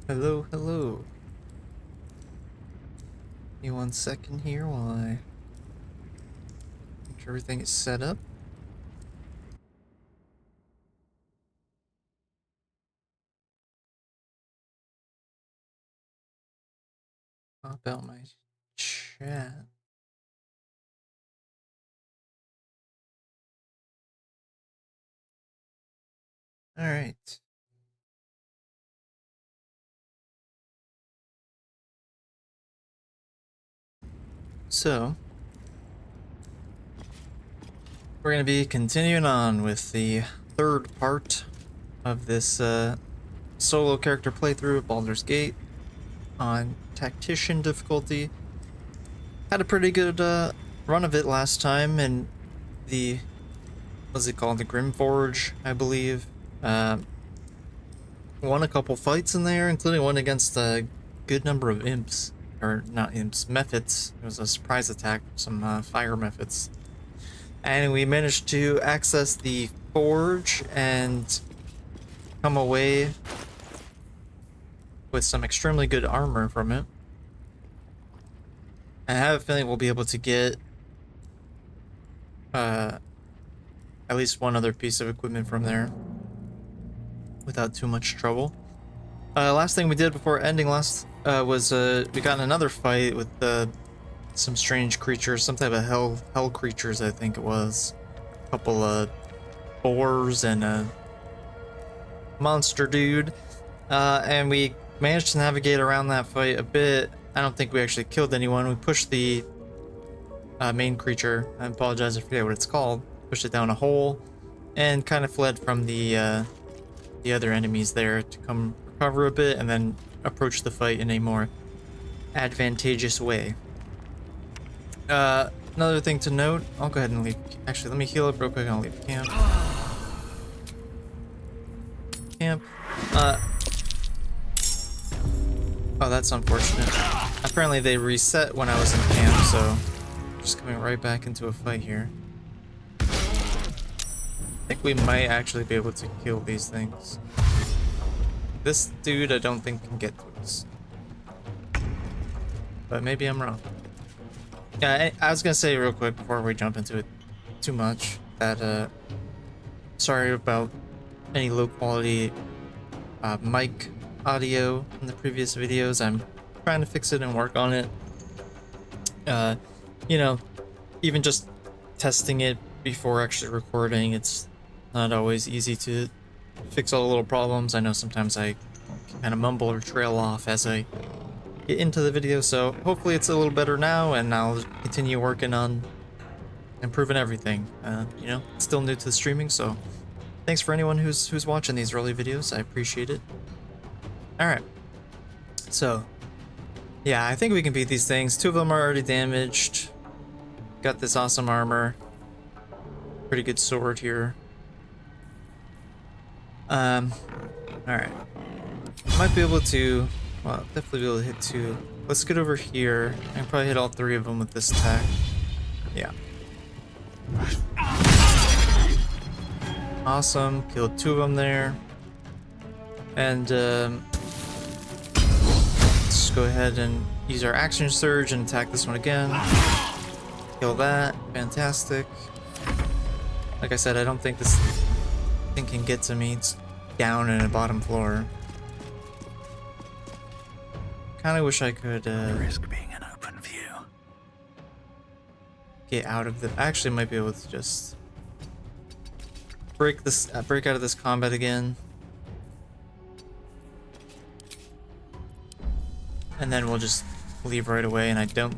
Hello, hello. Give me 1 second here while I make sure everything is set up. Pop out my chat. Alright. So, we're going to be continuing on with the third part of this solo character playthrough of Baldur's Gate on Tactician difficulty. Had a pretty good run of it last time in the, what's it called, the Grimforge, I believe. Won a couple fights in there, including one against a good number of imps. Or not imps, methods. It was a surprise attack, some fire methods. And we managed to access the forge and come away with some extremely good armor from it. I have a feeling we'll be able to get at least one other piece of equipment from there without too much trouble. Last thing we did before ending last was we got in another fight with some strange creatures, some type of hell creatures, I think it was. A couple of boars and a monster dude, and we managed to navigate around that fight a bit. I don't think we actually killed anyone. We pushed the main creature, I apologize, I forget what it's called, pushed it down a hole and kind of fled from the other enemies there to come recover a bit and then approach the fight in a more advantageous way. Another thing to note, I'll go ahead and leave. Actually, let me heal up real quick and I'll leave camp. Oh, that's unfortunate. Apparently they reset when I was in camp, so just coming right back into a fight here. I think we might actually be able to kill these things. This dude I don't think can get to us. But maybe I'm wrong. Yeah, I was gonna say real quick before we jump into it too much that sorry about any low quality mic audio in the previous videos. I'm trying to fix it and work on it. You know, even just testing it before actually recording, it's not always easy to fix all the little problems. I know sometimes I kind of mumble or trail off as I get into the video, so hopefully it's a little better now, and I'll continue working on improving everything. You know, still new to the streaming, so thanks for anyone who's watching these early videos. I appreciate it. All right, so yeah, I think we can beat these things. 2 of them are already damaged. Got this awesome armor, pretty good sword here. All right, might be able to, well, definitely be able to hit 2. Let's get over here. I can probably hit all 3 of them with this attack. Yeah. Awesome, killed 2 of them there. And let's go ahead and use our action surge and attack this one again. Kill that, fantastic. Like I said, I don't think this thing can get to me. It's down in the bottom floor. Kinda wish I could risk being an open view. Get out of the, I actually might be able to just break out of this combat again. And then we'll just leave right away, and I don't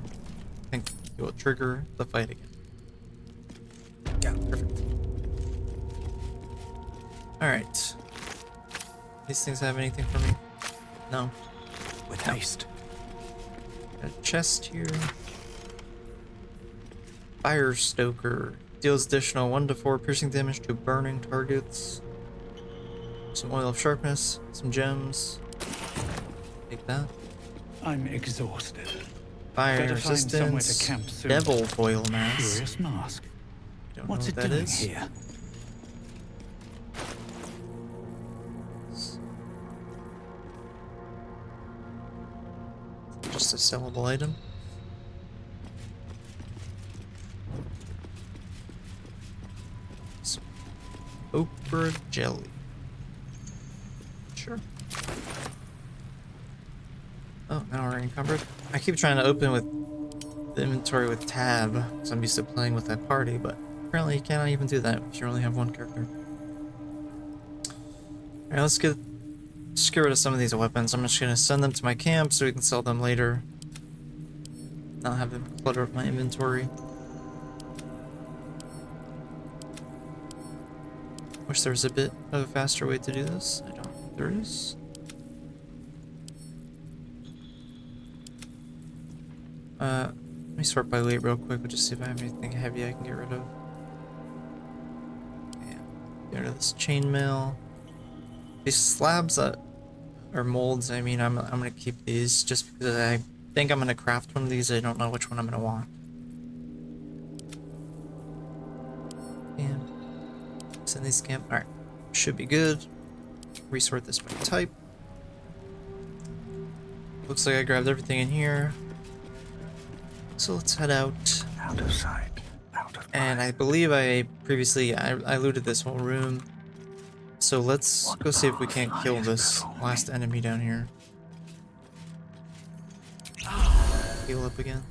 think it will trigger the fight again. Yeah, perfect. Alright. These things have anything for me? No. With haste. Got a chest here. Fire Stoker. Deals additional 1 to 4 piercing damage to burning targets. Some oil of sharpness. Some gems. Take that. I'm exhausted. Fire Better find somewhere resistance. to camp soon. Devil foil mask. Curious mask. Don't What's know it what that doing is. here? just a sellable item. So, okra jelly. Sure. Oh, now we're encumbered. I keep trying to open with the inventory with tab, because I'm used to playing with that party, but apparently you cannot even do that if you only have one character. Alright, let's get rid of some of these weapons. I'm just gonna send them to my camp so we can sell them later. Not have them clutter up my inventory. Wish there was a bit of a faster way to do this. I don't think there is. Let me sort by weight real quick. We'll just see if I have anything heavy I can get rid of. Yeah, get rid of this chainmail. These slabs that or molds, I mean, I'm gonna keep these just because I think I'm gonna craft one of these. I don't know which one I'm gonna want. And send these camp. All right, should be good. Resort this by type. Looks like I grabbed everything in here. So let's head out. Out of sight, out of And I believe I previously I looted this whole room. So let's go see if we can't kill this last enemy down here. Heal up again.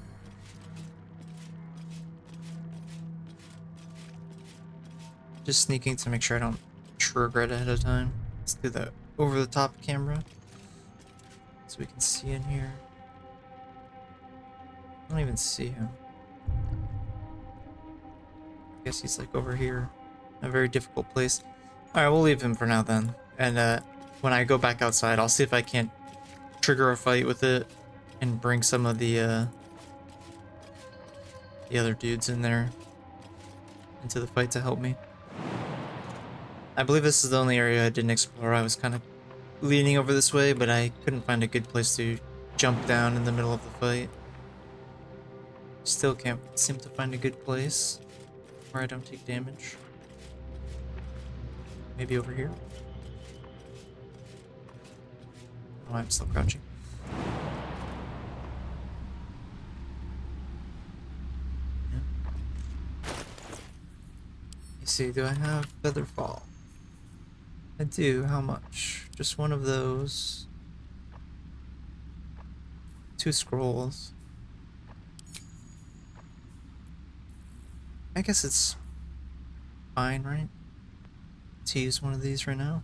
Just sneaking to make sure I don't trigger it ahead of time. Let's do the over the top camera so we can see in here. I don't even see him. I guess he's like over here. A very difficult place. Alright, we'll leave him for now then. And when I go back outside, I'll see if I can't trigger a fight with it and bring some of the other dudes in there into the fight to help me. I believe this is the only area I didn't explore. I was kind of leaning over this way, but I couldn't find a good place to jump down in the middle of the fight. Still can't seem to find a good place where I don't take damage. Maybe over here? Oh, I'm still crouching. Yeah. You see, do I have Feather Fall? I do. How much? Just one of those. 2 scrolls. I guess it's fine, right? To use one of these right now.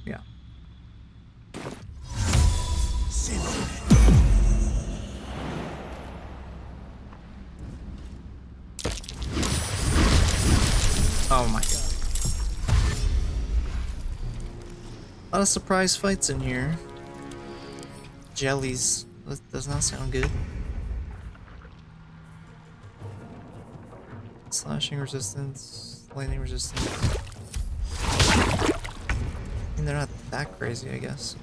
Yeah. Oh my god. A lot of surprise fights in here. Jellies. That does not sound good. Slashing resistance, lightning resistance. I mean, they're not that crazy, I guess.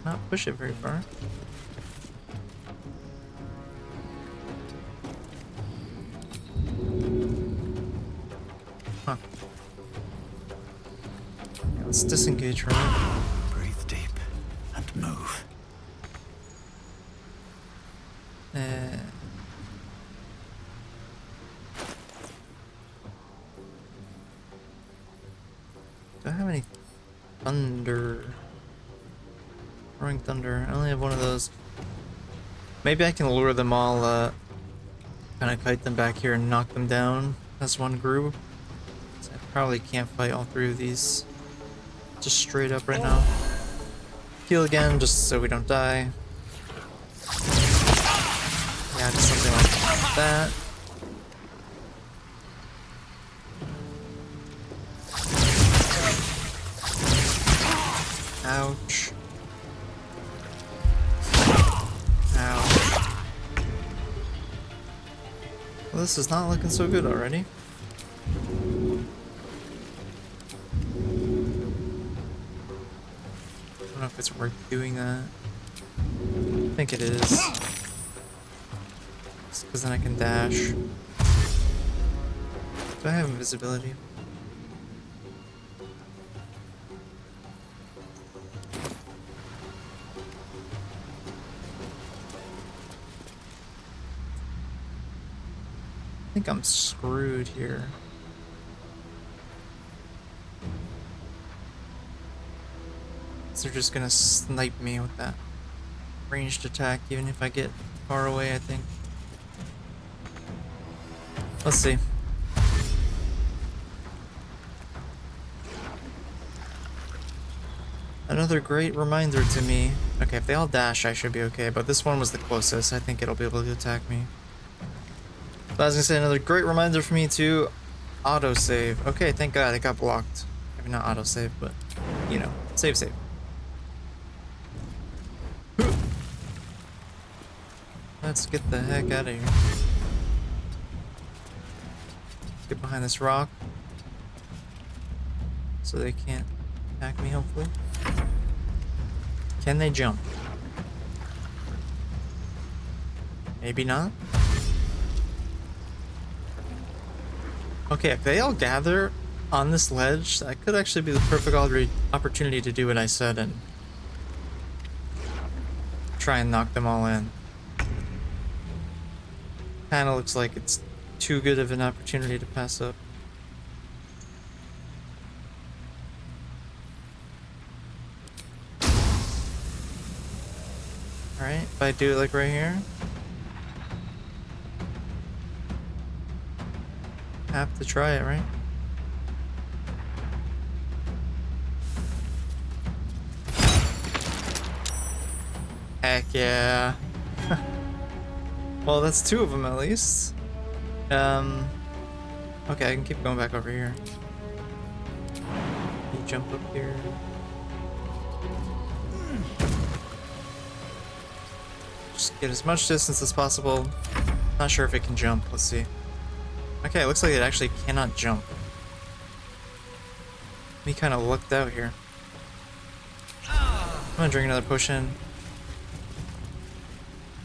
Not push it very far. Huh. Yeah, let's disengage from it. breathe deep and move. Do I have any thunder? Roaring thunder. I only have one of those. Maybe I can lure them all, kind of kite them back here and knock them down as one group. So I probably can't fight all 3 of these just straight up right now. Heal again, just so we don't die. Yeah, just something like that. Ouch. Ouch. Well, this is not looking so good already. I don't know if it's worth doing that. I think it is. Just because then I can dash. Do I have invisibility? I think I'm screwed here. So they're just gonna snipe me with that ranged attack, even if I get far away, I think. Let's see. Another great reminder to me. Okay, if they all dash, I should be okay, but this one was the closest. I think it'll be able to attack me. But I was gonna say, another great reminder for me to autosave. Okay, thank God it got blocked. Maybe not autosave, but, you know, save. Let's get the heck out of here. Get behind this rock. So they can't attack me, hopefully. Can they jump? Maybe not. Okay, if they all gather on this ledge, that could actually be the perfect opportunity to do what I said and try and knock them all in. Kinda looks like it's too good of an opportunity to pass up. Alright, if I do it like right here. Have to try it, right? Heck yeah. Well, that's two of them at least. Okay, I can keep going back over here. You jump up here. Just get as much distance as possible. Not sure if it can jump. Let's see. Okay, it looks like it actually cannot jump. We kind of lucked out here. I'm gonna drink another potion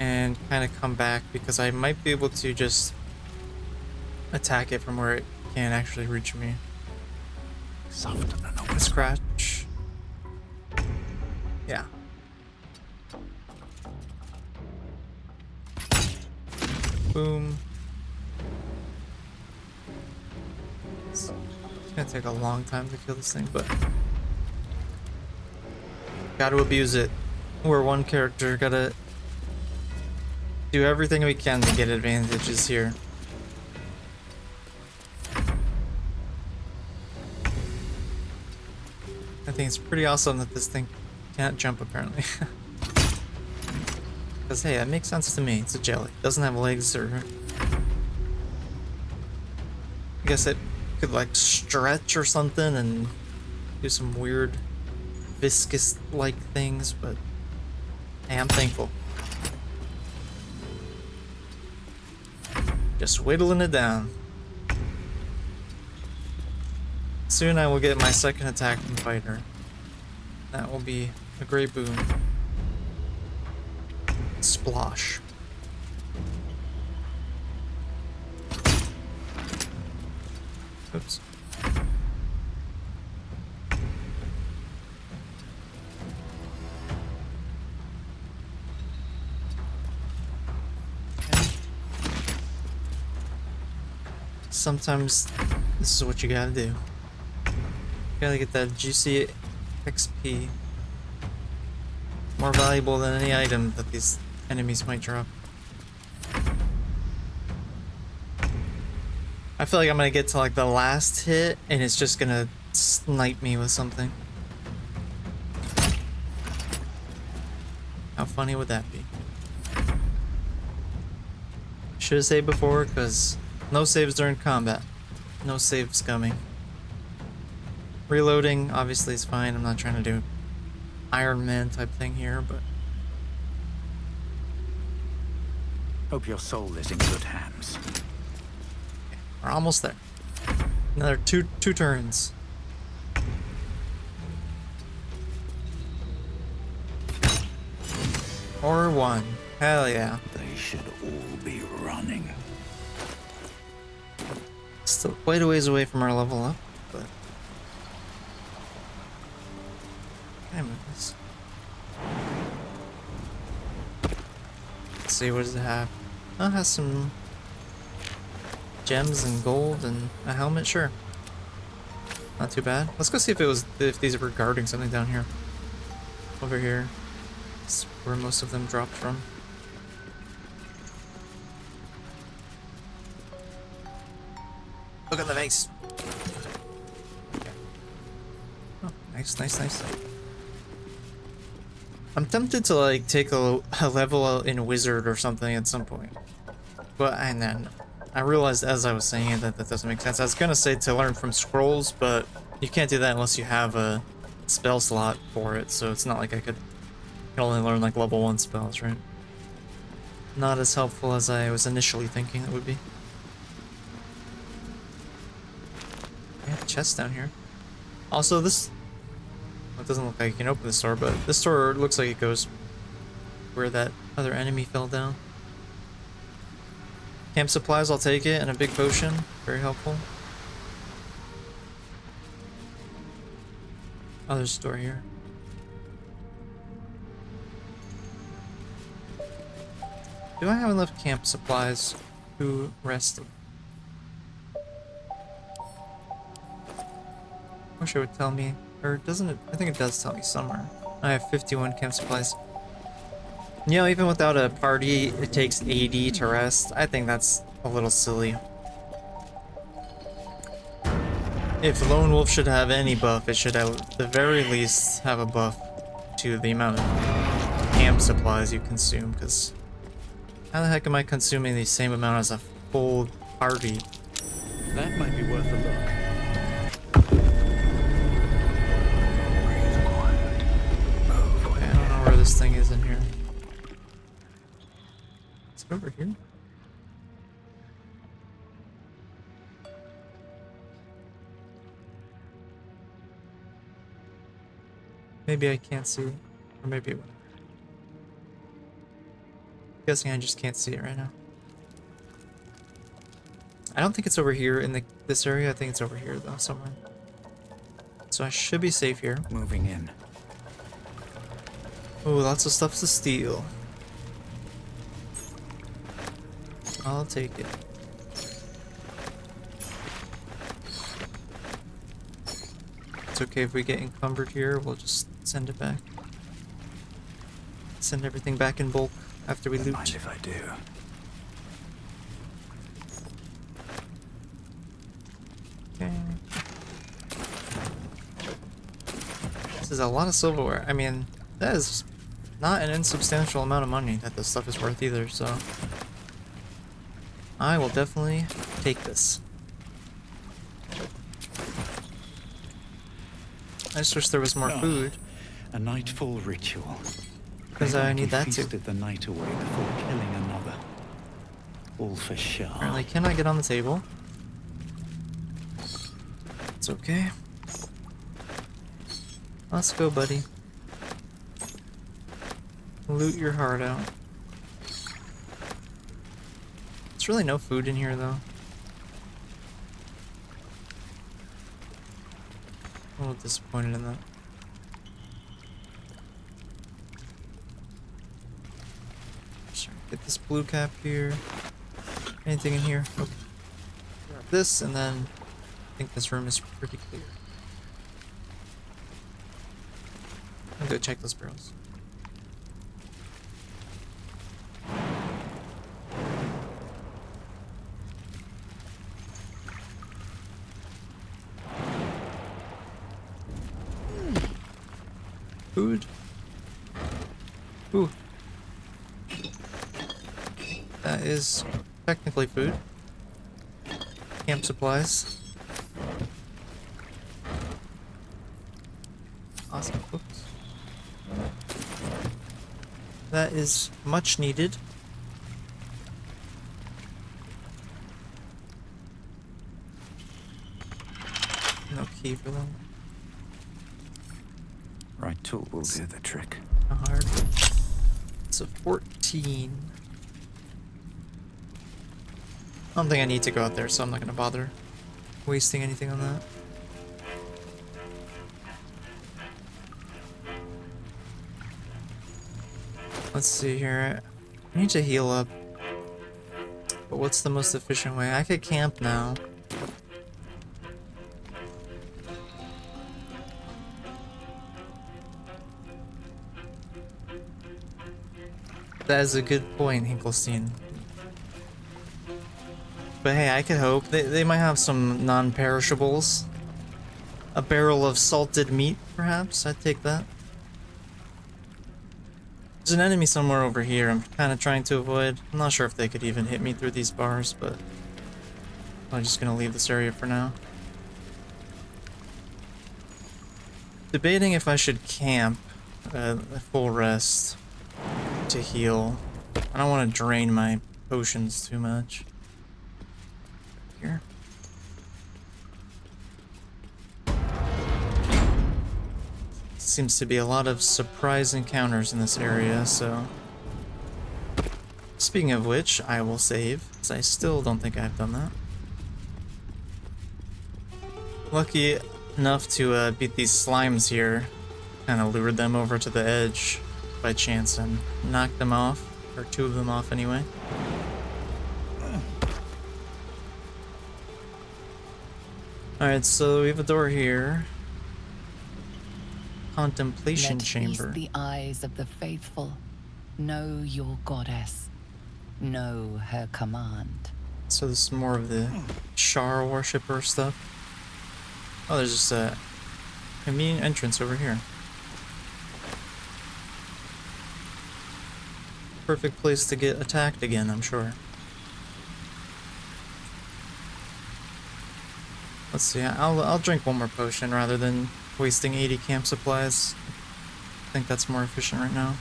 and kind of come back because I might be able to just attack it from where it can't actually reach me. Scratch. Yeah. Boom. It's gonna take a long time to kill this thing, but gotta abuse it. We're one character, gotta do everything we can to get advantages here. I think it's pretty awesome that this thing can't jump apparently. Because hey, that makes sense to me. It's a jelly. It doesn't have legs or... I guess it could like stretch or something and do some weird viscous-like things, but hey, I'm thankful. Just whittling it down. Soon I will get my second attack from Fighter. That will be a great boon. Splosh. Oops. Okay. Sometimes this is what you gotta do. Gotta get that juicy XP. More valuable than any item that these enemies might drop. I feel like I'm gonna get to like the last hit and it's just gonna snipe me with something. How funny would that be? Should have saved before, because no saves during combat. No saves coming. Reloading obviously is fine. I'm not trying to do Iron Man type thing here, but Hope your soul is in good hands. we're almost there. Another two turns. Or one. Hell yeah. They should all be running. Still quite a ways away from our level up, but can I move this? Let's see, what does it have? Oh, it has some gems and gold and a helmet, sure. Not too bad. Let's go see if these were guarding something down here. Over here. That's where most of them dropped from. Look at the face. Oh, nice, nice, nice. I'm tempted to like take a level in wizard or something at some point. But and then I realized as I was saying it that doesn't make sense. I was gonna say to learn from scrolls, but you can't do that unless you have a spell slot for it, so it's not like I could only learn like level 1 spells, right? Not as helpful as I was initially thinking it would be. I have a chest down here. Also, this... It doesn't look like you can open this door, but this door looks like it goes where that other enemy fell down. Camp supplies, I'll take it, and a big potion. Very helpful. Oh, there's a door here. Do I have enough camp supplies to rest? Wish it would tell me. Or doesn't it? I think it does tell me somewhere. I have 51 camp supplies. You know, even without a party, it takes 80 to rest. I think that's a little silly. If Lone Wolf should have any buff, it should at the very least have a buff to the amount of camp supplies you consume, because how the heck am I consuming the same amount as a full party? That might be worth a look. Okay, I don't know where this thing is in here. Is it over here? Maybe I can't see, or maybe it won't. Guessing I just can't see it right now. I don't think it's over here in this area. I think it's over here though, somewhere. So I should be safe here. Moving in. Oh, lots of stuff to steal. I'll take it. It's okay if we get encumbered here. We'll just send it back. Send everything back in bulk after we Don't loot. mind if I do. Okay. This is a lot of silverware. I mean, that is not an insubstantial amount of money that this stuff is worth either, so I will definitely take this. I just wish there was more food. A nightfall ritual. Because I need that too. Feasted the night away before killing another. All for Shah. Apparently, can I get on the table? It's okay. Let's go, buddy. Loot your heart out. There's really no food in here, though. I'm a little disappointed in that. Sure, get this blue cap here. Anything in here? Nope. Grab this, and then I think this room is pretty clear. I'll go check those barrels. Food. Ooh. That is technically food. Camp supplies. Awesome books. That is much needed. No key for them. Right tool will do the trick. Hard. It's a 14. I don't think I need to go out there, so I'm not gonna bother wasting anything on that. Let's see here. I need to heal up. But what's the most efficient way? I could camp now. That is a good point, Hinkelstein. But hey, I could hope. They might have some non-perishables. A barrel of salted meat, perhaps? I'd take that. There's an enemy somewhere over here I'm kind of trying to avoid. I'm not sure if they could even hit me through these bars, but I'm just gonna leave this area for now. Debating if I should camp a full rest to heal. I don't want to drain my potions too much. Here. Seems to be a lot of surprise encounters in this area, so... Speaking of which, I will save, because I still don't think I've done that. Lucky enough to beat these slimes here. Kind of lured them over to the edge by chance and knocked them off, or two of them off anyway. Alright, so we have a door here. Contemplation chamber. Let the eyes of the faithful know your goddess, know her command. So this is more of the Shar worshipper stuff. Oh, there's just a convenient entrance over here. Perfect place to get attacked again, I'm sure. Let's see, I'll drink one more potion rather than wasting 80 camp supplies. I think that's more efficient right now.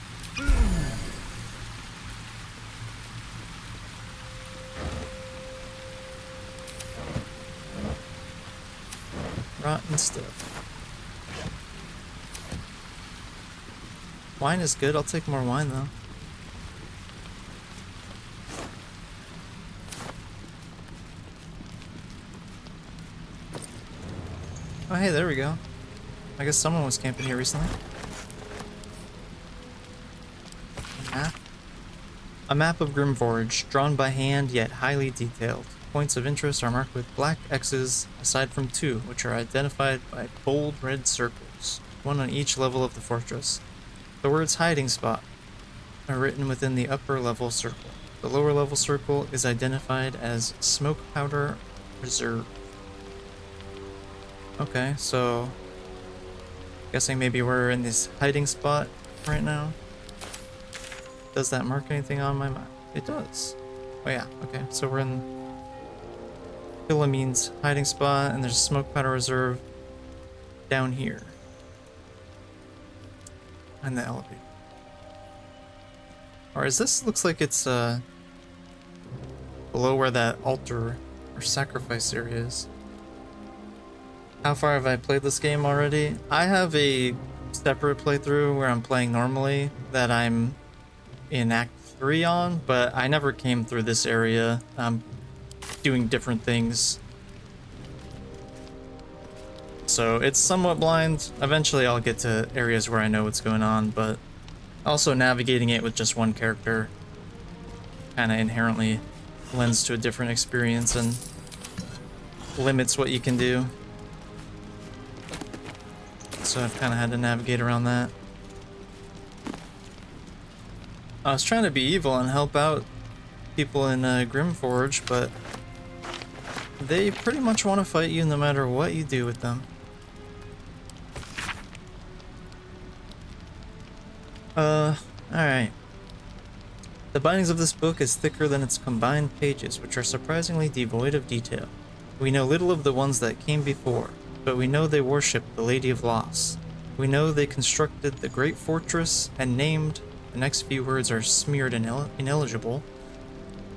Rotten stuff. Wine is good, I'll take more wine though. Oh hey, there we go. I guess someone was camping here recently. A map? A map of Grimforge, drawn by hand yet highly detailed. Points of interest are marked with black X's, aside from two, which are identified by bold red circles, one on each level of the fortress. The words hiding spot are written within the upper level circle. The lower level circle is identified as smoke powder reserve. Okay, so guessing maybe we're in this hiding spot right now. Does that mark anything on my map? It does. Oh yeah, okay, so we're in Philommene's hiding spot, and there's a smoke powder reserve down here. And the elevator. Or is this, looks like it's below where that altar or sacrifice area is. How far have I played this game already? I have a separate playthrough where I'm playing normally that I'm in Act 3 on, but I never came through this area. I'm doing different things. So it's somewhat blind. Eventually I'll get to areas where I know what's going on, but also navigating it with just one character kind of inherently lends to a different experience and limits what you can do. So I've kind of had to navigate around that. I was trying to be evil and help out people in Grimforge, but they pretty much want to fight you no matter what you do with them. Alright. The bindings of this book is thicker than its combined pages, which are surprisingly devoid of detail. We know little of the ones that came before, but we know they worshipped the Lady of Loss. We know they constructed the great fortress and named. The next few words are smeared and ineligible.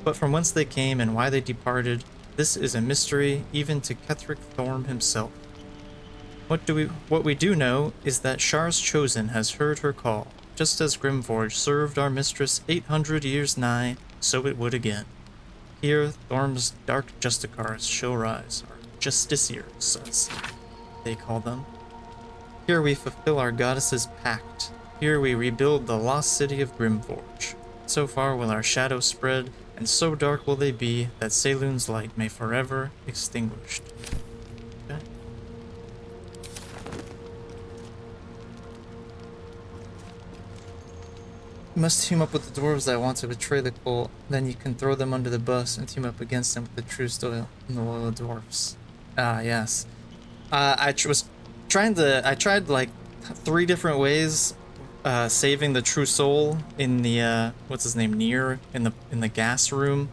But from whence they came and why they departed, this is a mystery even to Ketheric Thorm himself. What we do know is that Shar's Chosen has heard her call. Just as Grimforge served our mistress 800 years nigh, so it would again. Here Thorm's dark Justicars shall rise, or Justiciars, as they call them. Here we fulfill our goddess's pact. Here we rebuild the lost city of Grimforge. So far will our shadow spread, and so dark will they be that Saloon's light may forever extinguished. Okay. You must team up with the dwarves that want to betray the cult. Then you can throw them under the bus and team up against them with the true steel and the loyal dwarves. Ah, yes. I tried like 3 different ways saving the true soul in the what's his name, Nier, in the gas room.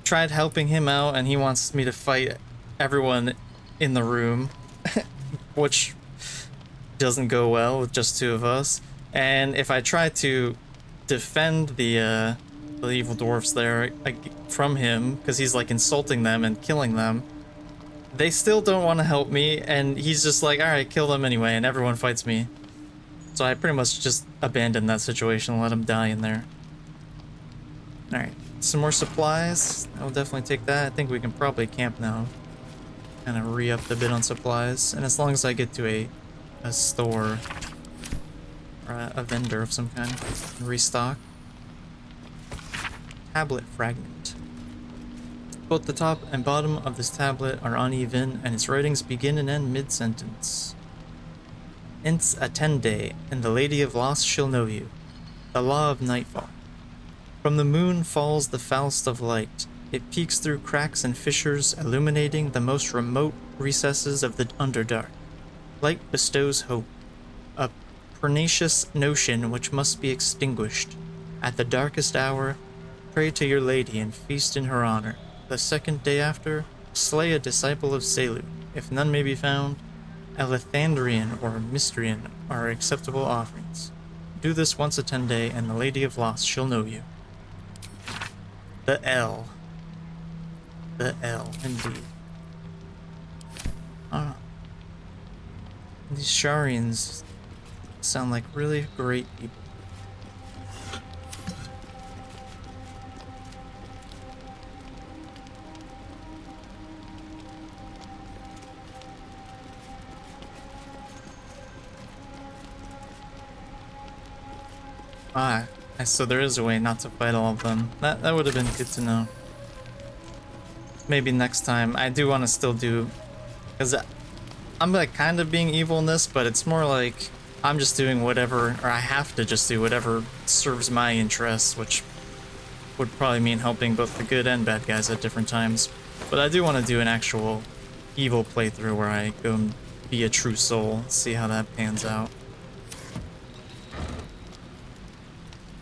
Tried helping him out, and he wants me to fight everyone in the room, which doesn't go well with just 2 of us. And if I try to defend the evil dwarfs there from him, because he's like insulting them and killing them, they still don't want to help me, and he's just like, alright, kill them anyway, and everyone fights me. So I pretty much just abandoned that situation and let him die in there. Alright, some more supplies. I'll definitely take that. I think we can probably camp now. Kind of re-up the bit on supplies, and as long as I get to a store or a vendor of some kind, restock. Tablet fragment. Both the top and bottom of this tablet are uneven, and its writings begin and end mid-sentence. It's a 10-day, and the Lady of Lost shall know you. The Law of Nightfall. From the moon falls the Faust of light. It peeks through cracks and fissures, illuminating the most remote recesses of the Underdark. Light bestows hope, a pernicious notion which must be extinguished. At the darkest hour, pray to your lady and feast in her honor. The 2nd day after, slay a disciple of Selu. If none may be found, Elethandrian or Mystrian are acceptable offerings. Do this once a 10-day, and the Lady of Lost shall know you. The L. The L, indeed. Ah. These Sharians sound like really great people. Ah, so there is a way not to fight all of them. That would have been good to know. Maybe next time. I do want to still do, because I'm like kind of being evil in this, but it's more like I'm just doing whatever, or I have to just do whatever serves my interests, which would probably mean helping both the good and bad guys at different times. But I do want to do an actual evil playthrough where I go and be a true soul, see how that pans out.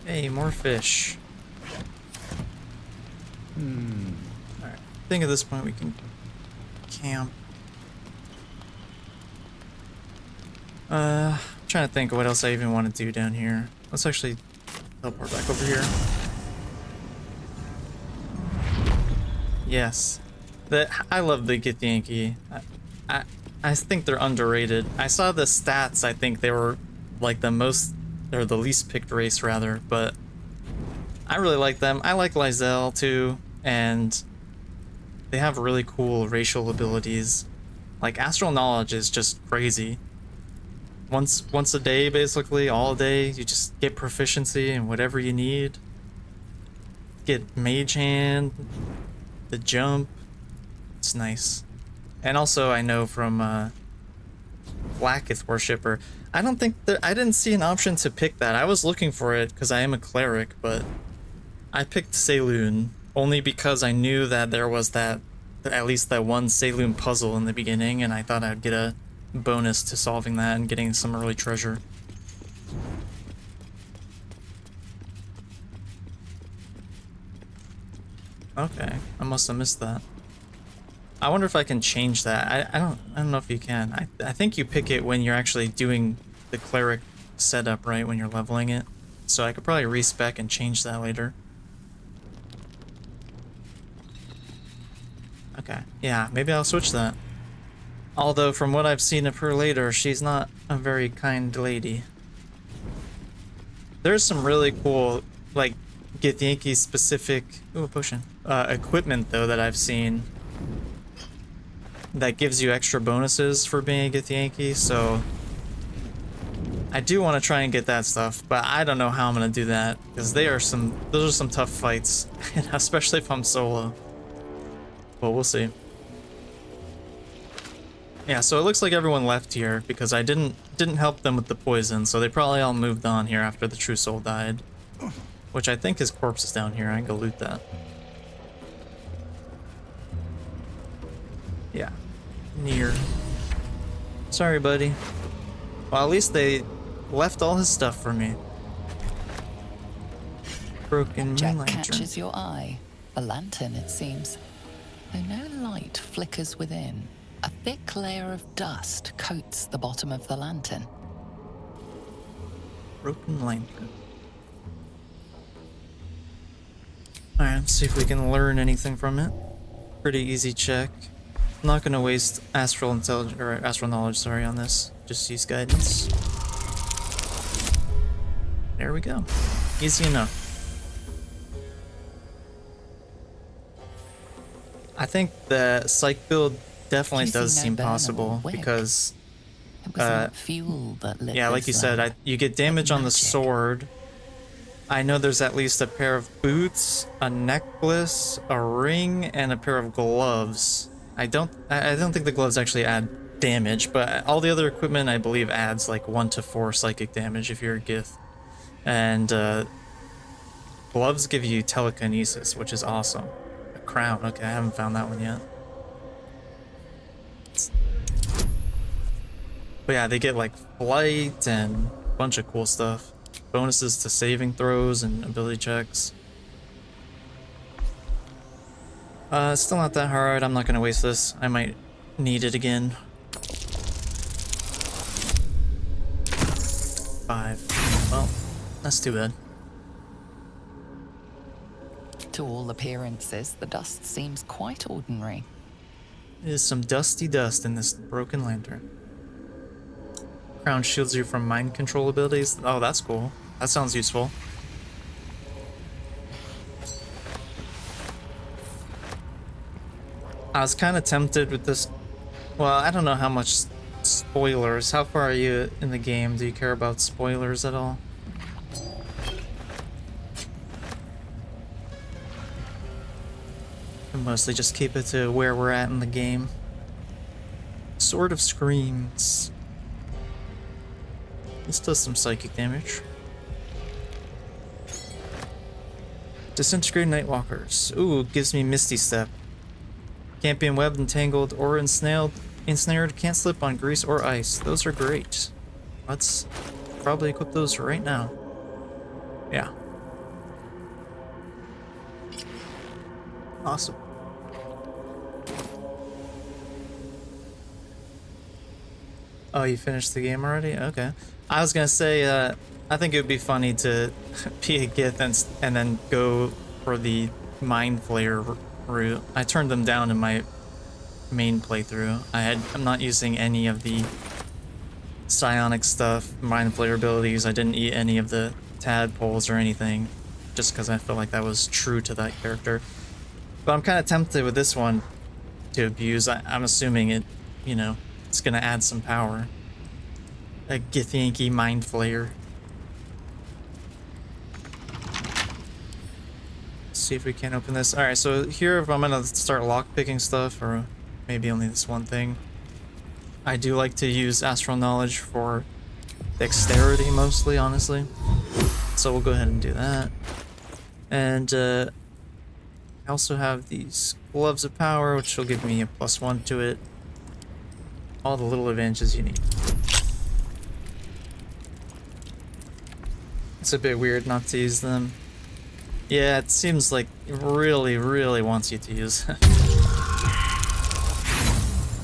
Hey, more fish. Alright, I think at this point we can camp. Trying to think of what else I even want to do down here. Let's actually teleport back over here. Yes. I love the Githyanki. I think they're underrated. I saw the stats, I think they were like the most, or the least picked race rather, but I really like them. I like Lysel too, and they have really cool racial abilities. Like astral knowledge is just crazy. Once a day, basically, all day, you just get proficiency in whatever you need. Get mage hand, the jump. It's nice. And also, I know from Blackith Worshipper, I don't think I didn't see an option to pick that. I was looking for it because I am a cleric, but I picked Saloon only because I knew that there was that, at least that one Saloon puzzle in the beginning, and I thought I'd get a bonus to solving that and getting some early treasure. Okay, I must have missed that. I wonder if I can change that. I don't know if you can. I think you pick it when you're actually doing the cleric setup, right? When you're leveling it. So I could probably respec and change that later. Okay, yeah, maybe I'll switch that. Although from what I've seen of her later, she's not a very kind lady. There's some really cool, like, Githyanki specific, ooh, a potion, equipment though that I've seen that gives you extra bonuses for being a Githyanki, so I do want to try and get that stuff, but I don't know how I'm gonna do that because those are some tough fights, especially if I'm solo. But we'll see. Yeah, so it looks like everyone left here because I didn't help them with the poison, so they probably all moved on here after the True Soul died. Which I think his corpse is down here. I can go loot that. Yeah. Near. Sorry, buddy. Well, at least they left all his stuff for me. Broken Jack lantern. catches your eye. A lantern, it seems. Though no light flickers within, a thick layer of dust coats the bottom of the lantern. Broken lantern. Alright, let's see if we can learn anything from it. Pretty easy check. I'm not gonna waste astral intelligence or astral knowledge, sorry, on this. Just use guidance. There we go. Easy enough. I think the psych build definitely You see does no seem burn or possible wick. because It was not fuel that lit yeah, like this you said, light, you get damage but on the magic. sword. I know there's at least a pair of boots, a necklace, a ring, and a pair of gloves. I don't think the gloves actually add damage, but all the other equipment I believe adds like 1 to 4 psychic damage if you're a Gith. And gloves give you telekinesis, which is awesome. A crown, okay, I haven't found that one yet. But yeah, they get like flight and a bunch of cool stuff. Bonuses to saving throws and ability checks. It's still not that hard. I'm not gonna waste this. I might need it again. 5. Well, that's too bad. To all appearances, the dust seems quite ordinary. There's some dusty dust in this broken lantern. Crown shields you from mind control abilities. Oh, that's cool. That sounds useful. I was kind of tempted with this. Well, I don't know how much spoilers. How far are you in the game? Do you care about spoilers at all? I mostly just keep it to where we're at in the game. Sword of Screams. This does some psychic damage. Disintegrate Nightwalkers. Ooh, gives me Misty Step. Can't be enwebbed, entangled, or ensnared. Can't slip on grease or ice. Those are great. Let's probably equip those right now. Yeah. Awesome. Oh, you finished the game already? Okay. I was gonna say, I think it would be funny to be a Gith and then go for the Mind Flayer route. I turned them down in my main playthrough. I'm not using any of the psionic stuff, Mind Flayer abilities. I didn't eat any of the tadpoles or anything, just because I felt like that was true to that character. But I'm kind of tempted with this one to abuse. I'm assuming it, you know, it's gonna add some power. A Githyanki Mind Flayer. See if we can open this. Alright, so here if I'm gonna start lockpicking stuff, or maybe only this one thing, I do like to use Astral Knowledge for dexterity mostly, honestly. So we'll go ahead and do that. And I also have these Gloves of Power, which will give me a +1 to it. All the little advantages you need. It's a bit weird not to use them. Yeah, it seems like it really, really wants you to use them.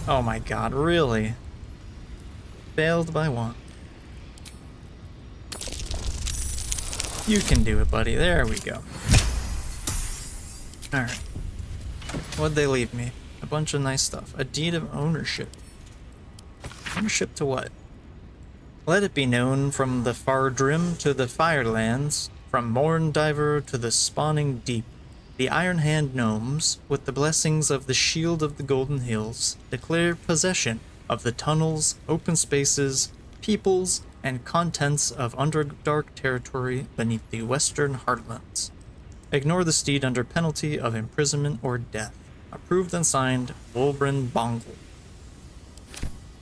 Oh my god, really? Failed by 1. You can do it, buddy. There we go. Alright. What'd they leave me? A bunch of nice stuff. A deed of ownership. Ownership to what? Let it be known from the far Drim to the Firelands, from Morn Diver to the spawning deep, the Iron Hand gnomes, with the blessings of the Shield of the Golden Hills, declare possession of the tunnels, open spaces, peoples, and contents of Underdark territory beneath the Western Heartlands. Ignore the steed under penalty of imprisonment or death. Approved and signed, Wolbrin Bongle.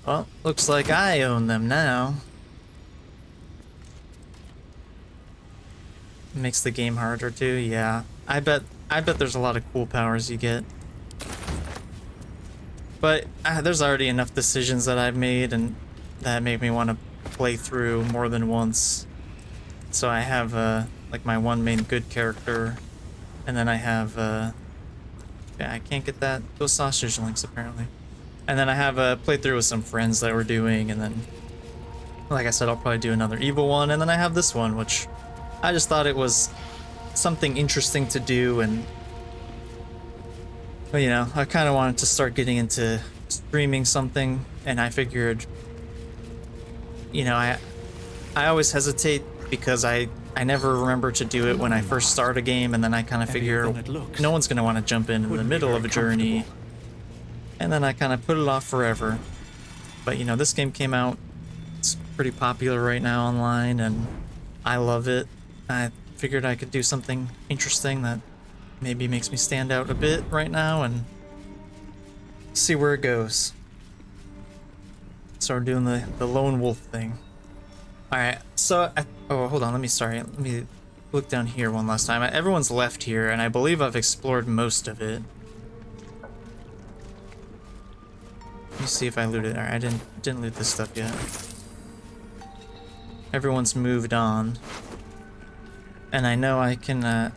Well, looks like I own them now. Makes the game harder too, yeah. I bet there's a lot of cool powers you get. But there's already enough decisions that I've made and that make me want to play through more than once. So I have like my one main good character, and then I have yeah, I can't get those sausage links apparently. And then I have a playthrough with some friends that we're doing, and then like I said, I'll probably do another evil one, and then I have this one, which I just thought it was something interesting to do, and you know, I kind of wanted to start getting into streaming something, and I figured, you know, I always hesitate because I never remember to do it when I first start a game, and then I kind of figure no one's going to want to jump in the middle of a journey, and then I kind of put it off forever. But you know, this game came out, it's pretty popular right now online, and I love it. I figured I could do something interesting that maybe makes me stand out a bit right now and see where it goes. Start doing the lone wolf thing. Alright, so, oh, hold on, let me look down here one last time. Everyone's left here, and I believe I've explored most of it. Let me see if I looted. Alright, I didn't loot this stuff yet. Everyone's moved on. And I know I can,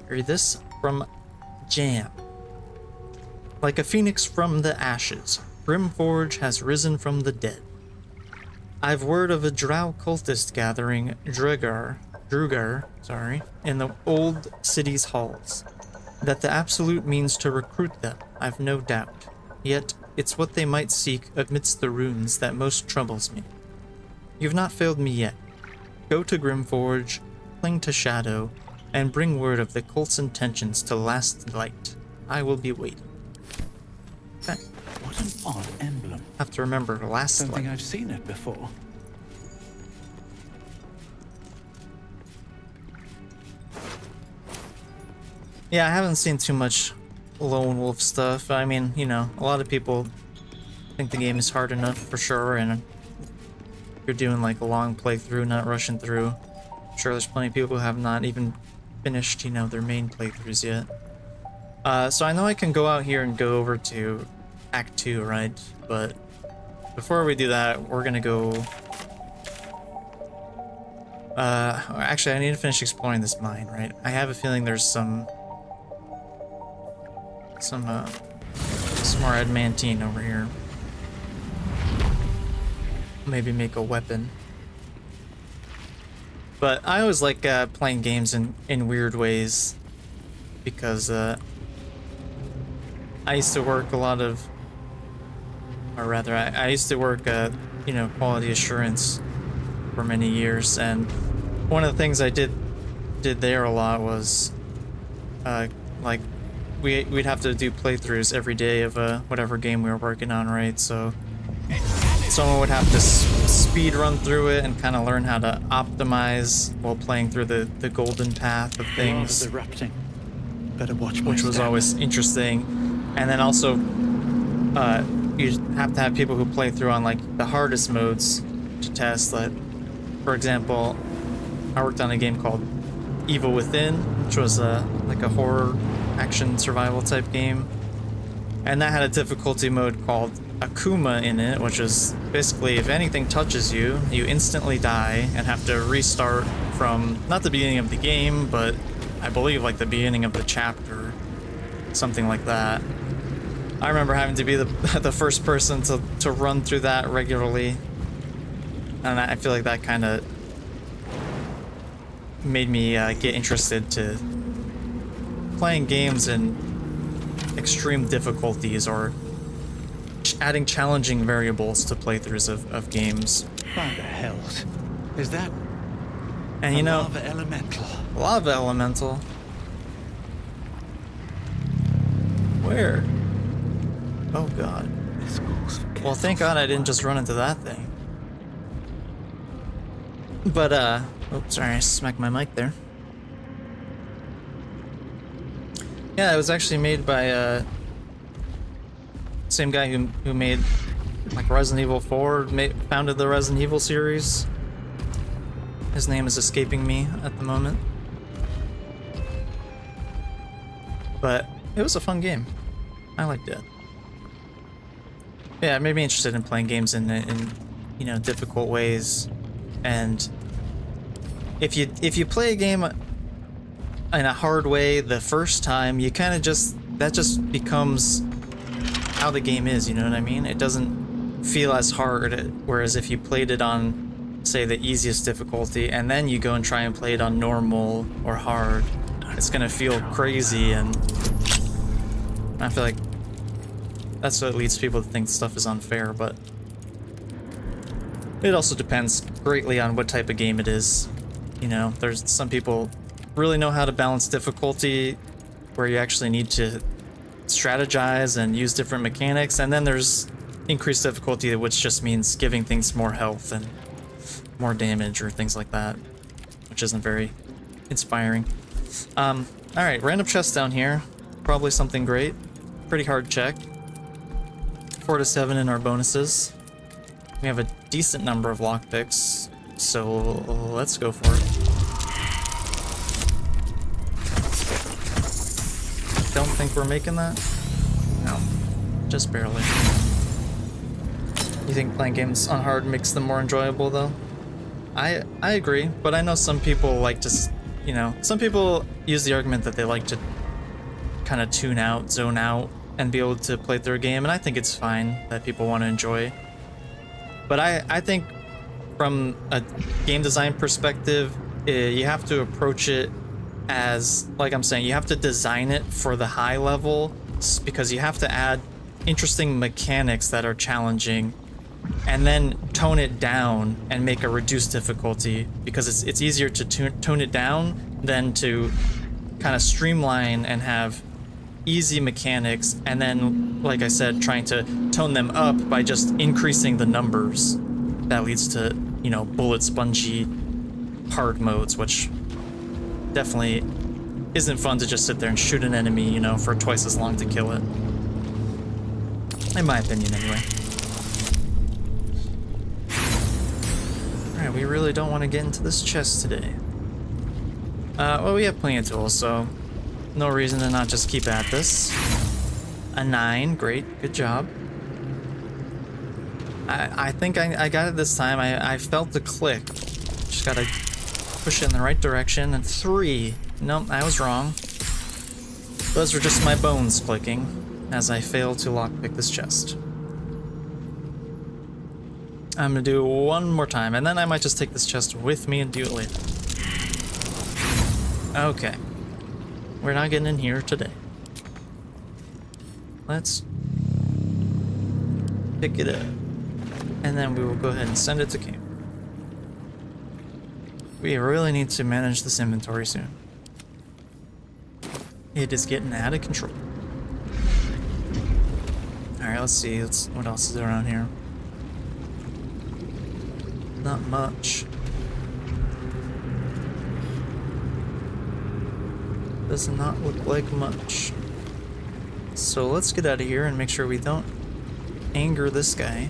read this from Jam. Like a phoenix from the ashes, Grimforge has risen from the dead. I've word of a drow cultist gathering Drugar, in the old city's halls. That the absolute means to recruit them, I've no doubt. Yet, it's what they might seek amidst the ruins that most troubles me. You've not failed me yet. Go to Grimforge, cling to Shadow, and bring word of the cult's intentions to Last Light. I will be waiting. Okay. What an odd emblem. Have to remember Last Don't Light. think I've seen it before. Yeah, I haven't seen too much lone wolf stuff. I mean, you know, a lot of people think the game is hard enough for sure, and you're doing like a long playthrough, not rushing through. I'm sure there's plenty of people who have not even finished, you know, their main playthroughs yet. So I know I can go out here and go over to Act 2, right? But before we do that, we're gonna go... actually, I need to finish exploring this mine, right? I have a feeling there's some more adamantine over here. Maybe make a weapon. But I always like playing games in weird ways, because I used to work a lot of, or rather, I used to work you know, quality assurance for many years, and one of the things I did there a lot was like we'd have to do playthroughs every day of whatever game we were working on, right? So someone would have to speed run through it and kind of learn how to optimize while playing through the golden path of things, Erupting. Better watch my which was step. always interesting. And then also you have to have people who play through on like the hardest modes to test that. For example, I worked on a game called Evil Within, which was like a horror action survival type game, and that had a difficulty mode called Akuma in it, which is basically if anything touches you, you instantly die and have to restart from not the beginning of the game, but I believe like the beginning of the chapter, something like that. I remember having to be the first person to run through that regularly, and I feel like that kind of made me get interested to playing games in extreme difficulties or adding challenging variables to playthroughs of games. By the hells. Is that And you know, lava elemental? lava elemental. Where? Oh god. This calls for Well, thank God I didn't just run into that thing. But, oops, sorry, I smacked my mic there. Yeah, it was actually made by, same guy who made, like, Resident Evil 4, founded the Resident Evil series. His name is escaping me at the moment. But it was a fun game. I liked it. Yeah, it made me interested in playing games in you know, difficult ways. And if you play a game in a hard way the first time, you kind of that just becomes how the game is, you know what I mean? It doesn't feel as hard, whereas if you played it on, say, the easiest difficulty, and then you go and try and play it on normal or hard, it's gonna feel crazy, and I feel like that's what leads people to think stuff is unfair, but it also depends greatly on what type of game it is. You know, there's some people really know how to balance difficulty where you actually need to strategize and use different mechanics, and then there's increased difficulty, which just means giving things more health and more damage or things like that, which isn't very inspiring. Alright, random chest down here. Probably something great. Pretty hard check. 4 to 7 in our bonuses. We have a decent number of lockpicks, so let's go for it. Don't think we're making that? No, just barely. You think playing games on hard makes them more enjoyable, though? I agree, but I know some people like to, you know, some people use the argument that they like to kind of tune out, zone out, and be able to play through a game, and I think it's fine that people want to enjoy. But I think from a game design perspective, you have to approach it as, like I'm saying, you have to design it for the high level, because you have to add interesting mechanics that are challenging, and then tone it down and make a reduced difficulty, because it's easier to tone it down than to kind of streamline and have easy mechanics, and then, like I said, trying to tone them up by just increasing the numbers. That leads to, you know, bullet spongy hard modes, which definitely isn't fun to just sit there and shoot an enemy, you know, for twice as long to kill it. In my opinion, anyway. Alright, we really don't want to get into this chest today. Well, we have plenty of tools, so no reason to not just keep at this. A 9, great, good job. I think I got it this time. I felt the click. Just gotta push it in the right direction. And 3. Nope, I was wrong. Those were just my bones clicking as I failed to lockpick this chest. I'm gonna do it one more time, and then I might just take this chest with me and do it later. Okay. We're not getting in here today. Let's pick it up, and then we will go ahead and send it to camp. We really need to manage this inventory soon. It is getting out of control. Alright, let's see. What else is around here? Not much. Does not look like much. So let's get out of here and make sure we don't anger this guy.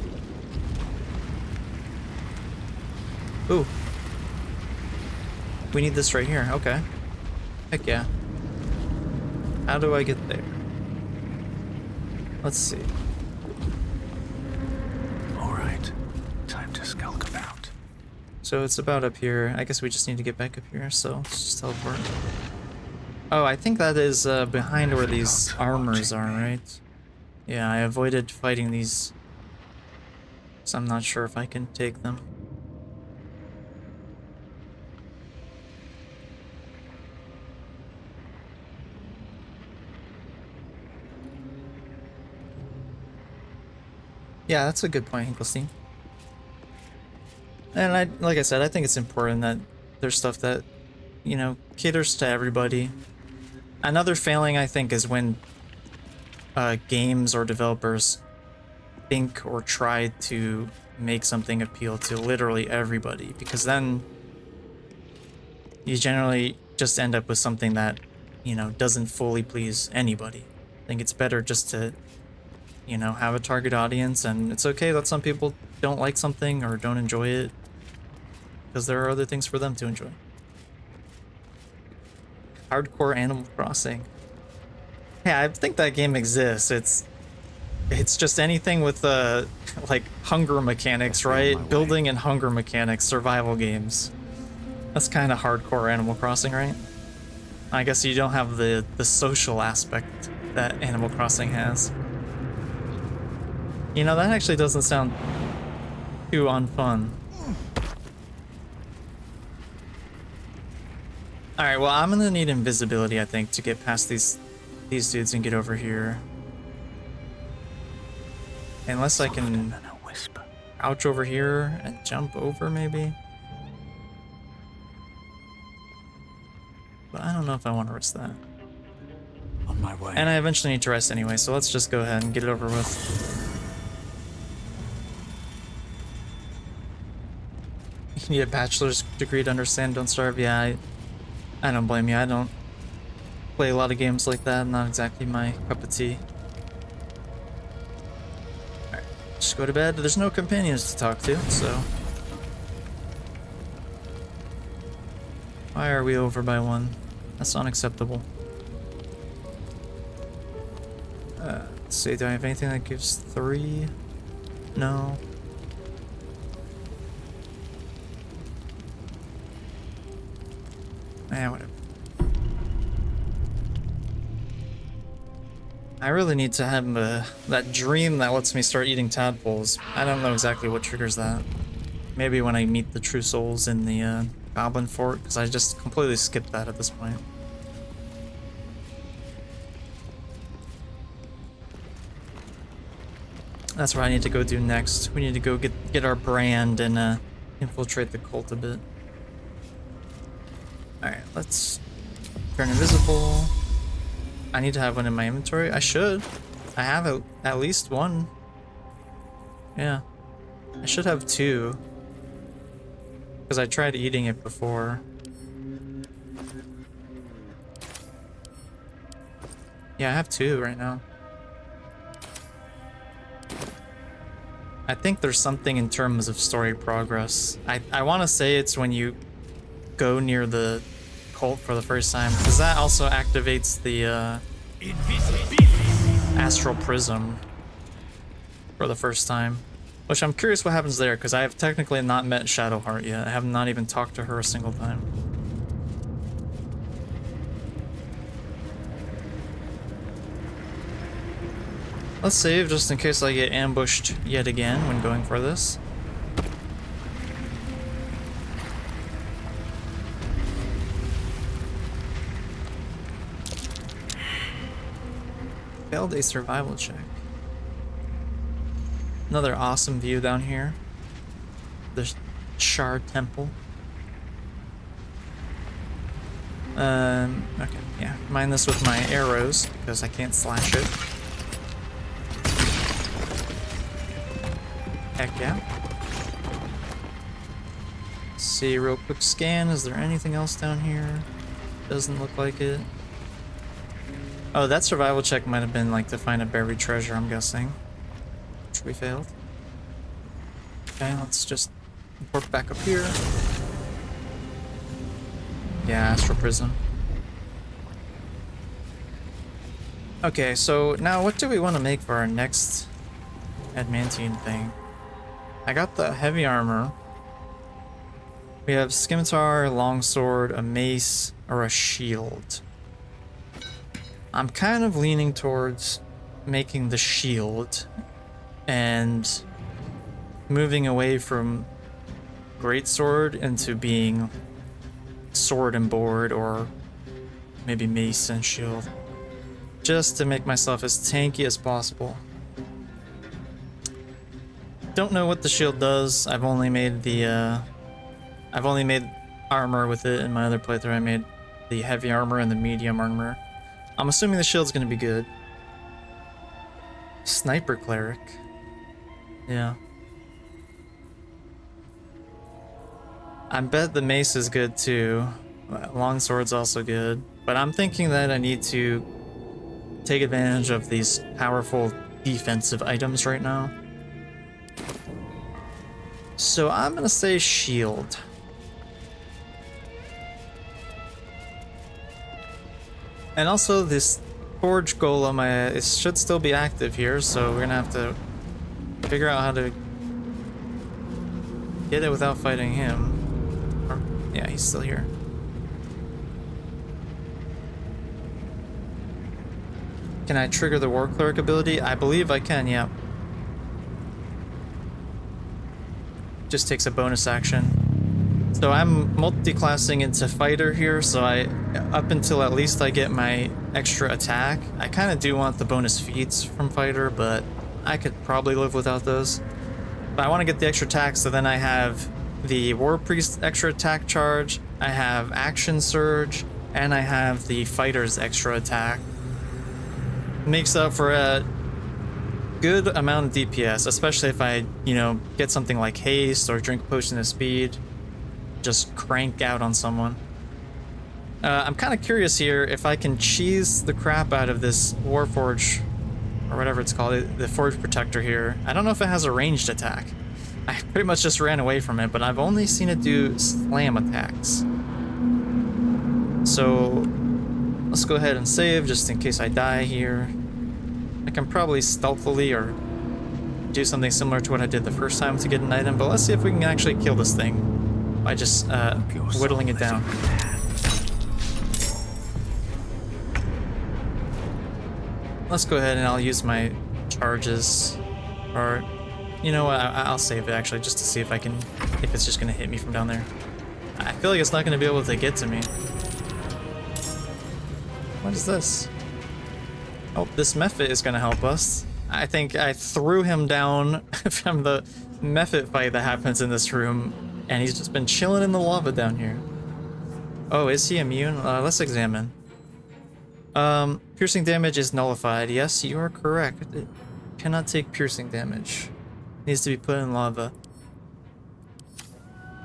Ooh. We need this right here. Okay. Heck yeah. How do I get there? Let's see. Alright. Time to skulk about. So it's about up here. I guess we just need to get back up here, so let's just teleport. Oh, I think that is behind where these armors are, right? Yeah, I avoided fighting these, so I'm not sure if I can take them. Yeah, that's a good point, Hinkelstein. And like I said, I think it's important that there's stuff that, you know, caters to everybody. Another failing, I think, is when games or developers think or try to make something appeal to literally everybody, because then you generally just end up with something that, you know, doesn't fully please anybody. I think it's better just to, you know, have a target audience, and it's okay that some people don't like something or don't enjoy it, because there are other things for them to enjoy. Hardcore Animal Crossing. Yeah, I think that game exists. It's just anything with like hunger mechanics, right? Building and hunger mechanics, survival games. That's kind of hardcore Animal Crossing, right? I guess you don't have the social aspect that Animal Crossing has. You know, that actually doesn't sound too unfun. Alright, well, I'm gonna need invisibility, I think, to get past these dudes and get over here. Unless I can crouch over here and jump over, maybe. But I don't know if I want to risk that. On my way. And I eventually need to rest anyway, so let's just go ahead and get it over with. You need a bachelor's degree to understand Don't Starve. Yeah, I don't blame you. I don't play a lot of games like that. Not exactly my cup of tea. Alright, just go to bed. There's no companions to talk to, so... Why are we over by one? That's unacceptable. Let's see, do I have anything that gives 3? No. Eh, whatever. I really need to have that dream that lets me start eating tadpoles. I don't know exactly what triggers that. Maybe when I meet the true souls in the Goblin Fort, because I just completely skipped that at this point. That's what I need to go do next. We need to go get our brand and infiltrate the cult a bit. Alright, let's turn invisible. I need to have one in my inventory. I should. I have at least one. Yeah. I should have 2. Because I tried eating it before. Yeah, I have 2 right now. I think there's something in terms of story progress. I want to say it's when you go near the cult for the first time, because that also activates the astral prism for the first time. Which I'm curious what happens there, because I have technically not met Shadowheart yet. I have not even talked to her a single time. Let's save just in case I get ambushed yet again when going for this. Failed a survival check. Another awesome view down here. The Shard Temple. Okay, yeah. Mine this with my arrows, because I can't slash it. Heck yeah. See, real quick scan. Is there anything else down here? Doesn't look like it. Oh, that survival check might have been like to find a buried treasure, I'm guessing. Which we failed. Okay, let's just warp back up here. Yeah, Astral Prism. Okay, so now what do we want to make for our next adamantine thing? I got the heavy armor. We have scimitar, longsword, a mace, or a shield. I'm kind of leaning towards making the shield and moving away from greatsword into being sword and board, or maybe mace and shield, just to make myself as tanky as possible. Don't know what the shield does. I've only made armor with it in my other playthrough. I made the heavy armor and the medium armor. I'm assuming the shield's gonna be good. Sniper cleric. Yeah. I bet the mace is good too. Longsword's also good. But I'm thinking that I need to take advantage of these powerful defensive items right now. So I'm gonna say shield. And also this forge golem, it should still be active here, so we're gonna have to figure out how to get it without fighting him. Or, yeah, he's still here. Can I trigger the War Cleric ability? I believe I can, yeah. Just takes a bonus action. So I'm multi-classing into fighter here, so up until at least I get my extra attack. I kind of do want the bonus feats from fighter, but I could probably live without those. But I want to get the extra attack, so then I have the War Priest extra attack charge, I have Action Surge, and I have the fighter's extra attack. Makes up for a good amount of DPS, especially if I, get something like haste or drink potion of speed. Just crank out on someone. I'm kind of curious here if I can cheese the crap out of this Warforge, or whatever it's called, the Forge Protector here. I don't know if it has a ranged attack. I pretty much just ran away from it, but I've only seen it do slam attacks. So let's go ahead and save just in case I die here. I can probably stealthily or do something similar to what I did the first time to get an item, but let's see if we can actually kill this thing by just whittling it down. Let's go ahead and I'll use my charges, or you know what, I'll save it actually just to see if it's just gonna hit me from down there. I feel like it's not gonna be able to get to me. What is this? Oh, this Mephit is gonna help us. I think I threw him down from the Mephit fight that happens in this room, and he's just been chilling in the lava down here. Oh, is he immune? Let's examine. Piercing damage is nullified. Yes, you are correct. It cannot take piercing damage. Needs to be put in lava.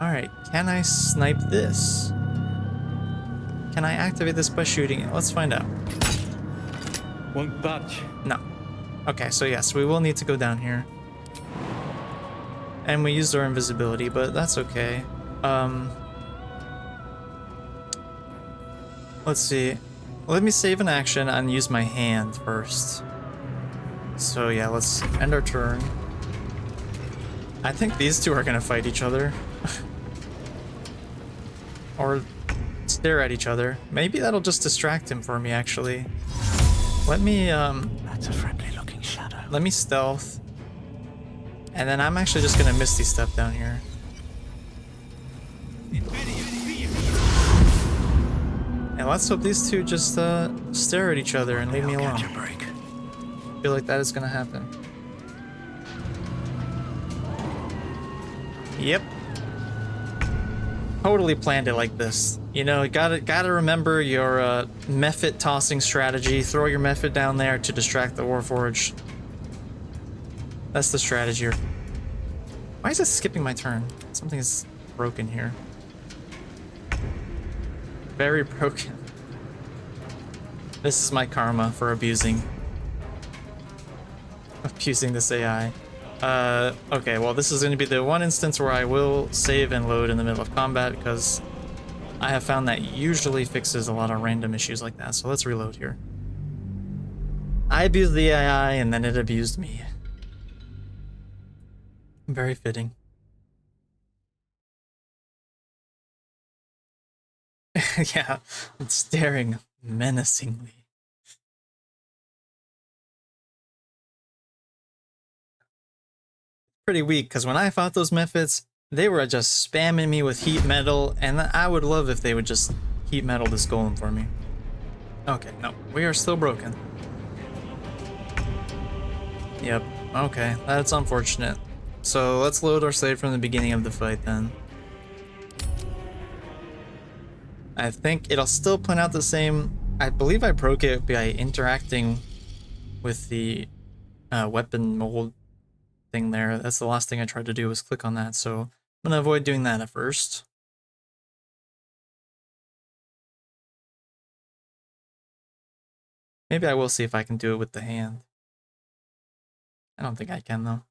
Alright, can I snipe this? Can I activate this by shooting it? Let's find out. Won't budge. No. Okay, so yes, we will need to go down here. And we used our invisibility, but that's okay. Let's see. Let me save an action and use my hand first. So yeah, let's end our turn. I think these two are gonna fight each other. Or stare at each other. Maybe that'll just distract him for me, actually. Let me, That's a friendly looking shadow. let me stealth. And then I'm actually just gonna misty step down here. And let's hope these two just stare at each other and leave me alone. Catch a break. I feel like that is gonna happen. Yep. Totally planned it like this. You know, gotta remember your Mephit tossing strategy. Throw your Mephit down there to distract the Warforge. That's the strategy. Why is it skipping my turn? Something is broken here. Very broken. This is my karma for abusing this AI. Okay, well this is going to be the one instance where I will save and load in the middle of combat, because I have found that usually fixes a lot of random issues like that. So let's reload here. I abused the AI and then it abused me. Very fitting. Yeah, it's staring menacingly. Pretty weak, because when I fought those Mephits, they were just spamming me with heat metal, and I would love if they would just heat metal this golem for me. Okay, no, we are still broken. Yep, okay, that's unfortunate. So let's load our save from the beginning of the fight then. I think it'll still point out the same. I believe I broke it by interacting with the weapon mold thing there. That's the last thing I tried to do was click on that, so I'm gonna avoid doing that at first. Maybe I will see if I can do it with the hand. I don't think I can though.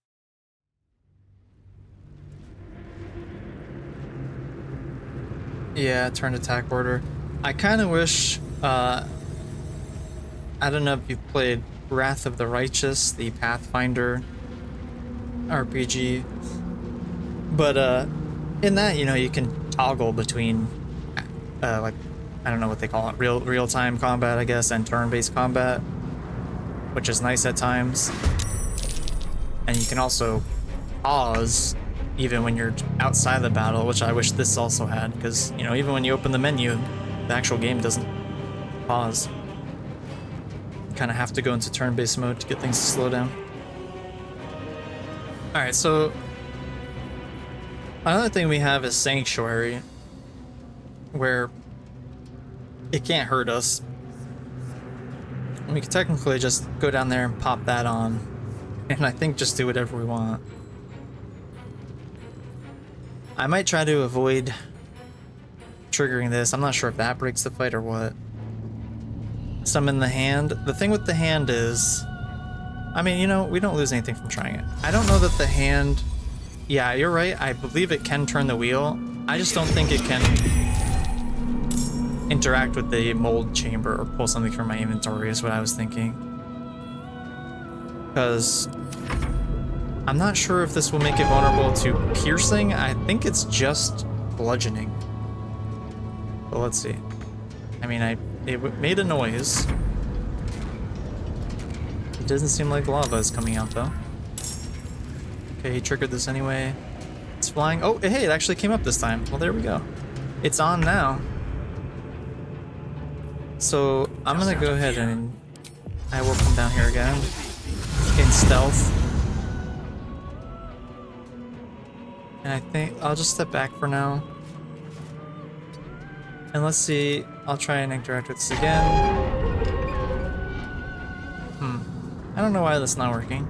Yeah, turn attack order. I kind of wish, I don't know if you've played Wrath of the Righteous, the Pathfinder RPG, but in that, you know, you can toggle between, like, I don't know what they call it, real-time combat, I guess, and turn-based combat, which is nice at times. And you can also pause even when you're outside the battle, which I wish this also had, because, you know, even when you open the menu, the actual game doesn't pause. You kind of have to go into turn-based mode to get things to slow down. Alright, so another thing we have is Sanctuary, where it can't hurt us. We could technically just go down there and pop that on, and I think just do whatever we want. I might try to avoid triggering this. I'm not sure if that breaks the fight or what. Summon the hand. The thing with the hand is, I mean, you know, we don't lose anything from trying it. I don't know that the hand... Yeah, you're right. I believe it can turn the wheel. I just don't think it can interact with the mold chamber or pull something from my inventory is what I was thinking. Because I'm not sure if this will make it vulnerable to piercing. I think it's just bludgeoning. But let's see. I mean, it made a noise. It doesn't seem like lava is coming out though. Okay, he triggered this anyway. It's flying. Oh, hey, it actually came up this time. Well, there we go. It's on now. So I'm gonna go ahead and I will come down here again in stealth. And I think I'll just step back for now. And let's see, I'll try and interact with this again. I don't know why that's not working.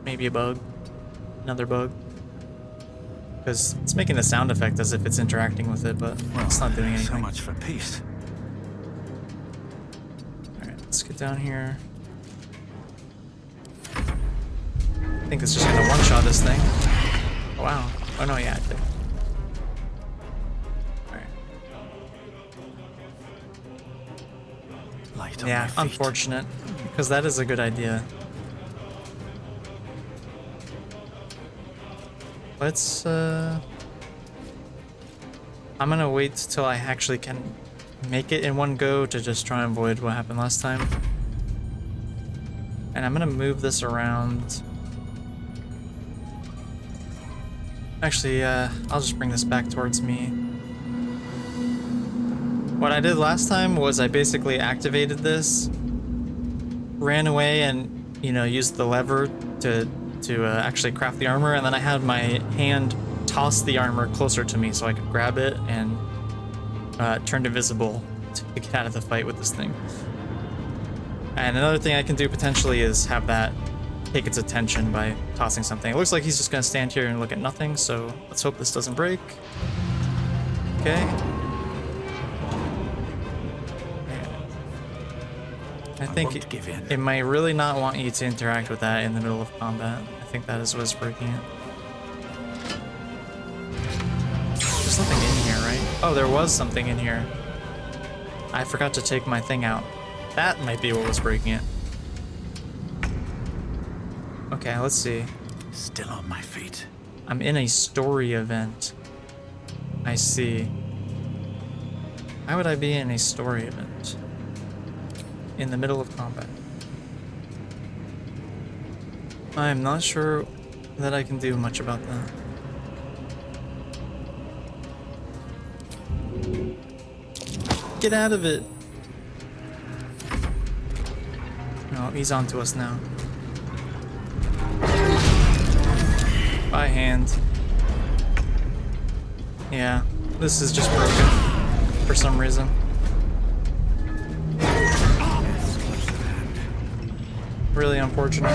Maybe a bug. Another bug. Because it's making a sound effect as if it's interacting with it, but it's not doing anything. So much for peace. Alright, let's get down here. I think it's just gonna one-shot this thing. Oh, wow. Oh no, yeah, I did. Light on Yeah, my feet. unfortunate, because that is a good idea. Let's, I'm gonna wait till I actually can make it in one go to just try and avoid what happened last time. And I'm gonna move this around. Actually, I'll just bring this back towards me. What I did last time was I basically activated this, ran away and, you know, used the lever to actually craft the armor, and then I had my hand toss the armor closer to me so I could grab it and turned invisible to get out of the fight with this thing. And another thing I can do potentially is have that take its attention by tossing something. It looks like he's just gonna stand here and look at nothing, so let's hope this doesn't break. Okay. I think it might really not want you to interact with that in the middle of combat. I think that is what's breaking it. There's nothing in here, right? Oh, there was something in here. I forgot to take my thing out. That might be what was breaking it. Okay, let's see. Still on my feet. I'm in a story event. I see. Why would I be in a story event? In the middle of combat. I'm not sure that I can do much about that. Get out of it! No, he's onto us now. By hand. Yeah, this is just broken for some reason. Really unfortunate.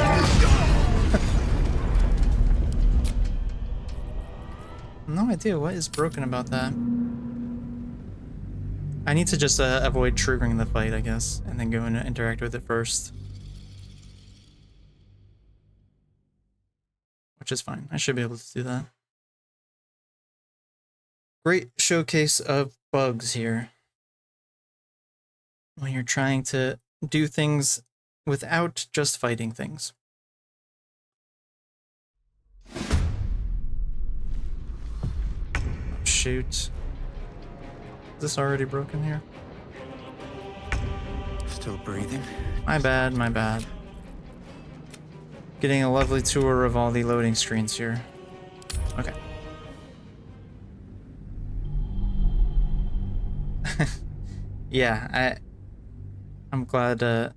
No idea what is broken about that. I need to just avoid triggering the fight, I guess, and then go and interact with it first. Which is fine. I should be able to do that. Great showcase of bugs here. When you're trying to do things without just fighting things. Shoot. Is this already broken here? Still breathing? My bad, my bad. Getting a lovely tour of all the loading screens here. Okay. Yeah, I'm glad it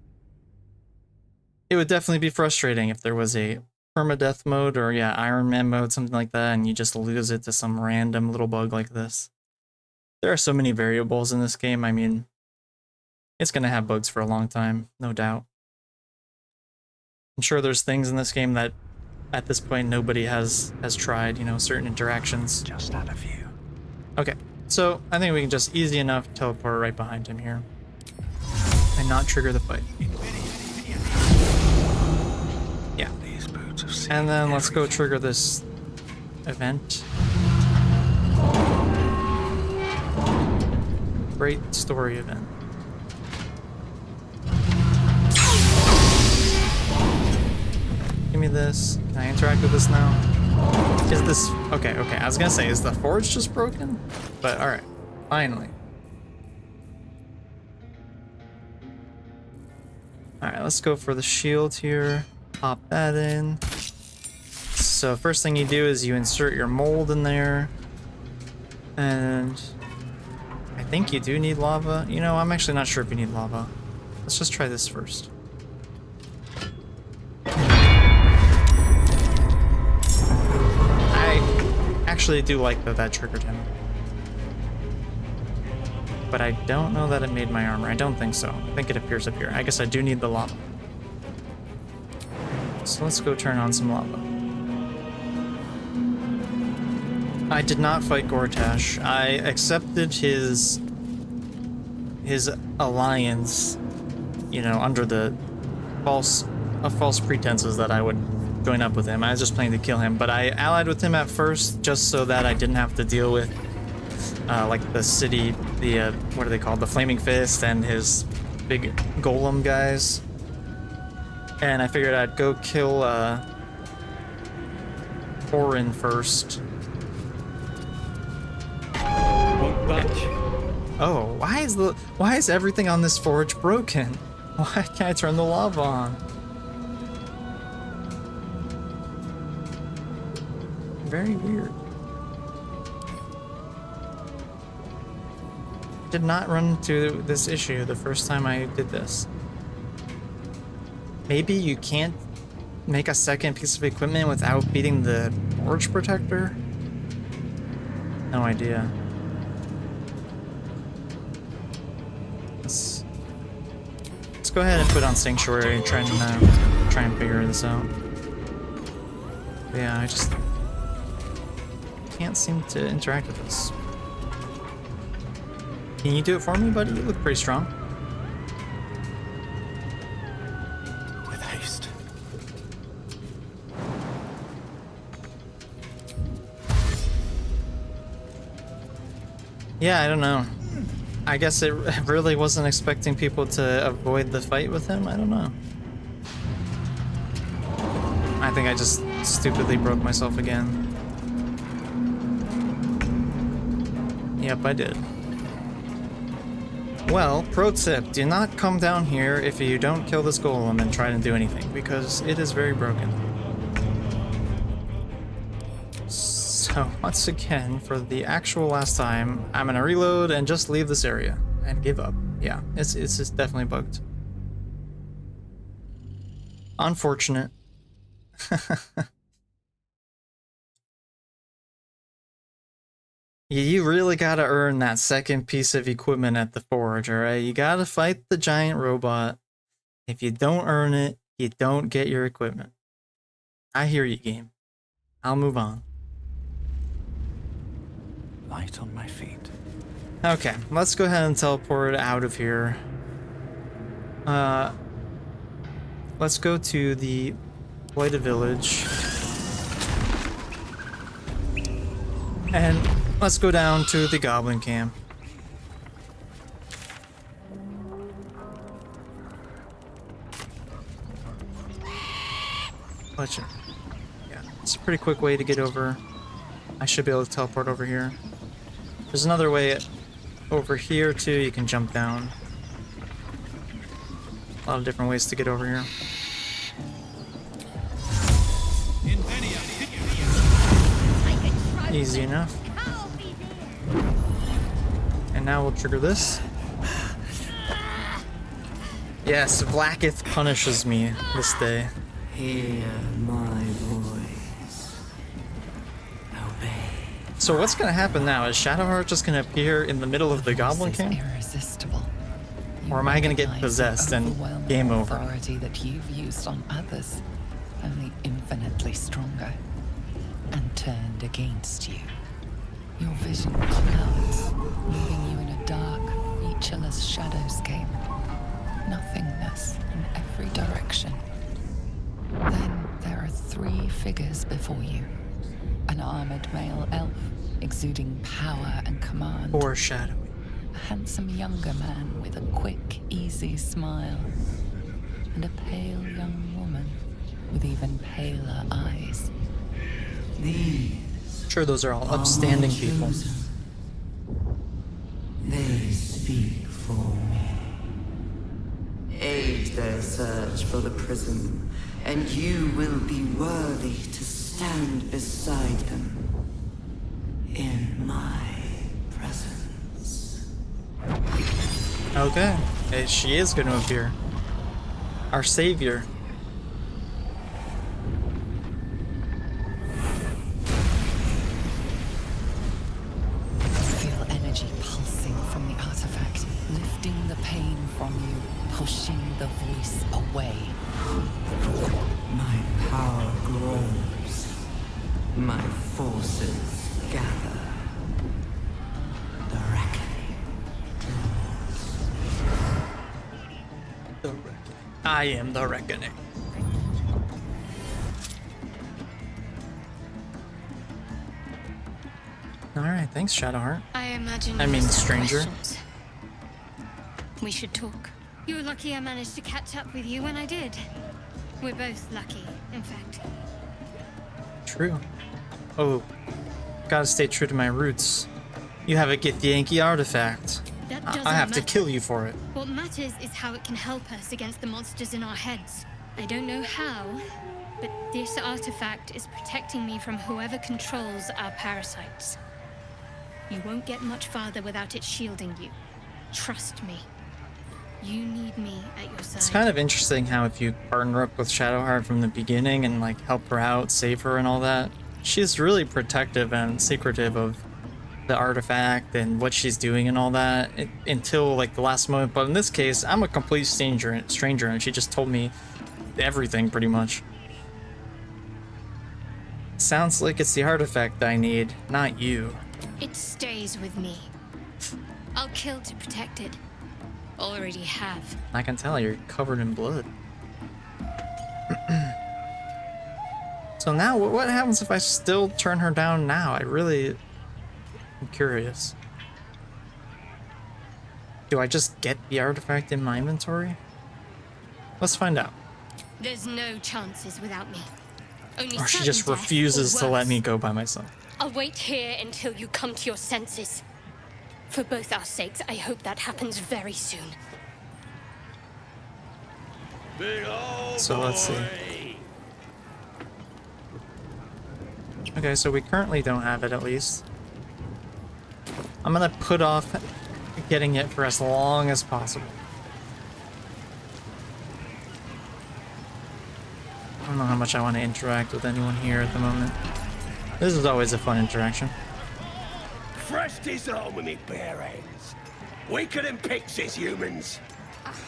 would definitely be frustrating if there was a permadeath mode or yeah, Iron Man mode, something like that, and you just lose it to some random little bug like this. There are so many variables in this game, I mean, it's gonna have bugs for a long time, no doubt. I'm sure there's things in this game that at this point nobody has tried, you know, certain interactions. Just had a few. Okay, so I think we can just easy enough teleport right behind him here. And not trigger the fight. Yeah. These boots have seen And then let's go everything. trigger this event. Great story event. Give me this. Can I interact with this now? Is this... Okay, okay. I was gonna say, is the forge just broken? But alright. Finally. Alright, let's go for the shield here. Pop that in. So first thing you do is you insert your mold in there. And... I think you do need lava. You know, I'm actually not sure if you need lava. Let's just try this first. I actually do like that that triggered him. But I don't know that it made my armor. I don't think so. I think it appears up here. I guess I do need the lava. So let's go turn on some lava. I did not fight Gortash. I accepted his alliance, you know, under the false pretenses that I would join up with him. I was just planning to kill him, but I allied with him at first just so that I didn't have to deal with like the city, the what are they called, the Flaming Fist and his big golem guys. And I figured I'd go kill Orin first. Won't budge. Oh, why is everything on this forge broken? Why can't I turn the lava on? Very weird. Did not run into this issue the first time I did this. Maybe you can't make a second piece of equipment without beating the forge protector? No idea. Let's go ahead and put on Sanctuary and try and figure this out. But yeah, I just can't seem to interact with this. Can you do it for me, buddy? You look pretty strong. With haste. Yeah, I don't know. I guess it really wasn't expecting people to avoid the fight with him. I don't know. I think I just stupidly broke myself again. Yep, I did. Well, pro tip, do not come down here if you don't kill this golem and try to do anything, because it is very broken. So, once again, for the actual last time, I'm gonna reload and just leave this area and give up. Yeah, it's just definitely bugged. Unfortunate. You really gotta earn that second piece of equipment at the forge, alright? You gotta fight the giant robot. If you don't earn it, you don't get your equipment. I hear you, game. I'll move on. light on my feet. Okay, let's go ahead and teleport out of here. Let's go to the Blighted Village. And let's go down to the Goblin Camp. Yeah, it's a pretty quick way to get over. I should be able to teleport over here. There's another way over here too. You can jump down. A lot of different ways to get over here. Easy enough. And now we'll trigger this. Yes, Blacketh punishes me this day. Hear my voice. Obey. So what's gonna happen now? Is Shadowheart just gonna appear in the middle of the Goblin This is Camp? irresistible. You Or am I gonna get recognize possessed the and overwhelming game over? authority that you've used on others, only infinitely stronger, and turned against you. Your vision clouds, leaving you in a dark, featureless shadowscape. Nothingness in every direction. Then there are three figures before you. An armored male elf, exuding power and command. Foreshadowing. A handsome younger man with a quick, easy smile. And a pale young woman with even paler eyes. These Sure, those are all upstanding are people. chosen. They speak for me. Aid their search for the prism, and you will be worthy to stand beside them in my presence. Okay, she is going to appear. Our savior. Feel energy pulsing from the artifact, lifting the pain from you, pushing the voice away. My power grows. My forces gather. The reckoning draws. I am the reckoning. Alright, thanks, Shadowheart. I imagine. I you mean, must have stranger. questions. We should talk. You're lucky I managed to catch up with you when I did. We're both lucky, in fact. True. Oh, gotta stay true to my roots. You have a Githyanki artifact. That doesn't I have to matter. kill you for it. What matters is how it can help us against the monsters in our heads. I don't know how, but this artifact is protecting me from whoever controls our parasites. You won't get much farther without it shielding you. Trust me. You need me at your side. It's kind of interesting how if you partner up with Shadowheart from the beginning and like help her out, save her and all that, she's really protective and secretive of the artifact and what she's doing and all that until like the last moment. But in this case, I'm a complete stranger and she just told me everything pretty much. Sounds like it's the artifact I need, not you. It stays with me. I'll kill to protect it. Already have. I can tell you're covered in blood. So now, what happens if I still turn her down now? I'm curious. Do I just get the artifact in my inventory? Let's find out. There's no chances without me. Only Or she sudden just death, refuses or to let worse. me go by myself. I'll wait here until you come to your senses. For both our sakes, I hope that happens very soon. So let's see. Okay, so we currently don't have it, at least. I'm gonna put off getting it for as long as possible. I don't know how much I want to interact with anyone here at the moment. This is always a fun interaction. Fresh on with me bare hands. Weaker than pixies, humans.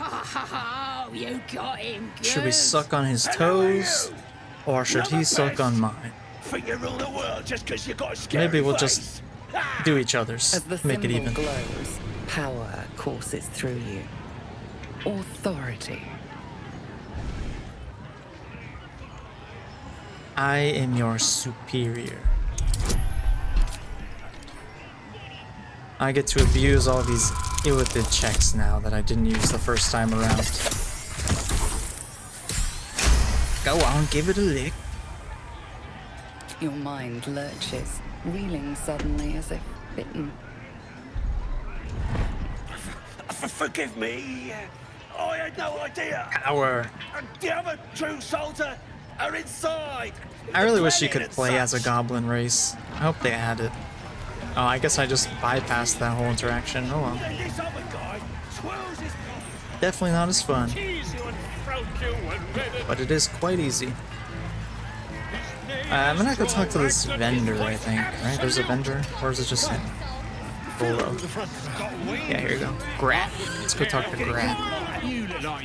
Oh, you got him good. Should we suck on his Hello, toes? you. Or should he suck on mine? Think you rule the world just 'cause you got a scary Maybe we'll face? just do each other's. As the Make it symbol even. glows, power courses through you. Authority. I am your superior. I get to abuse all these illithid checks now that I didn't use the first time around. Go on, give it a lick. Your mind lurches, reeling suddenly as if bitten. Forgive me. I had no idea. Power. The other true souls are inside. I really wish you could play as a goblin race. I hope they had it. Oh, I guess I just bypassed that whole interaction. Oh well. This other guy swirls his Definitely not as fun, tease you and throat you and then but it is quite easy. I'm gonna go talk to this vendor, I think. Right? There's a vendor? Or is it just him? Bolo. Yeah, here you go. Grat. Let's go talk to Grat.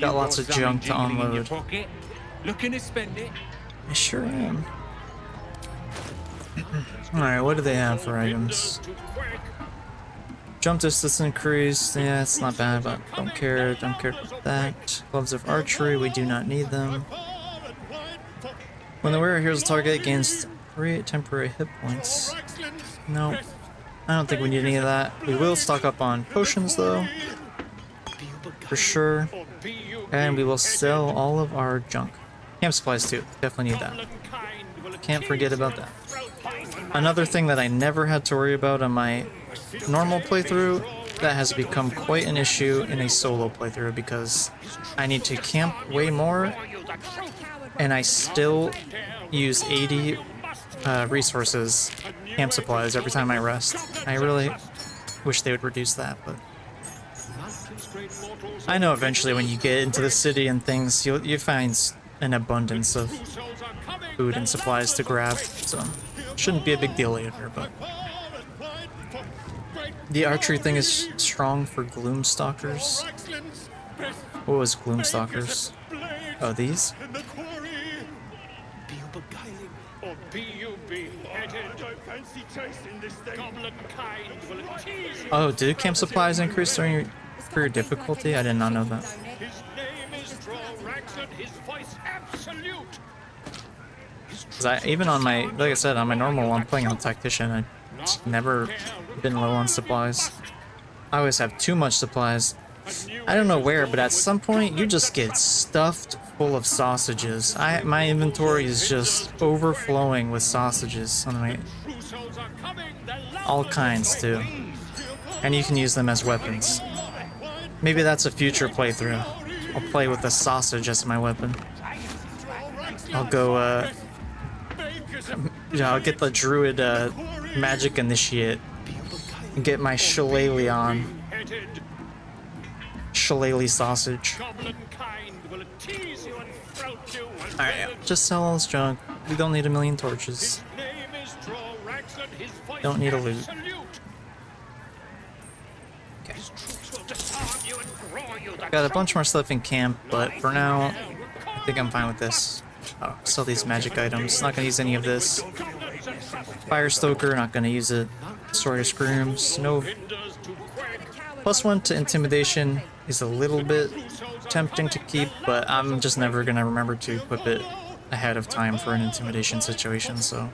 Got lots of junk to unload. Looking to spend it? I sure am. Alright, what do they have for items? Jump distance increased. Yeah, it's not bad, but don't care about that. Gloves of archery, we do not need them. When the wearer heals a target, gains 3 temporary hit points. Nope. I don't think we need any of that. We will stock up on potions though. For sure. And we will sell all of our junk. Camp supplies too. Definitely need that. Can't forget about that. Another thing that I never had to worry about on my normal playthrough that has become quite an issue in a solo playthrough because I need to camp way more and I still use 80 resources, camp supplies, every time I rest. I really wish they would reduce that, but I know eventually when you get into the city and things, you find an abundance of food and supplies to grab, so shouldn't be a big deal later, but the archery thing is strong for Gloomstalkers. What was Gloomstalkers? Oh, these? Oh, did camp supplies increase during your career difficulty? I did not know that. Because even on my, like I said, on my normal one, I'm playing on Tactician, I've never been low on supplies. I always have too much supplies. I don't know where, but at some point you just get stuffed full of sausages. My inventory is just overflowing with sausages. All kinds too. And you can use them as weapons. Maybe that's a future playthrough. I'll play with a sausage as my weapon. I'll go, yeah, I'll get the druid magic initiate and get my shillelagh on. Shillelagh sausage. Alright, just sell all this junk. We don't need a million torches. Don't need a loot. Okay. Got a bunch more stuff in camp, but for now, I think I'm fine with this. Oh, sell these magic items. Not gonna use any of this. Fire Stoker, not gonna use it. Sword of Screams, no. +1 to Intimidation is a little bit tempting to keep, but I'm just never gonna remember to equip it ahead of time for an Intimidation situation, so.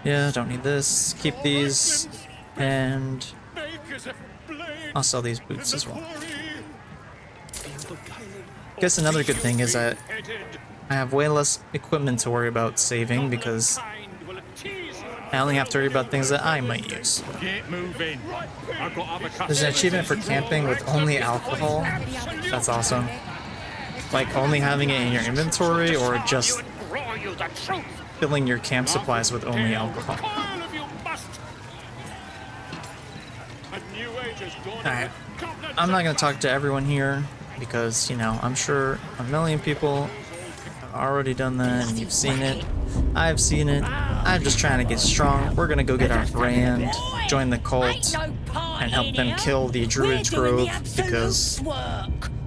Yeah, don't need this. Keep these, and I'll sell these boots as well. I guess another good thing is that I have way less equipment to worry about saving because I only have to worry about things that I might use. There's an achievement for camping with only alcohol. That's awesome. Like only having it in your inventory or just filling your camp supplies with only alcohol. Alright, I'm not going to talk to everyone here because, you know, I'm sure a million people have already done that and you've seen it. I've seen it. I'm just trying to get strong. We're going to go get our brand, join the cult, and help them kill the Druid Grove because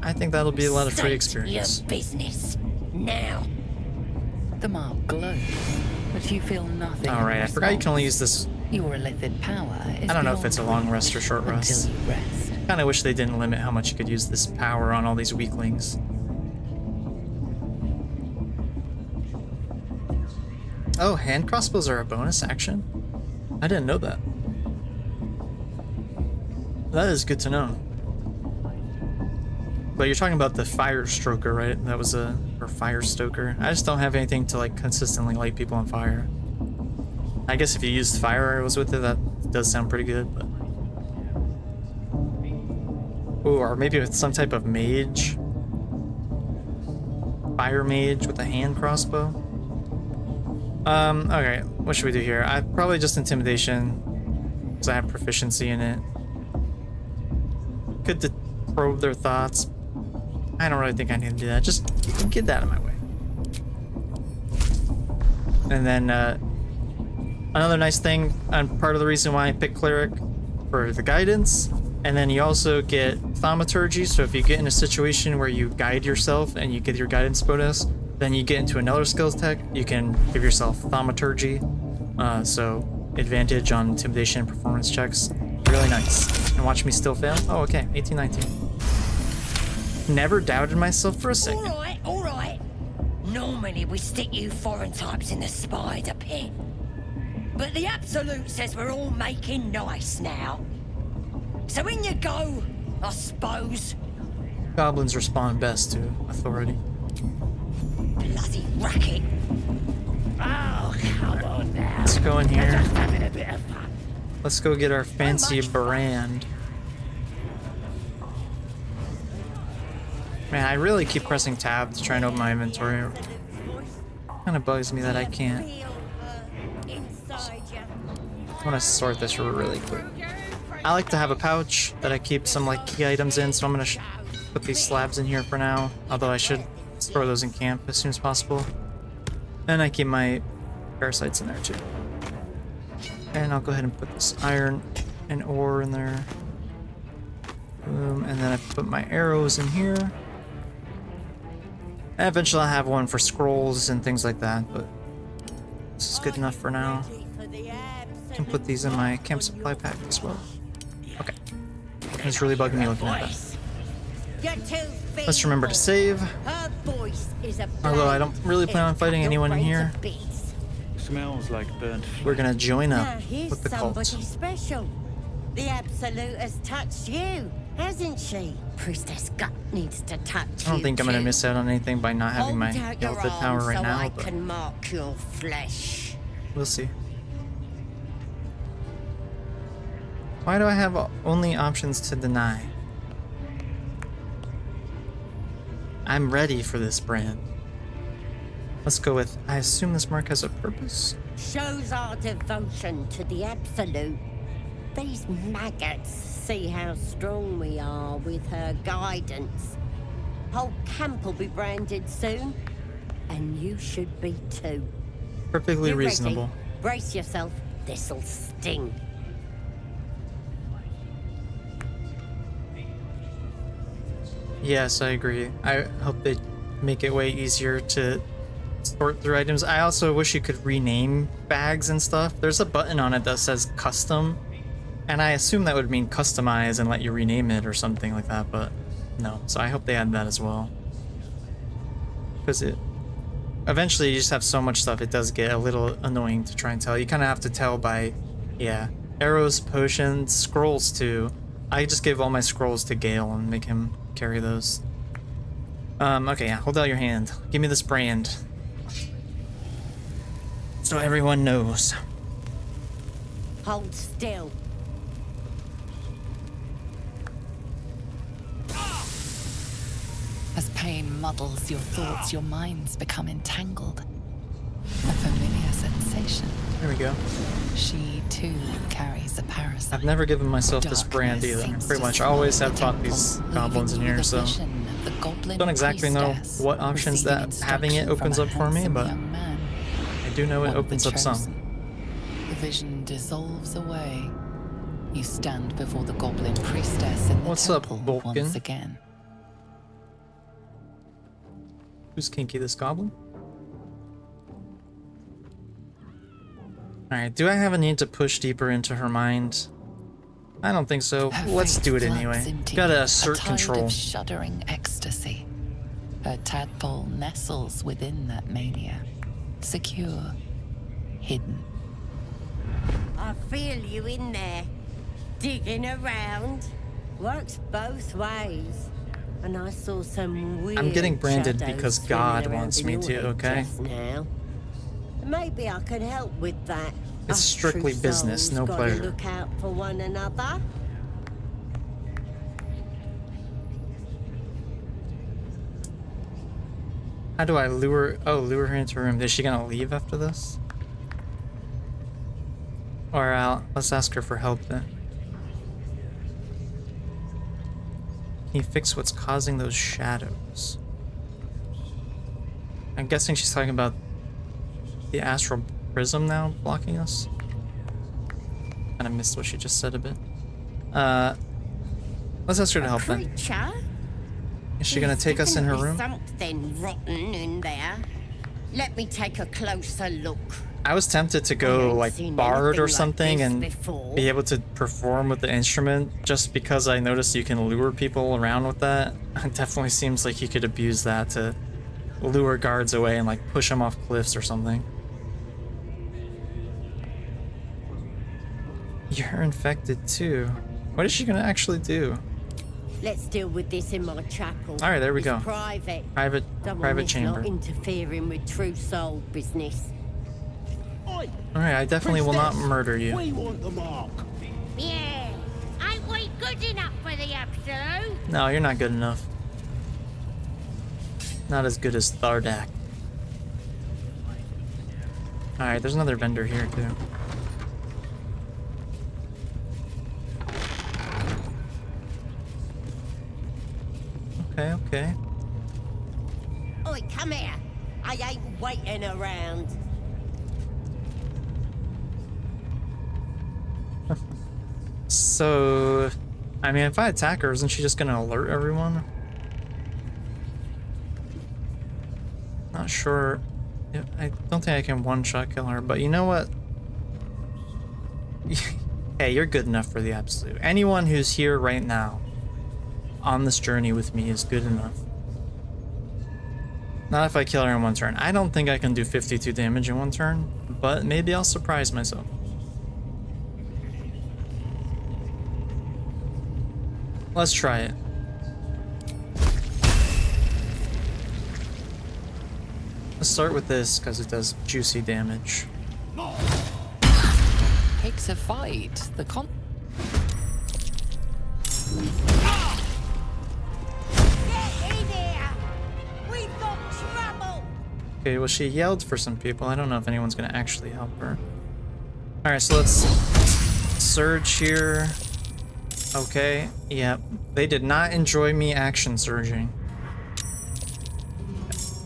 I think that'll be a lot of free experience. Business now. The mark glows, but but you feel nothing. Alright, I forgot you can only use this. Your illithid power is I don't know if beyond it's a long rest or short rest. until you rest. Kinda wish they didn't limit how much you could use this power on all these weaklings. Oh, hand crossbows are a bonus action? I didn't know that. That is good to know. But you're talking about the fire stroker, right? That was or fire stoker. I just don't have anything to like consistently light people on fire. I guess if you used fire arrows with it, that does sound pretty good, but... Ooh, or maybe with some type of mage. Fire mage with a hand crossbow. Okay, what should we do here? Probably just intimidation, because I have proficiency in it. Could probe their thoughts. I don't really think I need to do that. Just get that out of my way. And then another nice thing, and part of the reason why I picked cleric for the guidance. And then you also get thaumaturgy. So if you get in a situation where you guide yourself and you get your guidance bonus, then you get into another skills tech, you can give yourself thaumaturgy. So advantage on intimidation and performance checks. Really nice. And watch me still fail. Oh, okay. 1819. Never doubted myself for a second. All right. Normally we stick you foreign types in the spider pit. But the Absolute says we're all making nice now. So in you go, I suppose. Goblins respond best to authority. Bloody racket. Oh, come on now. Let's go in We're here. just having a bit of fun. Let's go get our fancy much fun. brand. Man, I really keep pressing tab to try and open my inventory. Kind of bugs me that I can't. I want to sort this really quick. I like to have a pouch that I keep some like key items in, so I'm gonna put these slabs in here for now. Although I should store those in camp as soon as possible. And I keep my parasites in there too. And I'll go ahead and put this iron and ore in there. Boom, and then I put my arrows in here. And eventually I'll have one for scrolls and things like that, but this is good enough for now. I can put these in my camp supply pack as well. Okay. It's really bugging me looking at that. Let's remember to save. Although I don't really plan on fighting anyone in here. Smells like burnt flesh. We're gonna join up Here's with the cult. somebody special. The Absolute has touched you, hasn't she? Priestess Gut needs to touch you. I don't think I'm gonna too. miss out on anything by not having my Hold out your Gilded power arms right so now, I but can mark your flesh. we'll see. Why do I have only options to deny? I'm ready for this brand. Let's go with, I assume this mark has a purpose? Shows our devotion to the Absolute. These maggots see how strong we are with her guidance. Whole camp will be branded soon, and you should be too. Perfectly You ready? reasonable. Brace yourself, this'll sting. Yes, I agree. I hope they make it way easier to sort through items. I also wish you could rename bags and stuff. There's a button on it that says custom, and I assume that would mean customize and let you rename it or something like that, but no. So I hope they add that as well. Because eventually you just have so much stuff, it does get a little annoying to try and tell. You kind of have to tell by, yeah, arrows, potions, scrolls too. I just give all my scrolls to Gale and make him carry those. Okay, yeah, hold out your hand. Give me this brand. So everyone knows. Hold still. As pain muddles your thoughts, your minds become entangled. A familiar sensation. There we go. She too carries a parasite. I've never given myself this brand Darkness either. seems Pretty to much always swallow have the fought these temple, goblins in leaving you here, the so vision of the goblin don't exactly know priestess what options that receiving having it instruction opens from up a for me, handsome but young man, I do know it one of the opens up some. chosen. The vision dissolves away. You stand before the goblin priestess in the What's up, temple Vulcan? once again. Who's kinky, this goblin? Alright, do I have a need to push deeper into her mind? I don't think so. Her Let's fate do it floods anyway. into Gotta you, assert a tide control. of shuddering ecstasy. Her tadpole nestles within that mania, secure, hidden. I feel you in there, digging around. Works both ways. And I saw some weird I'm getting branded shadows because swimming God around wants in me your to, head okay? just now. Maybe I could help with that. It's Us strictly true business, souls no gotta pleasure. Look out for one another. How do I lure... Oh, lure her into her room. Is she gonna leave after this? Or let's ask her for help then. Can you fix what's causing those shadows? I'm guessing she's talking about the astral prism now blocking us. Kind of missed what she just said a bit. Let's ask her to help then. Creature? Is she gonna take us in her room? Something rotten in there. Let me take a closer look. I was tempted to I go ain't like seen bard anything or like something this and before. be able to perform with the instrument just because I noticed you can lure people around with that. It definitely seems like you could abuse that to lure guards away and like push them off cliffs or something. You're infected too. What is she gonna actually do? Let's deal with this in my chapel. All right, there we It's go. Private. Private Don't chamber. Not interfering with true soul business. All right, I definitely will not murder you. We want the mark. Yeah. Ain't we good enough for the absolute? No, you're not good enough. Not as good as Thardak. All right, there's another vendor here too. Okay, okay. Oi, come here. I ain't waiting around. So, I mean, if I attack her, isn't she just gonna alert everyone? Not sure. Yeah, I don't think I can one-shot kill her, but you know what? Hey, you're good enough for the absolute. Anyone who's here right now on this journey with me is good enough. Not if I kill her in one turn. I don't think I can do 52 damage in one turn, but maybe I'll surprise myself. Let's try it. Let's start with this because it does juicy damage. Takes a fight. The con. Get in here. We've got trouble. Okay, well, she yelled for some people. I don't know if anyone's gonna actually help her. Alright, so let's surge here. Okay, yep. They did not enjoy me action surging.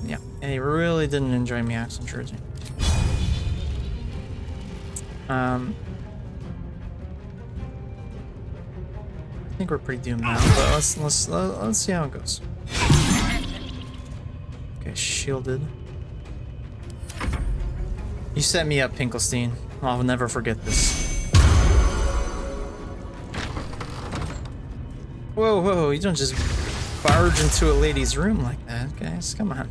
Yeah, they really didn't enjoy me action surging. I think we're pretty doomed now, but let's see how it goes. Okay, shielded. You set me up, Pinkelstein. I'll never forget this. Whoa, whoa, you don't just barge into a lady's room like that, guys. Come on.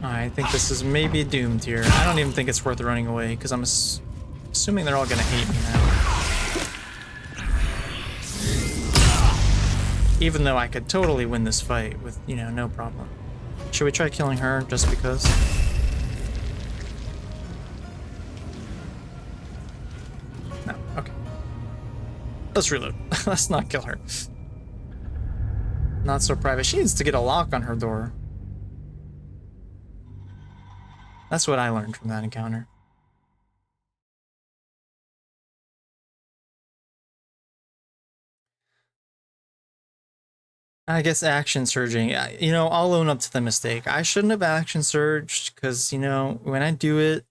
I think this is maybe doomed here. I don't even think it's worth running away, because I'm assuming they're all gonna hate me now. Even though I could totally win this fight with, you know, no problem. Should we try killing her just because? No, okay. Let's reload. Let's not kill her. Not so private. She needs to get a lock on her door. That's what I learned from that encounter. I guess action surging. You know, I'll own up to the mistake. I shouldn't have action surged because, you know, when I do it,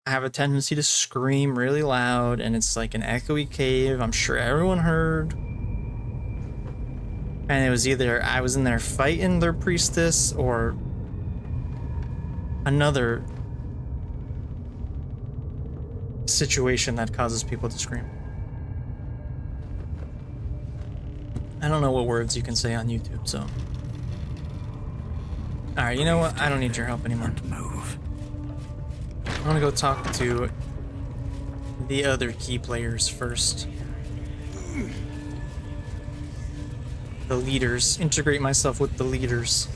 I have a tendency to scream really loud and it's like an echoey cave. I'm sure everyone heard. And it was either I was in there fighting their priestess or another situation that causes people to scream. I don't know what words you can say on YouTube, so. Alright, you know what? I don't need your help anymore. Move. I'm gonna go talk to the other key players first. The leaders. Integrate myself with the leaders.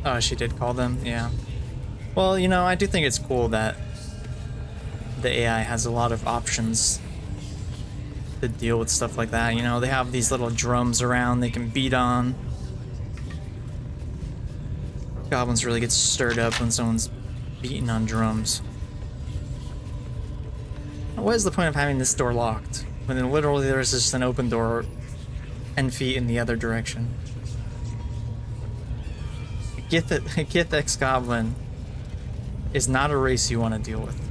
Oh, she did call them? Yeah. Well, you know, I do think it's cool that the AI has a lot of options to deal with stuff like that. You know, they have these little drums around they can beat on. Goblins really get stirred up when someone's beating on drums. What is the point of having this door locked when then literally there's just an open door 10 feet in the other direction? Get that Githx Goblin is not a race you want to deal with.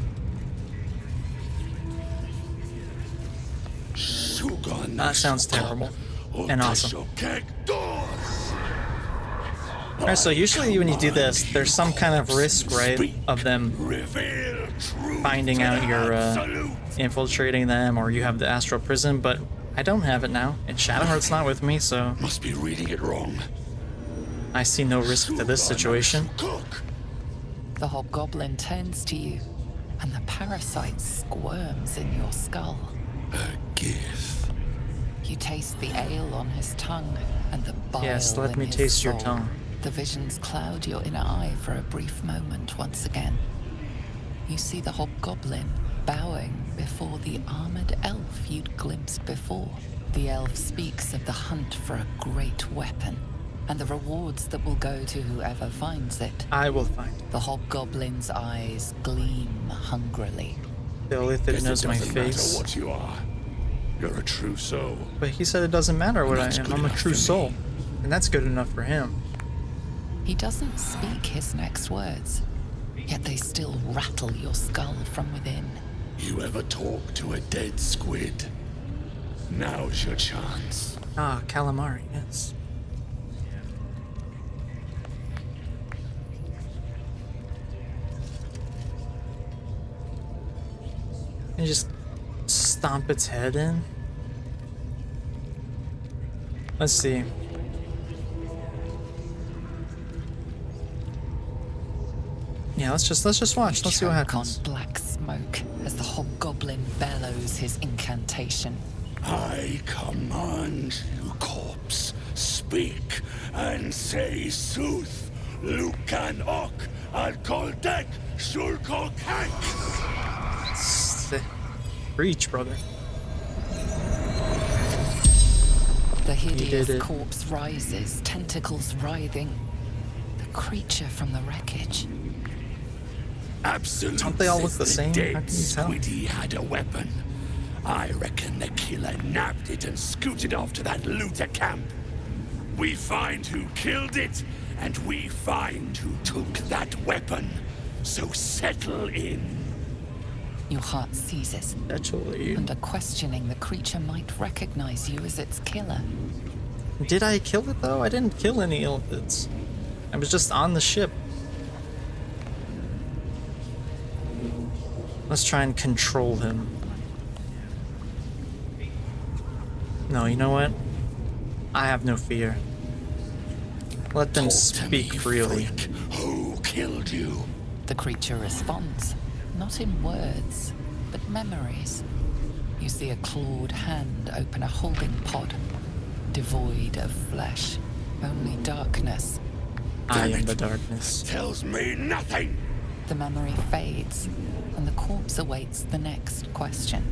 That sounds terrible and awesome. Alright, so usually when you do this, there's some kind of risk, right, of them finding out you're infiltrating them, or you have the astral prison, but I don't have it now, and Shadowheart's not with me, so Must be reading it wrong. I see no risk to this situation. The hobgoblin turns to you, and the parasite squirms in your skull. A gift. You taste the ale on his tongue, and the bile Yes, let in me his taste your soul. tongue. The visions cloud your inner eye for a brief moment once again. You see the hobgoblin bowing before the armored elf you'd glimpsed before. The elf speaks of the hunt for a great weapon, and the rewards that will go to whoever finds it. I will find it. The hobgoblin's eyes gleam hungrily. The Illithid knows my Doesn't matter face. what you are. You're a true soul. But he said it doesn't matter what I That's am. good I'm a enough true for me. soul. And that's good enough for him. He doesn't speak his next words, yet they still rattle your skull from within. You ever talk to a dead squid? Now's your chance. Ah, calamari, yes. And just stomp its head in. Let's see. Yeah, let's just watch. Let's see what Choke happens. on black smoke as the hobgoblin bellows his incantation. I command you, corpse, speak and say sooth. Lucan ok al koldek shulko kank. Reach, brother. The did hideous it. corpse rises, tentacles writhing. The creature from the wreckage. Absolute. Don't they all look the says same? How Dead can you tell? Squiddy had a weapon. I reckon the killer nabbed it and scooted off to that looter camp. We find who killed it, and we find who took that weapon. So settle in. Your heart seizes. Actually, Under questioning, the creature might recognize you as its killer. did I kill it though? I didn't kill any Illithids. I was just on the ship. Let's try and control him. No, you know what? I have no fear. Let them Talk to speak me, freely. freak. Who killed you? The creature responds, not in words, but memories. You see a clawed hand open a holding pod, devoid of flesh, only darkness. I Damn am it. the darkness. Tells me nothing. The memory fades, and the corpse awaits the next question.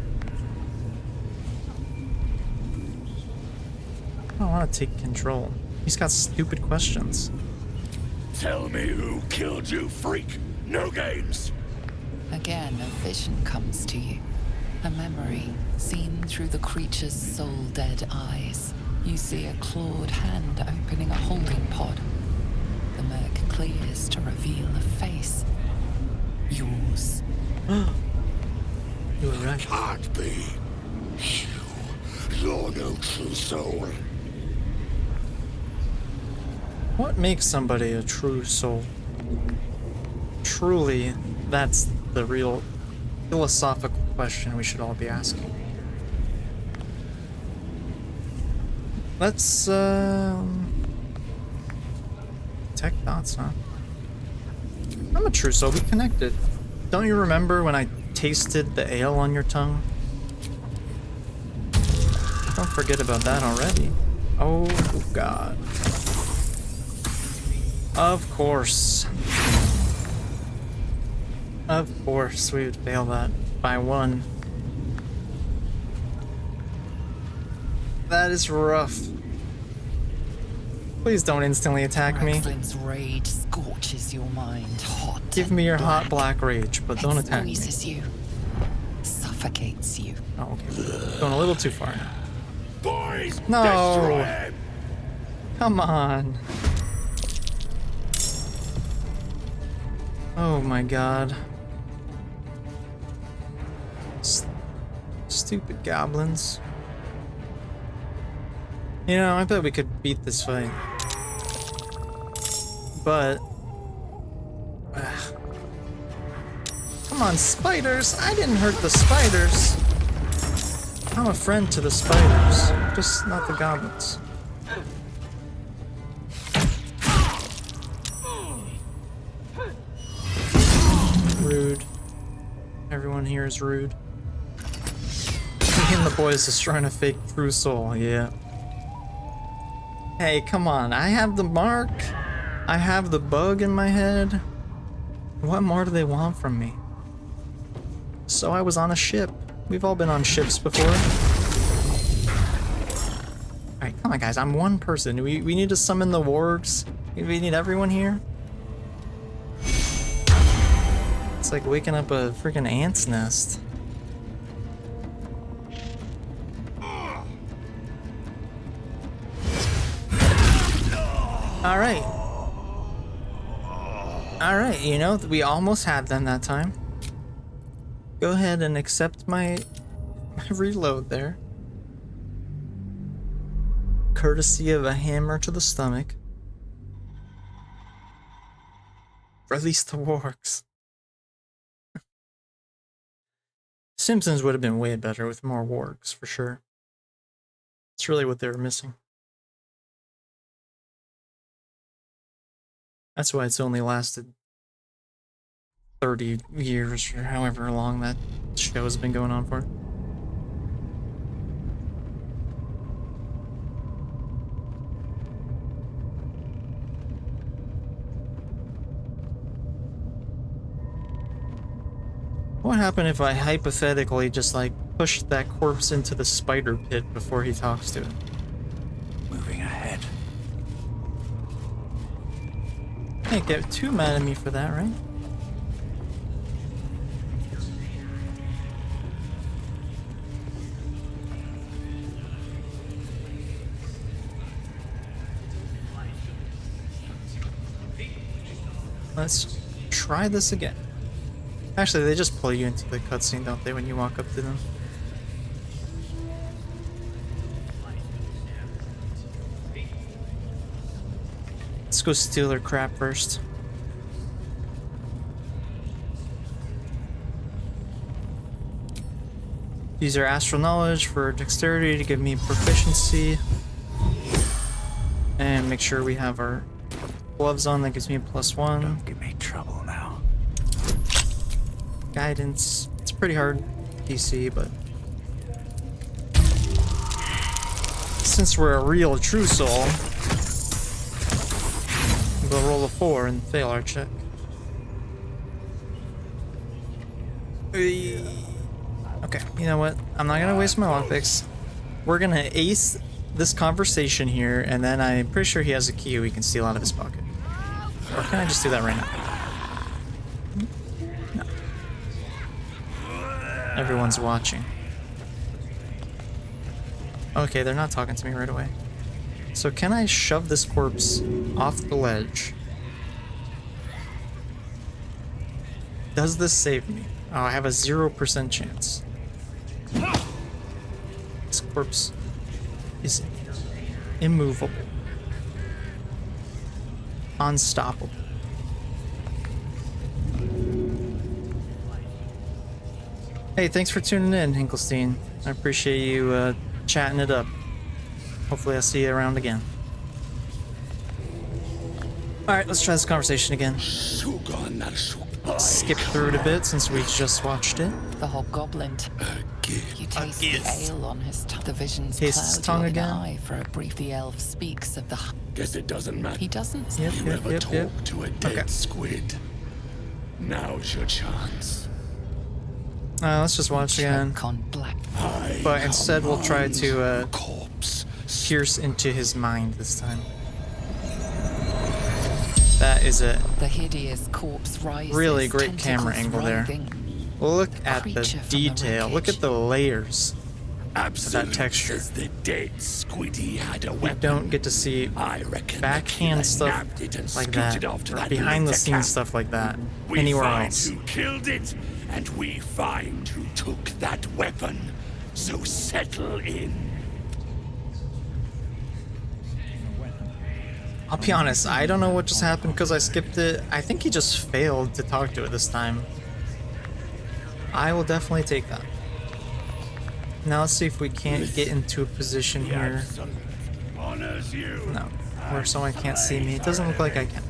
I don't want to take control. He's got stupid questions. Tell me who killed you, freak. No games. Again, a vision comes to you. A memory seen through the creature's soul-dead eyes. You see a clawed hand opening a holding pod. The murk clears to reveal a face. Yours. You were right. Can't be. You You're no true soul. What makes somebody a true soul? Truly, that's the real philosophical question we should all be asking. Let's, tech thoughts, huh? I'm a true soul, we connected. Don't you remember when I tasted the ale on your tongue? Don't forget about that already. Oh, God. Of course. Of course, we would fail that by 1. That is rough. Please don't instantly attack me. Rexlin's rage scorches your mind hot. Give me your hot black rage, but don't attack me. Squeezes you, suffocates you. Oh, okay. Going a little too far now. Boys, No. destroy him! Come on. Oh my god. Stupid goblins. You know, I bet we could beat this fight. But... come on, spiders! I didn't hurt the spiders! I'm a friend to the spiders, just not the goblins. Rude. Everyone here is rude. Me and the boys destroying a fake true soul, yeah. Hey, come on, I have the mark. I have the bug in my head. What more do they want from me? So I was on a ship. We've all been on ships before. Alright, come on guys, I'm one person. We need to summon the wargs. We need everyone here. It's like waking up a freaking ant's nest. Alright. Alright, you know, we almost had them that time. Go ahead and accept my reload there. Courtesy of a hammer to the stomach. Release the wargs. Simpsons would have been way better with more wargs, for sure. It's really what they were missing. That's why it's only lasted 30 years or however long that show has been going on for. What happened if I hypothetically just like pushed that corpse into the spider pit before he talks to it? Moving ahead. Can't get too mad at me for that, right? Let's try this again. Actually, they just pull you into the cutscene, don't they, when you walk up to them? Let's go steal their crap first. Use our astral knowledge for dexterity to give me proficiency. And make sure we have our gloves on, that gives me a +1. Don't give me trouble now. Guidance. It's pretty hard DC, but since we're a real true soul, we'll roll a 4 and fail our check. Okay, you know what? I'm not gonna waste my lockpicks. We're gonna ace this conversation here, and then I'm pretty sure he has a key we can steal out of his pocket. Or can I just do that right now? No. Everyone's watching. Okay, they're not talking to me right away. So can I shove this corpse off the ledge? Does this save me? Oh, I have a 0% chance. This corpse is immovable. Unstoppable. Hey, thanks for tuning in, Hinkelstein. I appreciate you chatting it up. Hopefully I'll see you around again. Alright, let's try this conversation again. Skip through it a bit since we just watched it. The hobgoblin. You taste the ale on his tongue. The vision's Taste his cloud tongue your again. eye for a brief. The elf speaks of the. Guess it doesn't matter. He doesn't. Yep, You yep, ever yep, talk yep. to a dead squid? Now's your chance. Let's just watch again. On black. But instead we'll try to corpse. pierce into his mind this time. That is it. The hideous corpse rises. Really great camera tentacles angle there. writhing. Look at the Creature from the detail. Look wreckage. at the layers. Absolute texture. says the dead squiddy had a We weapon. don't get to see I reckon the backhand killer stuff nabbed it and like scooted that, off to or that behind the litter scenes camp. stuff like that, We anywhere find else. who killed it, and we find who took that weapon. So settle in. I'll be honest, I don't know what just happened because I skipped it. I think he just failed to talk to it this time. I will definitely take that. Now let's see if we can't get into a position here. Honors you. No, where someone can't see me. It doesn't look like I can.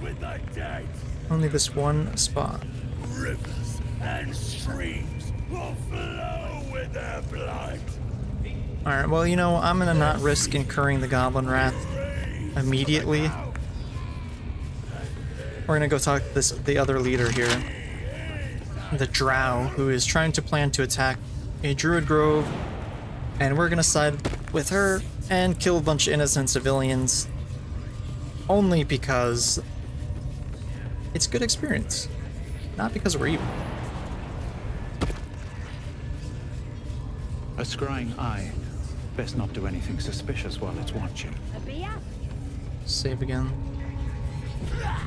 With the dead, Only this one spot. rivers and streams will flow with their blood. Alright, well, you know, I'm gonna not risk incurring the Goblin Wrath immediately. We're gonna go talk to the other leader here. The Drow, who is trying to plan to attack a Druid Grove. And we're gonna side with her and kill a bunch of innocent civilians. Only because it's good experience. Not because we're evil. A scrying eye. Best not do anything suspicious while it's watching. Save again.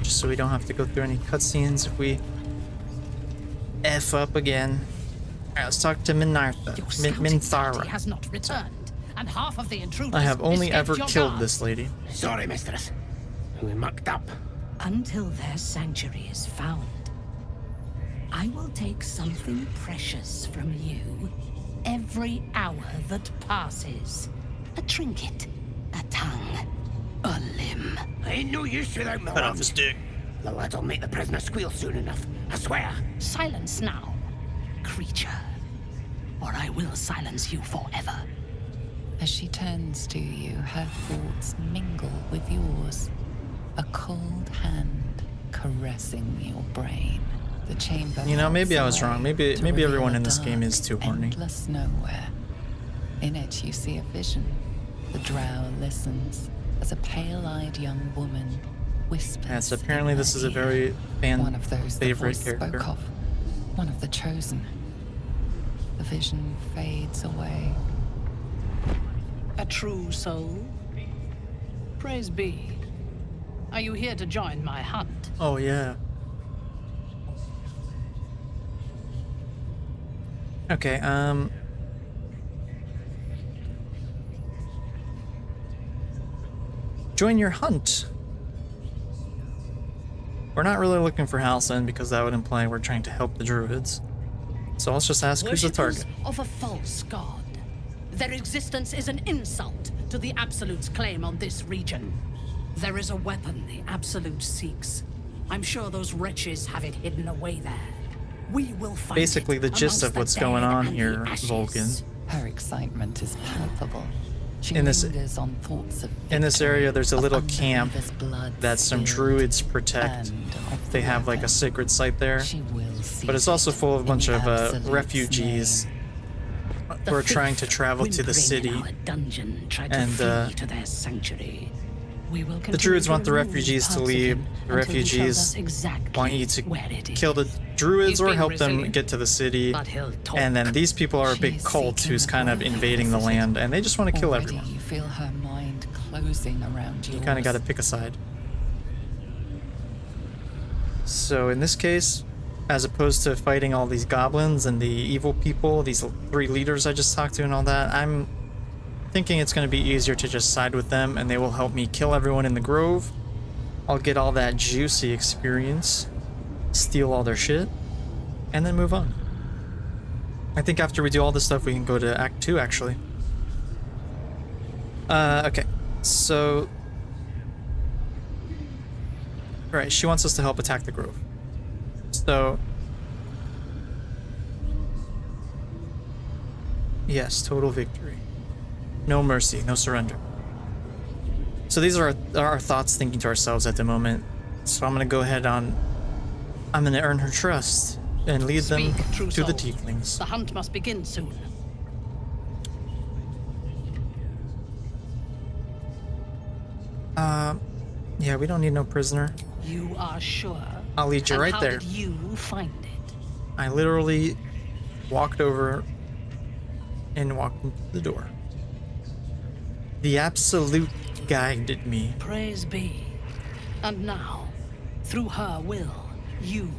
Just so we don't have to go through any cutscenes if we F up again. Alright, let's talk to Minartha. Minthara. Has not returned, and half of the intruders I have only escaped ever your killed guard. this lady. Sorry, mistress. We mucked up. Until their sanctuary is found, I will take something precious from you every hour that passes. A trinket, a tongue, a limb. I ain't no use without my Cut off his dick. The lads will make the prisoner squeal soon enough. I swear. Silence now, creature, or I will silence you forever. As she turns to you, her thoughts mingle with yours. A cold hand caressing your brain. The chamber. You know, maybe I melts was wrong. away Maybe to maybe reveal everyone a in this game dark, is too horny. endless nowhere. In it, you see a vision. The drow listens as a pale-eyed young woman whispers. Yes, apparently in this her is a ear. very One of those the favorite voice character. spoke of. One of the chosen. The vision fades away. A true soul? Praise be. Are you here to join my hunt? Oh yeah. Okay, join your hunt. We're not really looking for Halcyon because that would imply we're trying to help the druids. So let's just ask who's the Worshippers target. of a false god. Their existence is an insult to the Absolute's claim on this region. There is a weapon the Absolute seeks. I'm sure those wretches have it hidden away there. We will find Basically it the gist amongst of the what's going dead on and here, the ashes. Vulcan. Her excitement is palpable. She In this- lingers on thoughts of In this victory, area there's a of little camp unbelievers' blood that some spilled, druids protect. and of They the have like a weapon. sacred site there. She will see But it's also full of a in bunch the of Absolute's refugees name. The who are trying thief to travel to the whimpering city. in our dungeon tried to And, flee to their sanctuary. We will The druids want the continue to refugees to remove leave. parts The of him until he tells refugees us exactly want you to where it is. kill the druids He's or being help them resilient, get to the city. but he'll talk. And then these people are a She big is cult seeking who's the kind of worthy invading the visitor. land, and they just want to kill Already everyone. you feel her mind closing around You kind of got to pick a side. So in this case, as opposed to fighting all these goblins and the evil people, these 3 leaders I just talked to and all that. I'm thinking it's going to be easier to just side with them, and they will help me kill everyone in the grove. I'll get all that juicy experience, steal all their shit, and then move on. I think after we do all this stuff, we can go to Act 2, actually. Okay, so... Right, she wants us to help attack the grove. So... Yes, total victory. No mercy, no surrender. So these are our thoughts thinking to ourselves at the moment. So I'm gonna go ahead on... I'm gonna earn her trust and lead them to the tieflings. The hunt must begin soon. Yeah, we don't need no prisoner. You are sure? I'll lead you right there. How did you find it? I literally walked over and walked into the door. The absolute guided me. Praise be. And now, through her will, you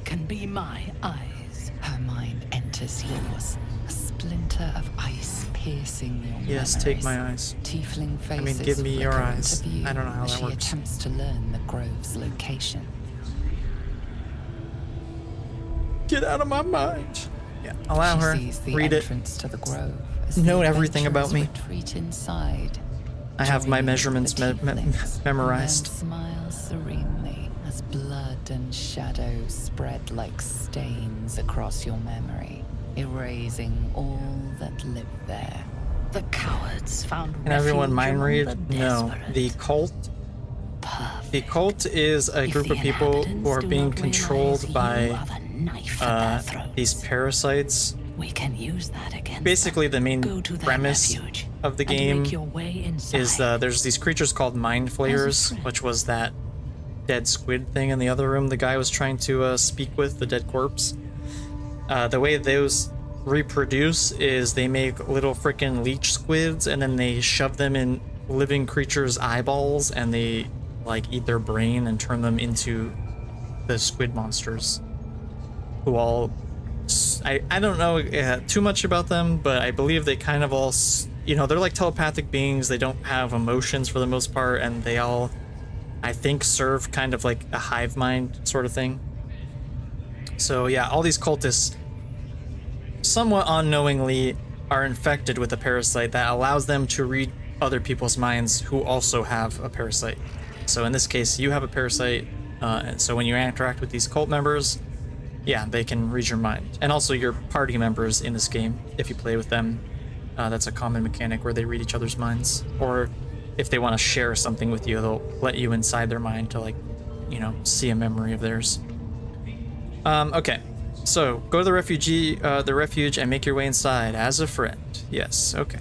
can be my eyes. Her mind enters yours, a splinter of ice piercing your Yes, memories. take my eyes. Tiefling faces give me your flicker eyes. into view I don't know how as that she works. attempts to learn the grove's location. Get out of my mind. Yeah, allow her. She sees the Read it. entrance to the grove as Know the everything about me. adventurers retreat inside. I have my joining measurements the tieflings, memorized. And then smiles serenely as blood and shadow spread like stains across your memory, erasing all that lived there. The cowards found Can everyone refuge mind among read? the No. desperate. The cult. Perfect. The cult is a If group the of people who inhabitants are do being not controlled realize you by are the knife at their throats, these parasites. we can use that against Basically, the them. main Go to their premise refuge of the and game make your way inside. is there's these creatures called mind flayers, friend. which was that dead squid thing in the other room the guy was trying to speak with, the dead corpse. The way those reproduce is they make little freaking leech squids, and then they shove them in living creatures' eyeballs, and they like eat their brain and turn them into the squid monsters, who all I don't know too much about them, but I believe they kind of all, they're like telepathic beings. They don't have emotions for the most part, and they all, I think, serve kind of like a hive mind sort of thing. So yeah, all these cultists somewhat unknowingly are infected with a parasite that allows them to read other people's minds who also have a parasite. So in this case, you have a parasite, and so when you interact with these cult members, yeah, they can read your mind. And also your party members in this game, if you play with them, that's a common mechanic where they read each other's minds. Or if they want to share something with you, they'll let you inside their mind to, like, see a memory of theirs. Okay, so go to the refuge and make your way inside as a friend. Yes, okay.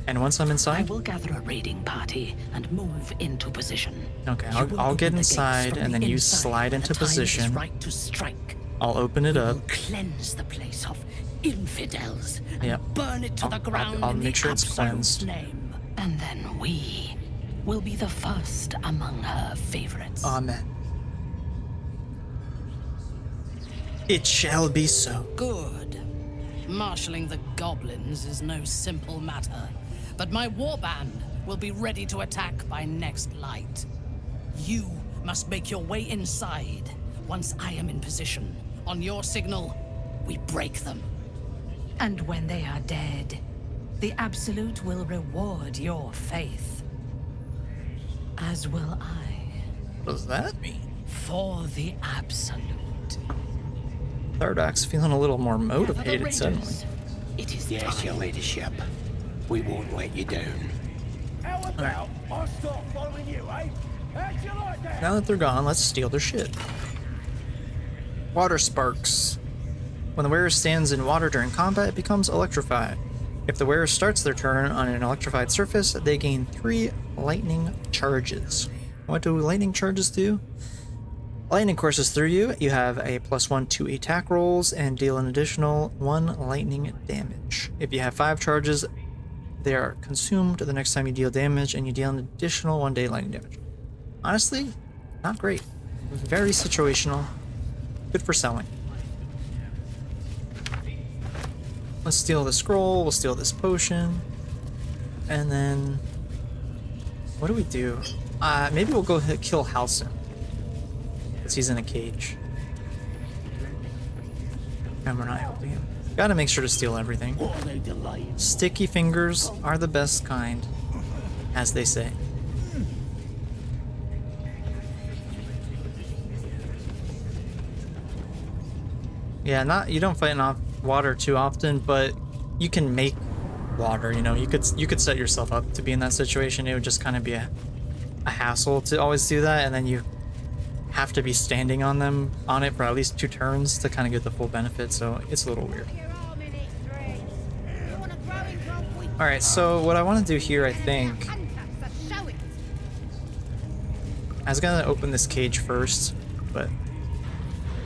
And once I'm I inside, will gather a raiding party and move into position. okay, You will I'll get open the gates inside, from and the then you inside slide when into the time is position. right to strike. I'll open it We up. will cleanse the place of infidels and Yep. burn it to the ground I'll in make the sure it's Absolute's cleansed. name. And then we will be the first among her favorites. Amen. It shall be so. Good. Marshalling the goblins is no simple matter, but my warband will be ready to attack by next light. You must make your way inside. Once I am in position, on your signal, we break them. And when they are dead, the Absolute will reward your faith. As will I. What does that mean? For the Absolute. Third act's feeling a little more Gather the motivated raiders. suddenly. It is Yes, time. your ladyship. We won't let you down. How about I start following you, eh? How'd you like that? Now that they're gone, let's steal their shit. Water sparks. When the wearer stands in water during combat, it becomes electrified. If the wearer starts their turn on an electrified surface, they gain 3 lightning charges. What do lightning charges do? Lightning courses through you. You have a +1 to attack rolls and deal an additional 1 lightning damage. If you have 5 charges, they are consumed the next time you deal damage, and you deal an additional 1 day lightning damage. Honestly, not great. Very situational. Good for selling. Let's steal the scroll, we'll steal this potion. And then... what do we do? Maybe we'll go kill Halsin. Because he's in a cage. And we're not helping him. Gotta make sure to steal everything. Sticky fingers are the best kind, as they say. Yeah, you don't fight in water too often, but you can make water, you know. You could set yourself up to be in that situation. It would just kind of be a hassle to always do that, and then you have to be standing on it for at least 2 turns to kind of get the full benefit, so it's a little weird. Alright, so what I want to do here, I think... I was gonna open this cage first, but...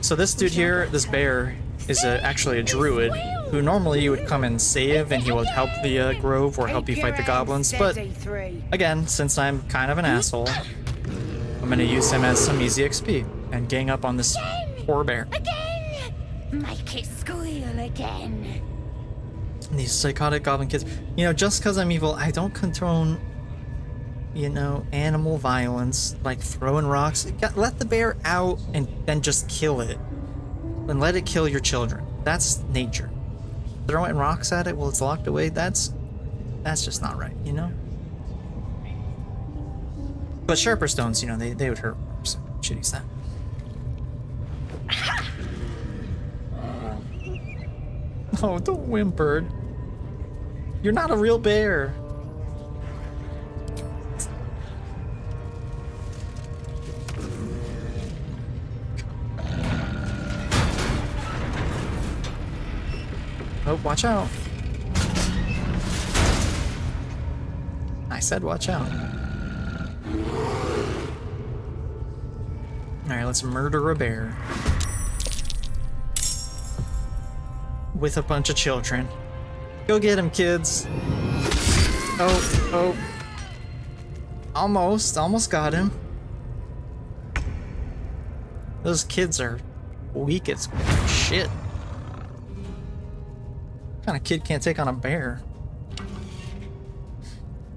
So this dude here, this bear, is actually a druid, who normally you would come and save, and he would help the grove or help you fight the goblins, but... Again, since I'm kind of an asshole, I'm gonna use him as some easy XP and gang up on this poor bear. Again! Make it squeal again. These psychotic goblin kids. You know, just because I'm evil, I don't condone, you know, animal violence, like throwing rocks. Let the bear out and then just kill it. And let it kill your children. That's nature. Throwing rocks at it while it's locked away, that's just not right, you know? But sharper stones, you know, they would hurt more, so should use that. Oh, don't whimper. You're not a real bear. Oh, watch out. I said watch out. Alright, let's murder a bear. With a bunch of children. Go get him, kids. Oh. Almost got him. Those kids are weak as shit. What kind of kid can't take on a bear?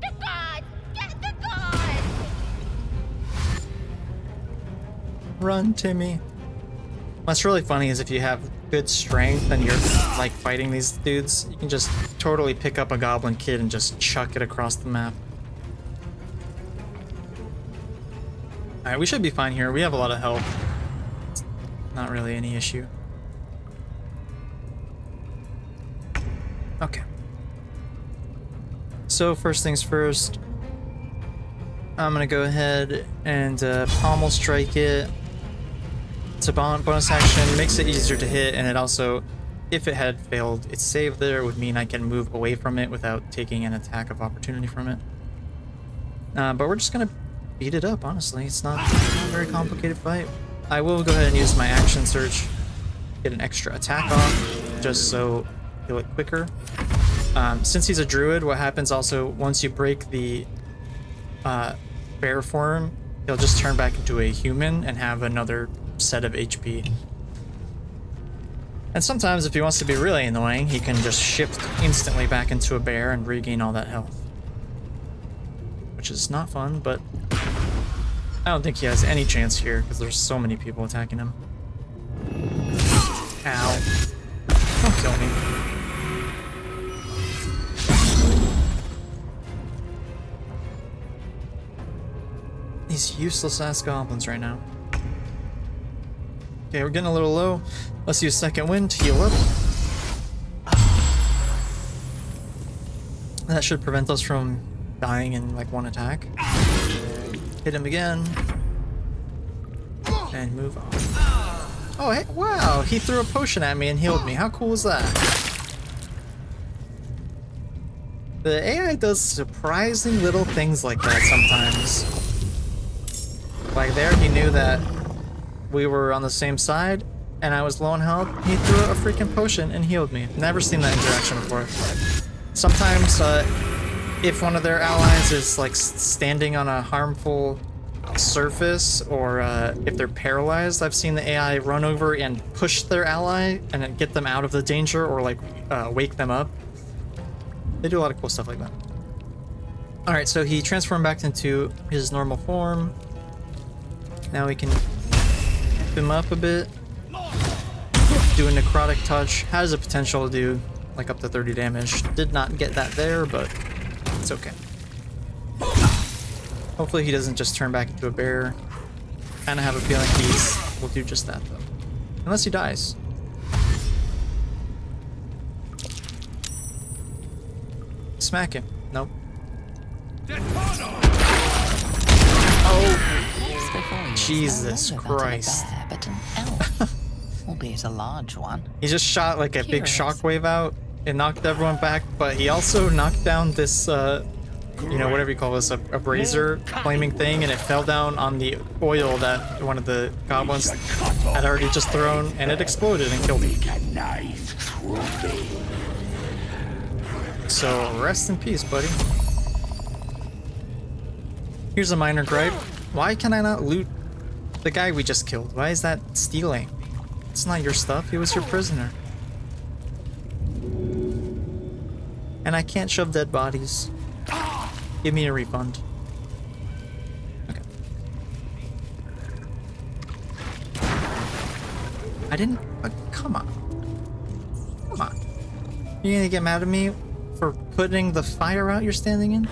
The god! Get the god! Run, Timmy. What's really funny is if you have good strength and you're like fighting these dudes, you can just totally pick up a goblin kid and just chuck it across the map. Alright, we should be fine here. We have a lot of health. It's not really any issue. Okay. So first things first, I'm gonna go ahead and pommel strike it. It's a bonus action, makes it easier to hit, and it also, if it had failed its save there, would mean I can move away from it without taking an attack of opportunity from it. But we're just gonna beat it up, honestly. It's not a very complicated fight. I will go ahead and use my action surge, get an extra attack off, just so kill it quicker. Since he's a druid, what happens also, once you break the bear form, he'll just turn back into a human and have another set of HP. And sometimes if he wants to be really annoying, he can just shift instantly back into a bear and regain all that health. Which is not fun, but I don't think he has any chance here because there's so many people attacking him. Ow. Don't kill me. These useless ass goblins right now. Okay, we're getting a little low. Let's use second wind to heal up. That should prevent us from dying in like one attack. Hit him again. And move on. Oh, hey, wow, he threw a potion at me and healed me. How cool is that? The AI does surprising little things like that sometimes. Like there, he knew that we were on the same side, and I was low on health. He threw a freaking potion and healed me. Never seen that interaction before. Sometimes, if one of their allies is like standing on a harmful surface or if they're paralyzed, I've seen the AI run over and push their ally and then get them out of the danger or like wake them up. They do a lot of cool stuff like that. Alright, so he transformed back into his normal form. Now we can amp him up a bit. Do a necrotic touch. Has a potential to do like up to 30 damage. Did not get that there, but it's okay. Hopefully he doesn't just turn back into a bear. Kinda have a feeling he will do just that though. Unless he dies. Smack him. Nope. Oh, Jesus Christ. Bear, but an elf, albeit a large one. He just shot like a big shockwave out and knocked everyone back, but he also knocked down this, you know, whatever you call this, a brazier flaming thing, and it fell down on the oil that one of the goblins had already just thrown, and it exploded and killed him. So rest in peace, buddy. Here's a minor gripe. Why can I not loot the guy we just killed? Why is that stealing? It's not your stuff, he was your prisoner. And I can't shove dead bodies. Give me a refund. Okay. I didn't... come on. Come on. You gonna get mad at me for putting the fire out you're standing in?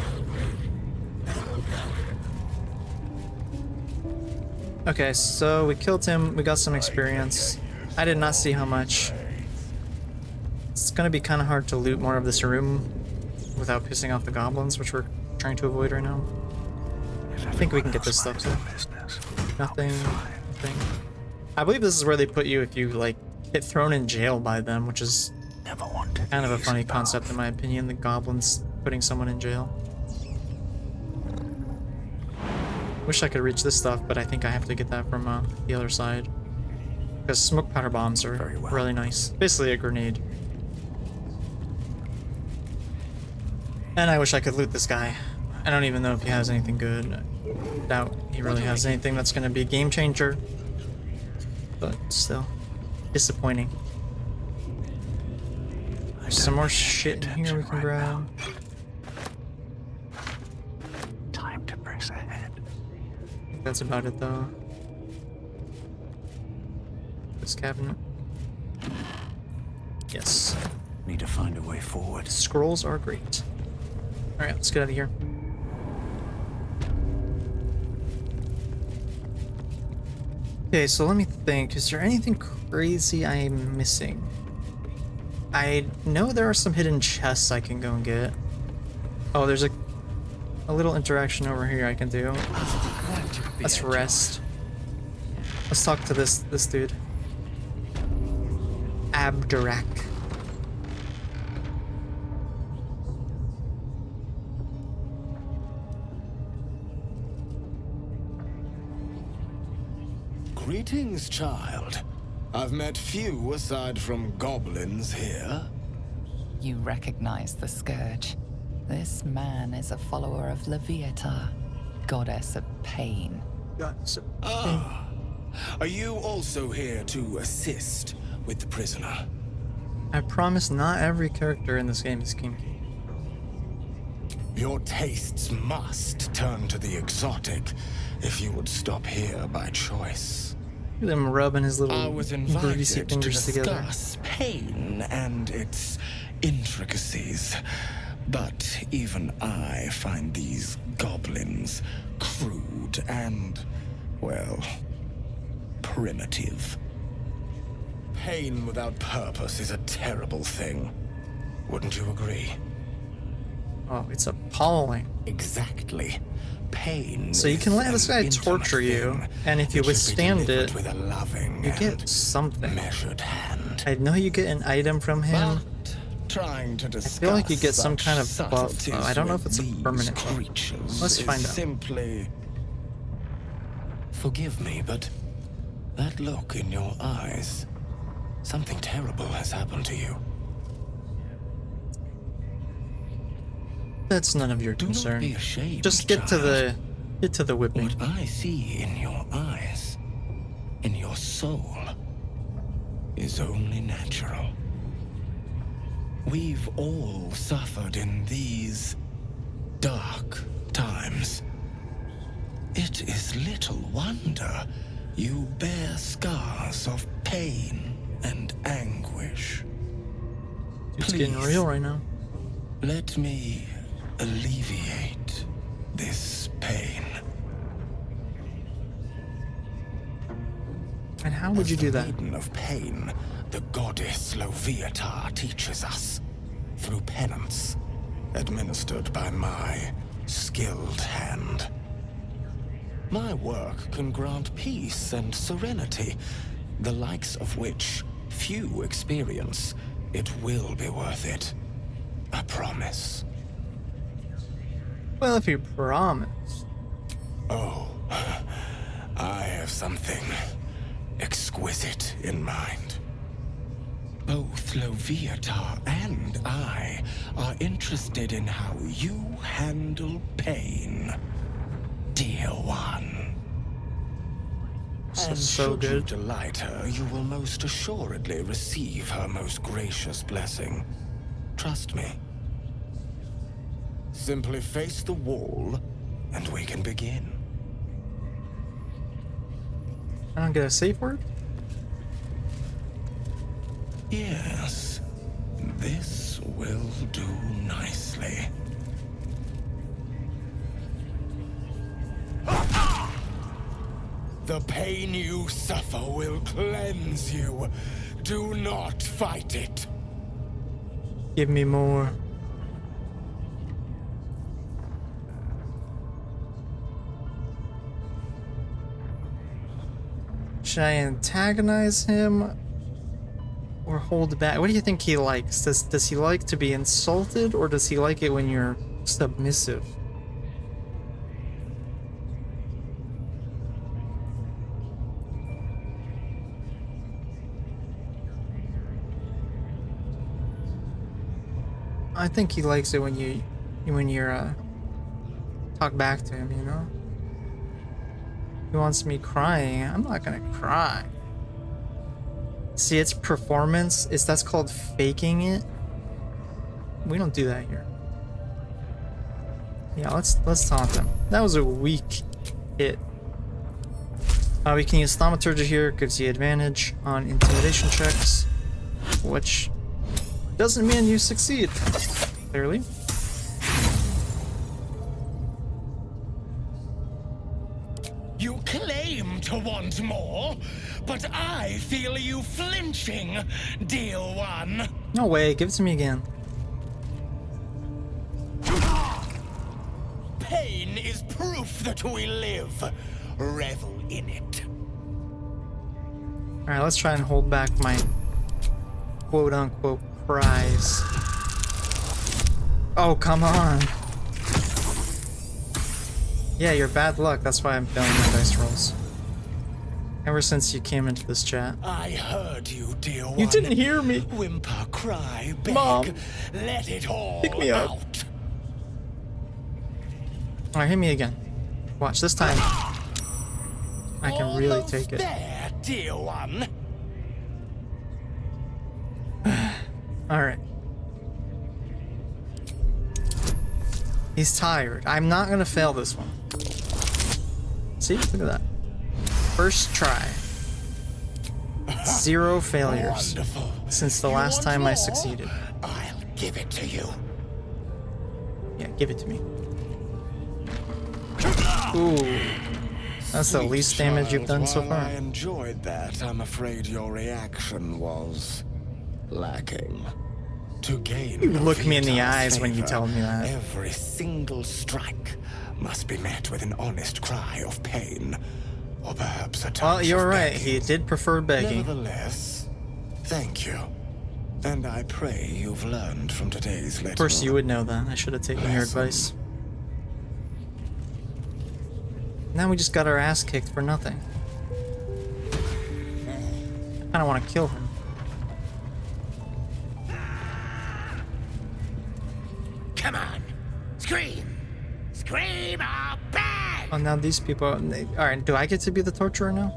Okay, so we killed him. We got some experience. I did not see how much. It's gonna be kind of hard to loot more of this room without pissing off the goblins, which we're trying to avoid right now. I think we can get this stuff too. Nothing. I believe this is where they put you if you like get thrown in jail by them, which is kind of a funny concept in my opinion, the goblins putting someone in jail. Wish I could reach this stuff, but I think I have to get that from the other side. Because smoke powder bombs are really nice. Basically a grenade. And I wish I could loot this guy. I don't even know if he has anything good. I doubt he really has anything that's going to be a game changer. But still, disappointing. There's some more shit in here we can grab. Time to press ahead. I think that's about it though. This cabinet. Yes. Need to find a way forward. Scrolls are great. Alright, let's get out of here. Okay, so let me think. Is there anything crazy I am missing? I know there are some hidden chests I can go and get. Oh, there's a little interaction over here I can do. Let's rest. Let's talk to this dude. Abdurak. Greetings, child. I've met few aside from goblins here. You recognize the Scourge. This man is a follower of Leviata, goddess of pain. Ah, are you also here to assist with the prisoner? I promise not every character in this game is kinky. Your tastes must turn to the exotic if you would stop here by choice. Look at him rubbing his little I was greasy invited to fingers together. discuss pain and its intricacies, but even I find these goblins crude and, well, primitive. Pain without purpose is a terrible thing. Wouldn't you agree? Oh, it's appalling. Exactly. Pain. So you can let this guy torture you, and if you withstand it, with a loving you get something. measured hand. I know you get an item from him. Trying to discuss I feel like you get some such kind of buff. subtleties I don't know if with it's a these permanent buff. creatures Let's is find out. Simply, forgive me, but that look in your eyes, something terrible has happened to you. That's none of your Do not concern. be ashamed, Just get to the Get to the whipping. What I see in your eyes, in your soul, is only natural. We've all suffered in these dark times. It is little wonder you bear scars of pain and anguish. It's getting real right now. Let me alleviate this pain. And how would you do that? As the Maiden of Pain, the goddess Loviatar teaches us through penance, administered by my skilled hand. My work can grant peace and serenity, the likes of which few experience. It will be worth it. I promise. Well, if you promise. Oh, I have something exquisite in mind. Both Loviatar and I are interested in how you handle pain, dear one. So, And so should good. you delight her, you will most assuredly receive her most gracious blessing. Trust me. Simply face the wall, and we can begin. I don't get a safe word? Yes, this will do nicely. The pain you suffer will cleanse you. Do not fight it. Give me more. Should I antagonize him or hold back? What do you think he likes? Does he like to be insulted, or does he like it when you're submissive? I think he likes it when you're talk back to him, you know? He wants me crying. I'm not gonna cry. See, it's performance. That's called faking it. We don't do that here. Yeah, let's taunt him. That was a weak hit. We can use Thaumaturgy here. Gives you advantage on intimidation checks, which doesn't mean you succeed. Clearly. You claim to want more, but I feel you flinching, dear one. No way. Give it to me again. Pain is proof that we live. Revel in it. Alright, let's try and hold back my quote-unquote prize. Oh, come on. Yeah, you're bad luck. That's why I'm failing my dice rolls. Ever since you came into this chat. I heard you, dear one. You didn't hear me. Whimper, cry, beg. Mom, let it all pick me up. out. Alright, hit me again. Watch, this time I can really take it. There, dear one. Alright. He's tired. I'm not gonna fail this one. See? Look at that. First try. 0 failures. Wonderful. Since the last time I succeeded. I'll give it to you. Yeah, give it to me. Ooh. That's the least damage you've done so While far. I enjoyed that, I'm afraid your reaction was lacking. To gain You look me in the Loviatar's eyes when you favor, tell me that. Every single strike must be met with an honest cry of pain, or perhaps a touch Well, you're of right. begging. He did prefer begging. Nevertheless, thank you. And I pray you've learned from today's little Of course you would know that. I should have taken your advice. Now we just got our ass kicked for nothing. I kinda wanna kill him. Come on, scream! Scream or beg! Oh, now these people. Alright, do I get to be the torturer now?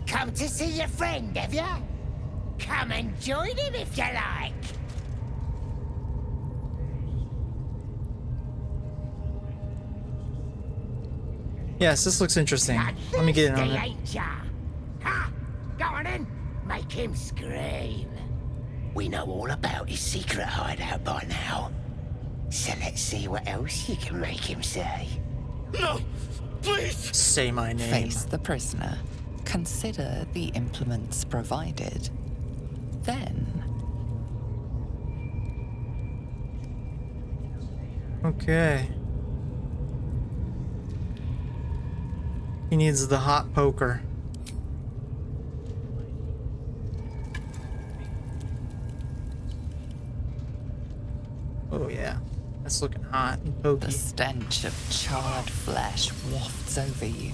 Come to see your friend, have ya? Come and join him if you like. Yes, this looks interesting. Let me get in on it. Ain't ya? Ha! Go on in. Make him scream. We know all about his secret hideout by now. So let's see what else you can make him say. No! Please! Say my name. Face the prisoner. Consider the implements provided. Then, Okay. He needs the hot poker. Oh yeah, that's looking hot and the pokey. stench of charred flesh wafts over you.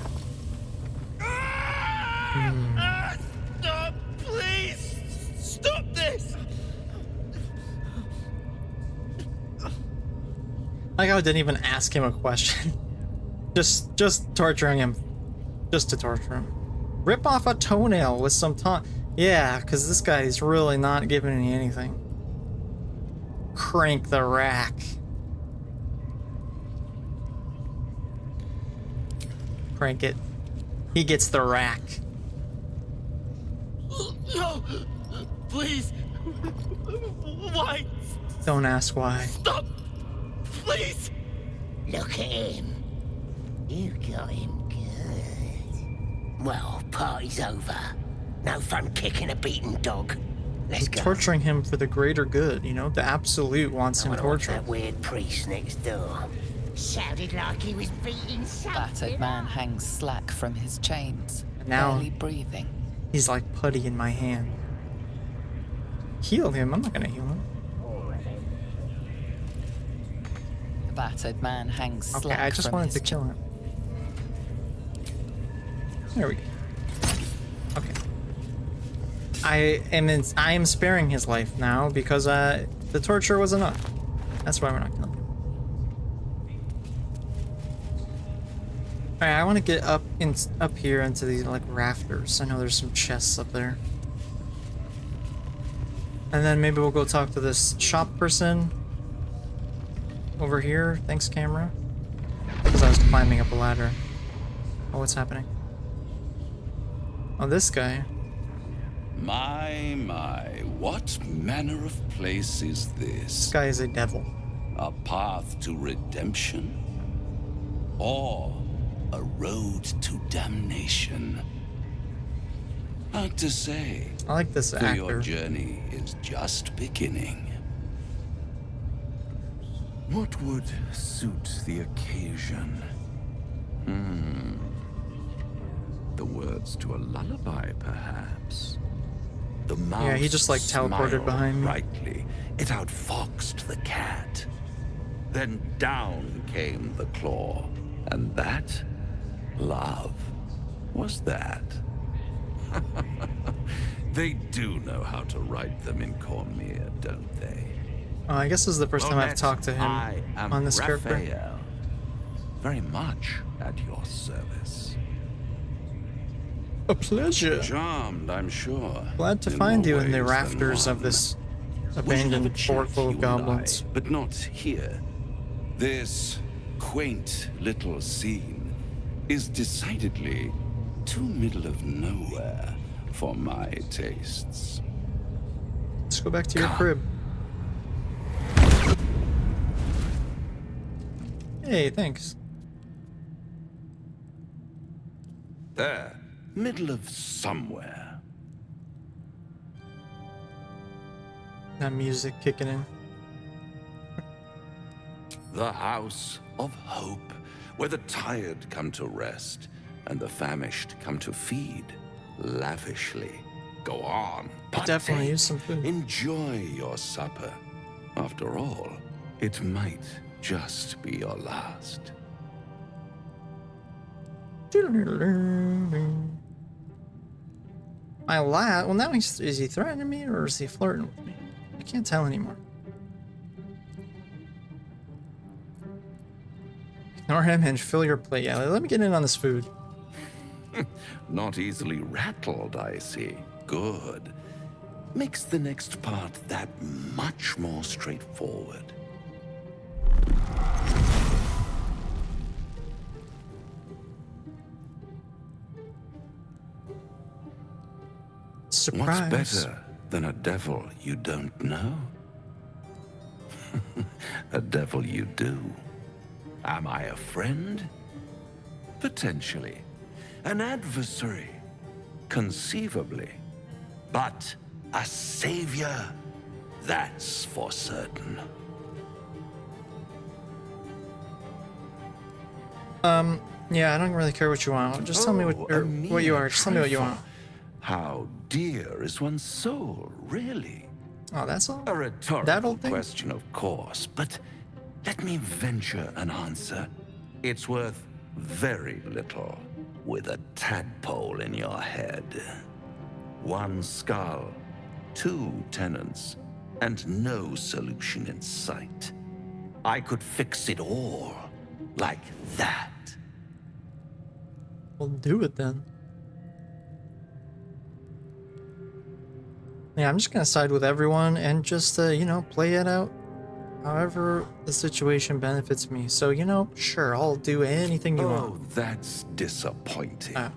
Stop! Please! Stop this! Like I didn't even ask him a question. just torturing him. Just to torture him. Rip off a toenail with some tongue. Yeah, because this guy's really not giving me anything. Crank the rack. Crank it. He gets the rack. No! Please! Why? Don't ask why. Stop! Please! Look at him. You got him good. Well, party's over. No fun kicking a beaten dog. Let's go. Torturing him for the greater good, you know? The Absolute wants him What's tortured. that weird priest next door? Sounded like he was beating Battered something. man hangs slack from his chains, Now- barely breathing. He's like putty in my hand. Heal him? I'm not gonna heal him. The battered man hangs Okay, slack I just from wanted his to kill him. There we go. Okay. I am sparing his life now because the torture was enough. That's why we're not killing him. Alright, I want to get up here into these like rafters. I know there's some chests up there. And then maybe we'll go talk to this shop person over here. Thanks, camera. Because I was climbing up a ladder. Oh, what's happening? Oh, this guy. My, what manner of place is This this? guy is a devil. A path to redemption? Or a road to damnation? Hard to say. I like this For your actor. journey is just beginning. What would suit the occasion? The words to a lullaby, perhaps. The mouse Yeah, he just like teleported smiled behind me. brightly. It outfoxed the cat. Then down came the claw. And that, love, was that. They do know how to write them in Cormier, don't they? I guess this is the first time I've Bonnet, talked to him I am on this character. Raphael. Very much at your service. A pleasure. Charmed, I'm sure. Glad to in find more you in the ways than rafters of one. this We should have a abandoned chat, fort full of you and I, goblins. but not here. This quaint little scene is decidedly too middle of nowhere for my tastes. Let's go back to your crib. Hey, thanks. There, middle of somewhere. That music kicking in. The House of Hope, where the tired come to rest and the famished come to feed lavishly. Go on, Could definitely partake. use some food. Enjoy your supper. After all, it might just be your last. My lad. Well, now is he threatening me or is he flirting with me? I can't tell anymore. Norham and fill your plate. Yeah, let me get in on this food. Not easily rattled, I see. Good. Makes the next part that much more straightforward. Surprise. What's better than a devil you don't know? A devil you do. Am I a friend? Potentially. An adversary? Conceivably. But a savior? That's for certain. Yeah, I don't really care what you want. Just tell me what you are. Just tell me what you want. How dear is one's soul, really? Oh, that's all? A rhetorical question, of course, but let me venture an answer. It's worth very little with a tadpole in your head. One skull, two tenants, and no solution in sight. I could fix it all like that. We'll do it then. Yeah, I'm just gonna side with everyone and just, you know, play it out however the situation benefits me. So, you know, sure, I'll do anything you want. Oh, that's disappointing. I'm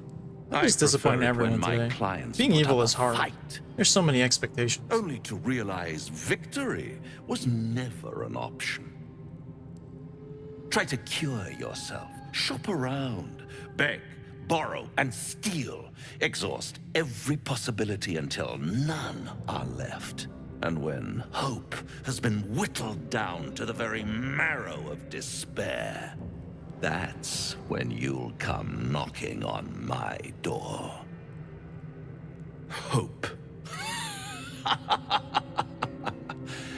just disappointing everyone today. Being evil is hard. There's so many expectations. Only to realize victory was never an option. Try to cure yourself. Shop around. Beg, borrow, and steal. Exhaust every possibility until none are left. And when hope has been whittled down to the very marrow of despair, that's when you'll come knocking on my door. Hope.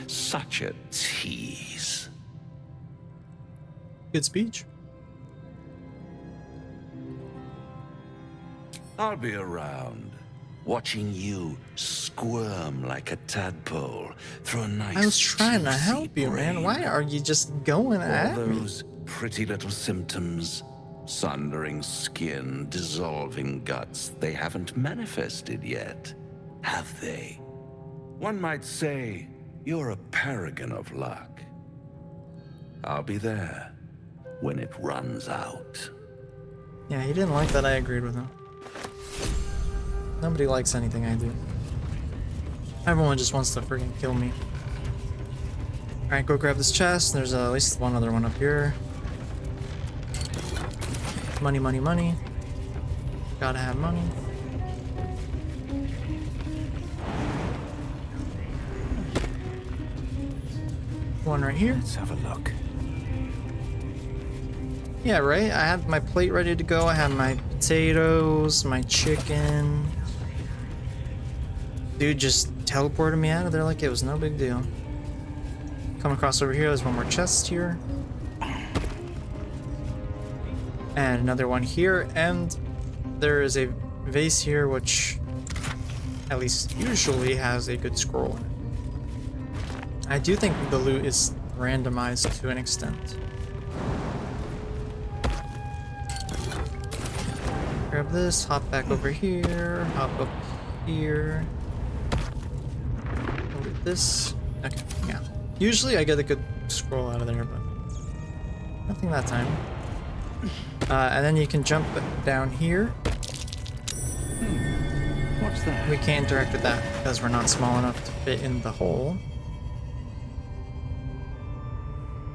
Such a tease. Good speech. I'll be around, watching you squirm like a tadpole through a nice. I was trying to help you, man. Why are you just going at me? Those pretty little symptoms, sundering skin, dissolving guts, they haven't manifested yet, have they? One might say you're a paragon of luck. I'll be there when it runs out. Yeah, he didn't like that I agreed with him. Nobody likes anything I do. Everyone just wants to freaking kill me. Alright, go grab this chest. There's at least one other one up here. Money, money, money. Gotta have money. One right here. Let's have a look. Yeah, right? I had my plate ready to go. I had my potatoes, my chicken. Dude just teleported me out of there like it was no big deal. Come across over here, there's one more chest here. And another one here, and there is a vase here which at least usually has a good scroll. I do think the loot is randomized to an extent. Grab this, hop back over here, hop up here. Look at this. Okay, yeah. Usually I get a good scroll out of there, but nothing that time. And then you can jump down here. What's that? We can't interact with that because we're not small enough to fit in the hole.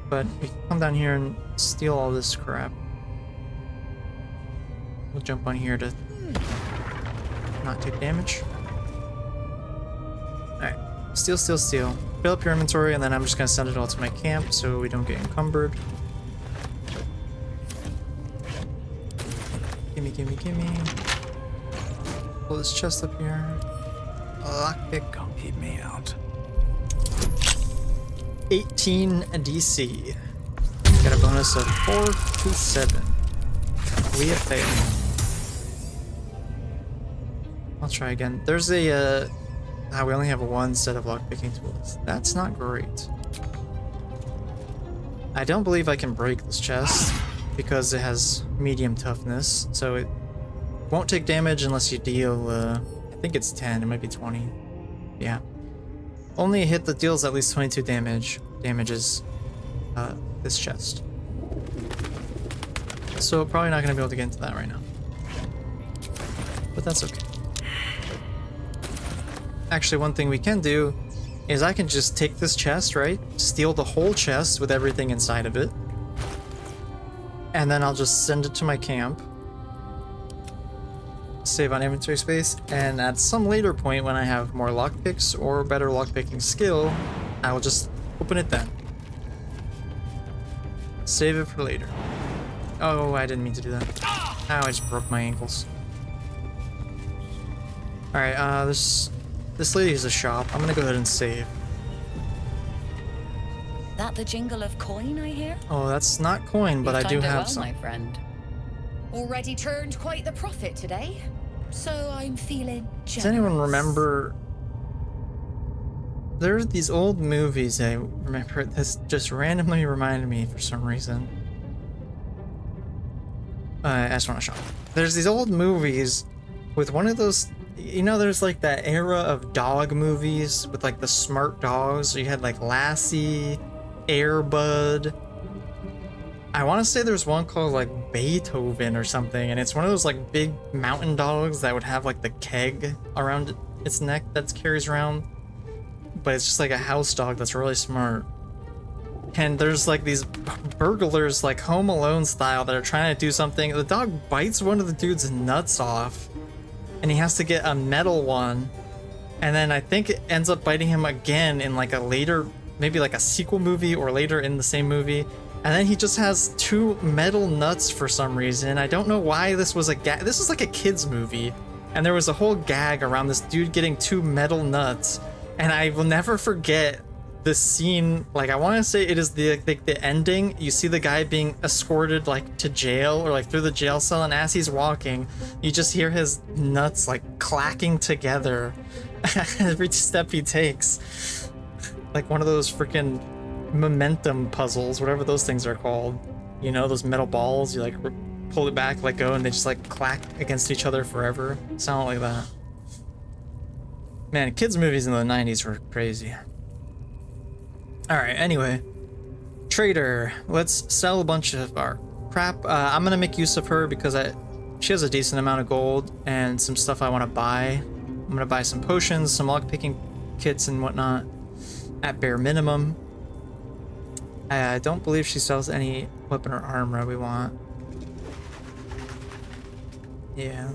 But we can come down here and steal all this crap. We'll jump on here to not take damage. Alright. Steal, steal, steal. Fill up your inventory, and then I'm just gonna send it all to my camp so we don't get encumbered. Gimme, gimme, gimme. Pull this chest up here. Lockpick. Can't keep me out. 18 DC. Got a bonus of 4 to 7. We have failed. I'll try again. There's a, we only have one set of lockpicking tools. That's not great. I don't believe I can break this chest. because it has medium toughness, so it won't take damage unless you deal, I think it's 10, it might be 20. Yeah. Only a hit that deals at least 22 damages this chest. So probably not going to be able to get into that right now. But that's okay. Actually, one thing we can do is I can just take this chest, right? Steal the whole chest with everything inside of it. And then I'll just send it to my camp. Save on inventory space. And at some later point when I have more lockpicks or better lockpicking skill, I will just open it then. Save it for later. Oh, I didn't mean to do that. Ow, I just broke my ankles. Alright, this lady is a shop. I'm gonna go ahead and save. That the jingle of coin I hear? Oh, that's not coin, but I do have some. My friend. Already turned quite the profit today, so I'm feeling generous. Does anyone remember? There's these old movies I remember. This just randomly reminded me for some reason. I just want to show. There's these old movies with one of those. You know, there's like that era of dog movies with like the smart dogs. So you had like Lassie, Air Bud. I want to say there's one called like Beethoven or something, and it's one of those like big mountain dogs that would have like the keg around its neck that carries around, but it's just like a house dog that's really smart. And there's like these burglars, like Home Alone style, that are trying to do something. The dog bites one of the dude's nuts off, and he has to get a metal one, and then I think it ends up biting him again in like a later, maybe like a sequel movie or later in the same movie. And then he just has 2 metal nuts for some reason. I don't know why this was a gag. This is like a kid's movie. And there was a whole gag around this dude getting 2 metal nuts. And I will never forget the scene. Like, I want to say it is the ending. You see the guy being escorted like to jail or like through the jail cell. And as he's walking, you just hear his nuts like clacking together every step he takes. Like one of those freaking momentum puzzles, whatever those things are called. You know, those metal balls, you like pull it back, let go, and they just like clack against each other forever. Sound like that. Man, kids movies in the 90s were crazy. Alright, anyway. Trader. Let's sell a bunch of our crap. I'm gonna make use of her because she has a decent amount of gold and some stuff I want to buy. I'm gonna buy some potions, some lockpicking kits and whatnot at bare minimum. I don't believe she sells any weapon or armor we want. Yeah.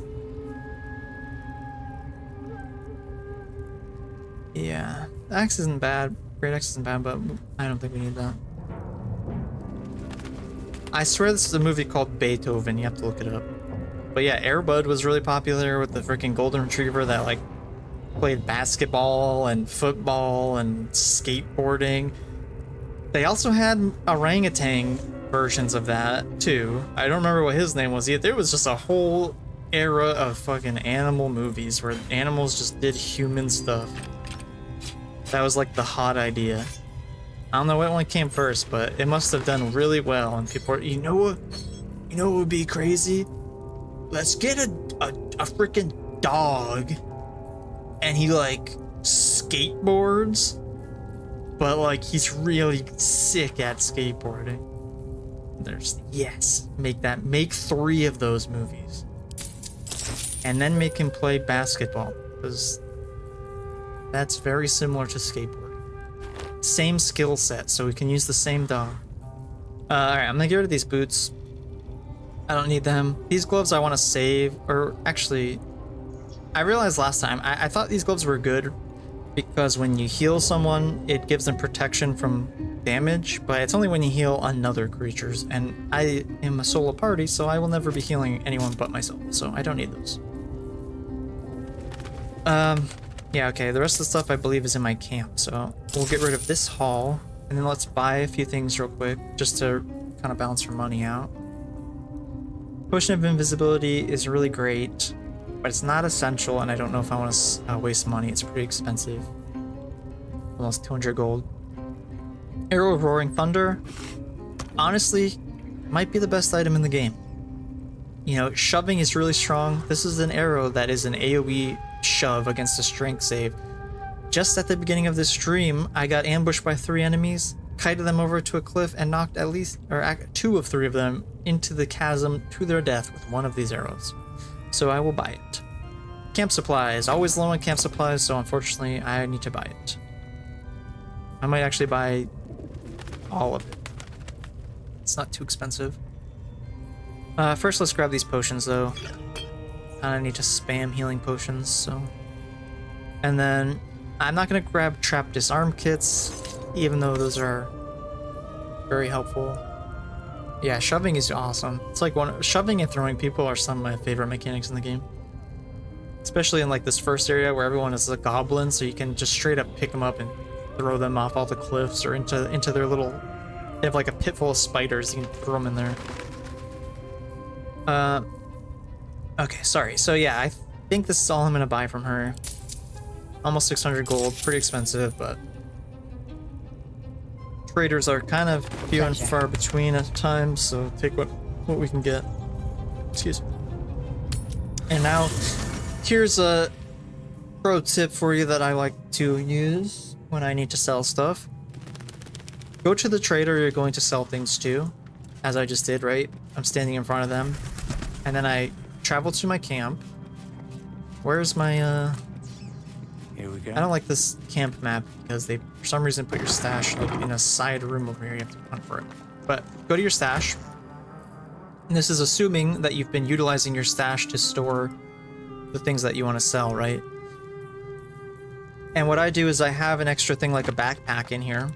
Yeah. Axe isn't bad. Great axe isn't bad, but I don't think we need that. I swear this is a movie called Beethoven. You have to look it up. But yeah, Air Bud was really popular with the freaking golden retriever that like played basketball and football and skateboarding. They also had orangutan versions of that too. I don't remember what his name was yet. There was just a whole era of fucking animal movies where animals just did human stuff. That was like the hot idea. I don't know what one came first, but it must have done really well. And people are, you know what would be crazy? Let's get a freaking dog, and he like skateboards. But like he's really sick at skateboarding. Yes, make 3 of those movies. And then make him play basketball, because that's very similar to skateboarding. Same skill set, so we can use the same dog. Alright, I'm gonna get rid of these boots. I don't need them. These gloves I want to save, or actually, I realized last time, I thought these gloves were good because when you heal someone, it gives them protection from damage, but it's only when you heal another creatures, and I am a solo party, so I will never be healing anyone but myself, so I don't need those. Yeah, okay, the rest of the stuff I believe is in my camp, so we'll get rid of this haul, and then let's buy a few things real quick, just to kind of balance our money out. Potion of Invisibility is really great, but it's not essential, and I don't know if I want to waste money. It's pretty expensive. Almost 200 gold. Arrow of Roaring Thunder. Honestly, might be the best item in the game. You know, shoving is really strong. This is an arrow that is an AoE shove against a strength save. Just at the beginning of this stream, I got ambushed by 3 enemies, kited them over to a cliff, and knocked at least, or 2 of 3 of them into the chasm to their death with one of these arrows. So I will buy it. Camp supplies, always low on camp supplies, so unfortunately I need to buy it. I might actually buy all of it. It's not too expensive. First, let's grab these potions, though. I need to spam healing potions, so... And then, I'm not going to grab trap disarm kits, even though those are very helpful. Yeah, shoving is awesome. It's like shoving and throwing people are some of my favorite mechanics in the game. Especially in like this first area where everyone is a goblin, so you can just straight up pick them up and throw them off all the cliffs or into their little... They have like a pit full of spiders, you can throw them in there. Okay, sorry. So yeah, I think this is all I'm gonna buy from her. Almost 600 gold, pretty expensive, but traders are kind of few and far between at times, so take what we can get. Excuse me. And now, here's a pro tip for you that I like to use when I need to sell stuff. Go to the trader you're going to sell things to, as I just did, right? I'm standing in front of them. And then I travel to my camp. Where's my, Here we go. I don't like this camp map because they, for some reason, put your stash like in a side room over here. You have to hunt for it. But go to your stash. And this is assuming that you've been utilizing your stash to store the things that you want to sell, right? And what I do is I have an extra thing like a backpack in here.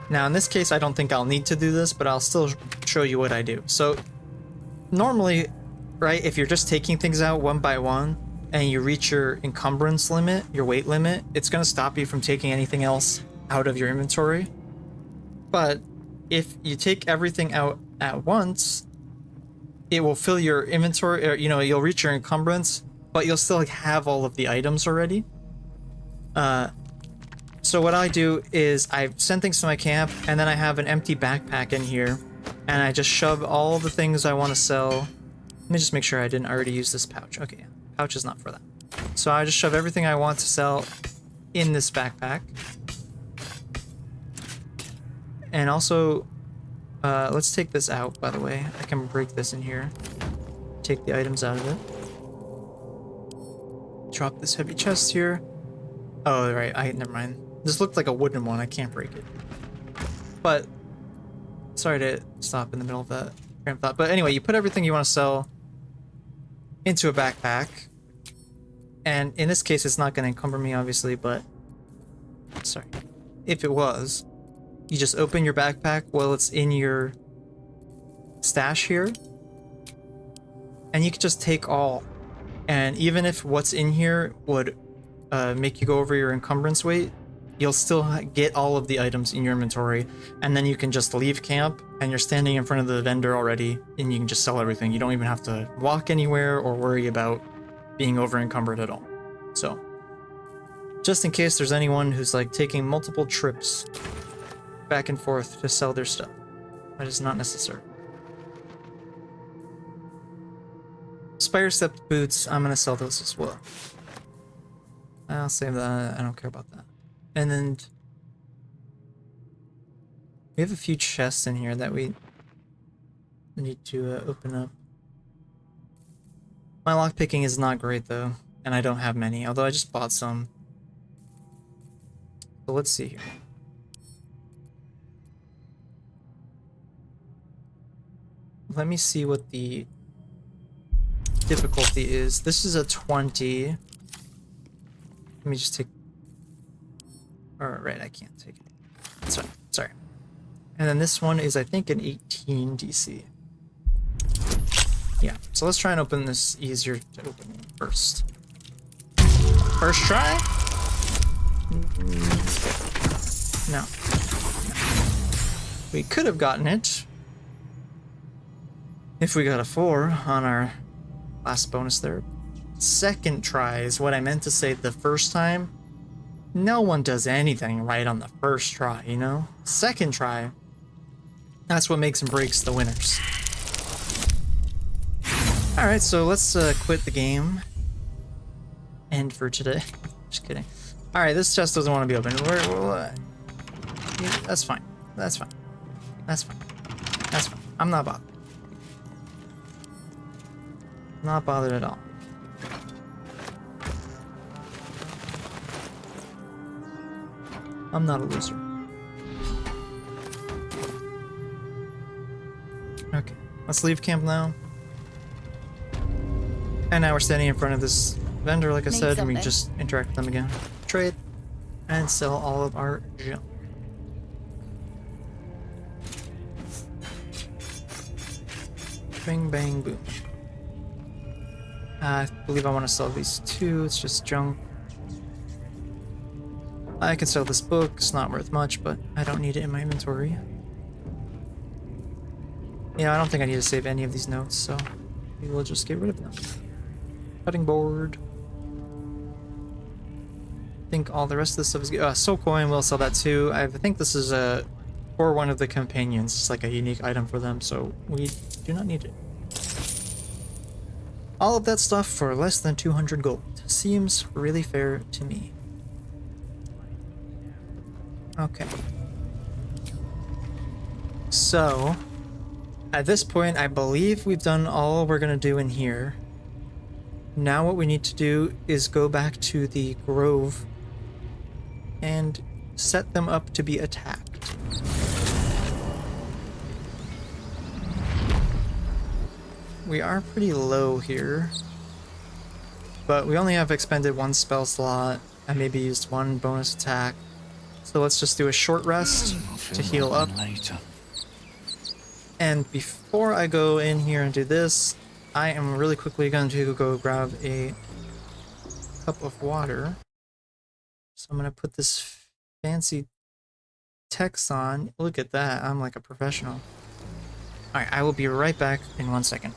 Now, in this case, I don't think I'll need to do this, but I'll still show you what I do. So, normally, right, if you're just taking things out one by one and you reach your encumbrance limit, your weight limit, it's going to stop you from taking anything else out of your inventory. But if you take everything out at once, it will fill your inventory, or, you know, you'll reach your encumbrance, but you'll still have all of the items already. So what I do is I send things to my camp, and then I have an empty backpack in here, and I just shove all the things I want to sell. Let me just make sure I didn't already use this pouch. Okay, pouch is not for that. So I just shove everything I want to sell in this backpack. And also, let's take this out, by the way. I can break this in here. Take the items out of it. Drop this heavy chest here. Oh, right, never mind. This looked like a wooden one, I can't break it. But, sorry to stop in the middle of that train of thought. But anyway, you put everything you want to sell into a backpack. And in this case, it's not going to encumber me, obviously, but... Sorry. If it was, you just open your backpack while it's in your stash here. And you can just take all. And even if what's in here would make you go over your encumbrance weight, you'll still get all of the items in your inventory, and then you can just leave camp and you're standing in front of the vendor already and you can just sell everything. You don't even have to walk anywhere or worry about being over encumbered at all. So just in case there's anyone who's like taking multiple trips back and forth to sell their stuff, that is not necessary. Spire stepped boots, I'm gonna sell those as well. I'll save that, I don't care about that. And then we have a few chests in here that we need to open up. My lockpicking is not great though, and I don't have many, although I just bought some. So let's see here. Let me see what the difficulty is. This is a 20. Let me just take... Alright, I can't take it. Sorry. And then this one is, I think, an 18 DC. Yeah, so let's try and open this easier to open first. First try? No. We could have gotten it if we got a 4 on our last bonus there. Second try is what I meant to say the first time. No one does anything right on the first try, you know? Second try, That's what makes and breaks the winners. Alright, so let's quit the game. End for today. Just kidding. Alright, this chest doesn't want to be open. Yeah, that's fine. That's fine. That's fine. That's fine. I'm not bothered. Not bothered at all. I'm not a loser. Okay, let's leave camp now. And now we're standing in front of this vendor, like I said, and we just interact with them again. Trade and sell all of our junk. Bing, bang, boom. I believe I want to sell these two. It's just junk. I can sell this book. It's not worth much, but I don't need it in my inventory. Yeah, I don't think I need to save any of these notes, so we will just get rid of them. Cutting board. I think all the rest of this stuff is good. Soul coin, we'll sell that too. I think this is for one of the companions. It's like a unique item for them, so we do not need it. All of that stuff for less than 200 gold. Seems really fair to me. Okay. So, at this point, I believe we've done all we're gonna do in here. Now what we need to do is go back to the grove and set them up to be attacked. We are pretty low here, but we only have expended one spell slot and maybe used one bonus attack. So let's just do a short rest to heal up. Later. And before I go in here and do this, I am really quickly going to go grab a cup of water. So I'm going to put this fancy text on. Look at that. I'm like a professional. Alright, I will be right back in 1 second.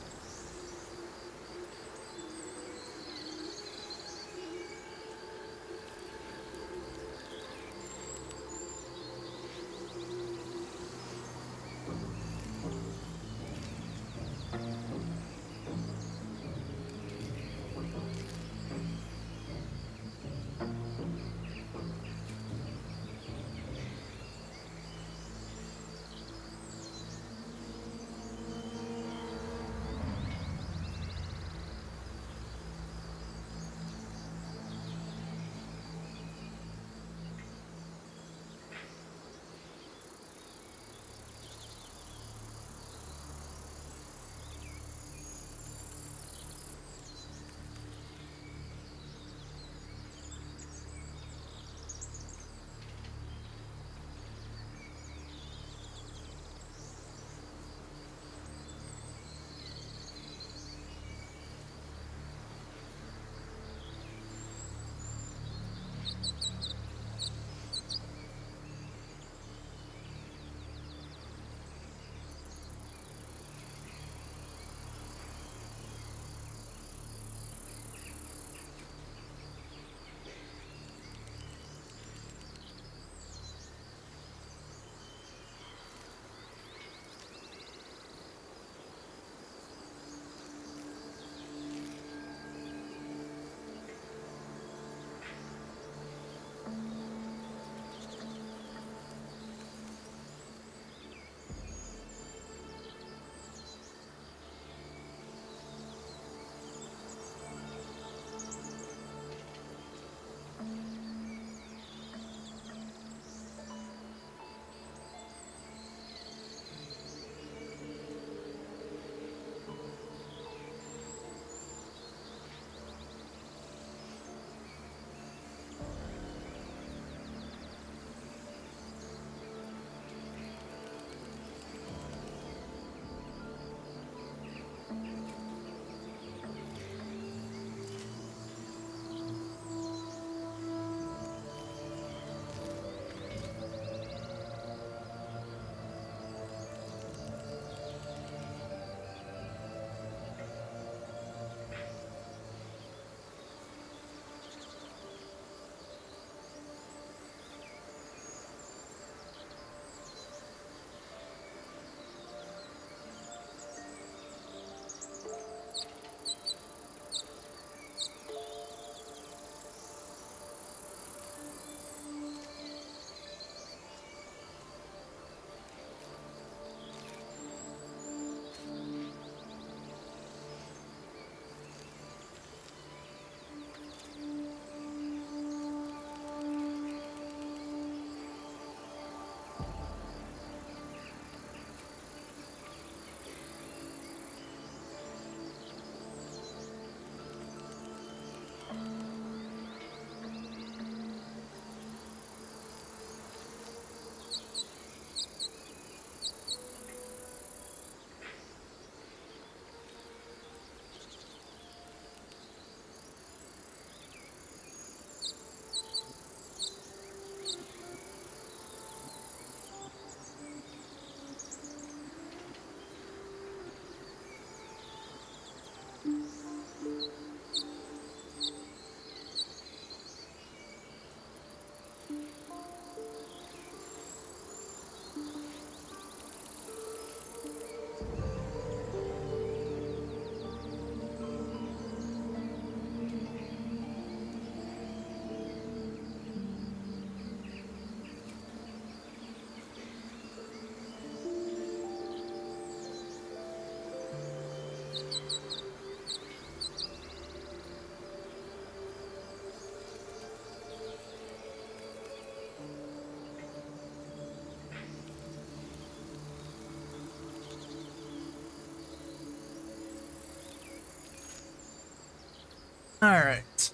Alright.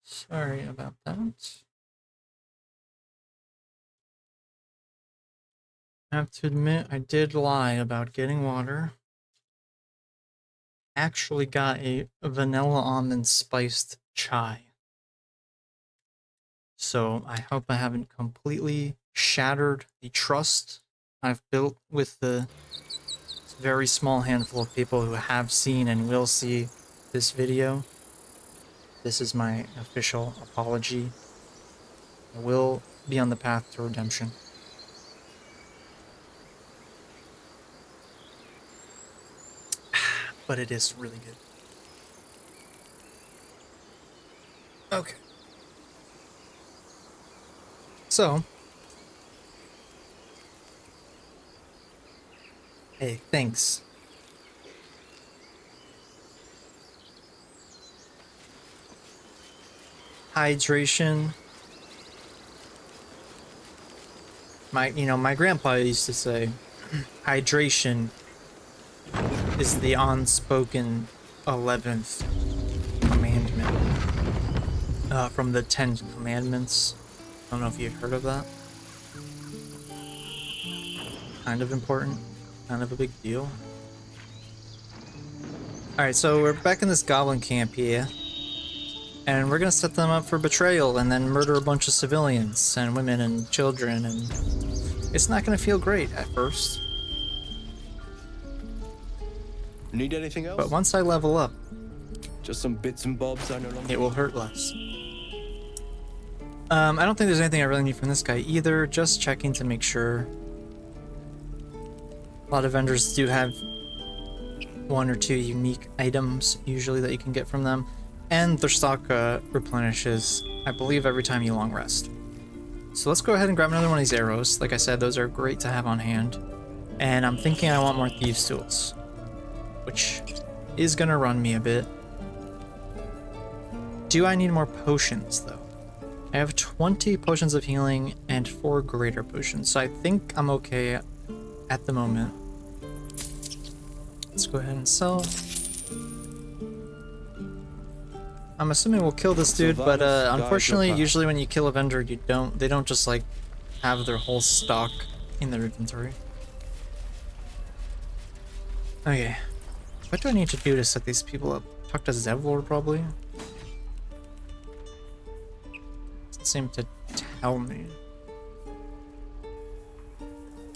Sorry about that. I have to admit, I did lie about getting water. Actually got a vanilla almond spiced chai. So I hope I haven't completely shattered the trust I've built with the very small handful of people who have seen and will see this video. This is my official apology. I will be on the path to redemption. But it is really good. Okay. So. Hey, thanks. Hydration. My grandpa used to say, hydration is the unspoken 11th commandment from the 10 commandments. I don't know if you've heard of that. Kind of important, kind of a big deal. Alright, so we're back in this goblin camp here. And we're gonna set them up for betrayal and then murder a bunch of civilians and women and children, and it's not gonna feel great at first. Need anything else? But once I level up, just some bits and bobs I no longer. It will hurt less. I don't think there's anything I really need from this guy either, just checking to make sure. A lot of vendors do have 1 or 2 unique items usually that you can get from them. And their stock replenishes, I believe, every time you long rest. So let's go ahead and grab another one of these arrows. Like I said, those are great to have on hand. And I'm thinking I want more thieves' tools, which is gonna run me a bit. Do I need more potions, though? I have 20 potions of healing and 4 greater potions, so I think I'm okay at the moment. Let's go ahead and sell. I'm assuming we'll kill this dude, but unfortunately, usually when you kill a vendor, they don't just like have their whole stock in their inventory. Okay, what do I need to do to set these people up? Talk to Zevlor, probably. Doesn't seem to tell me.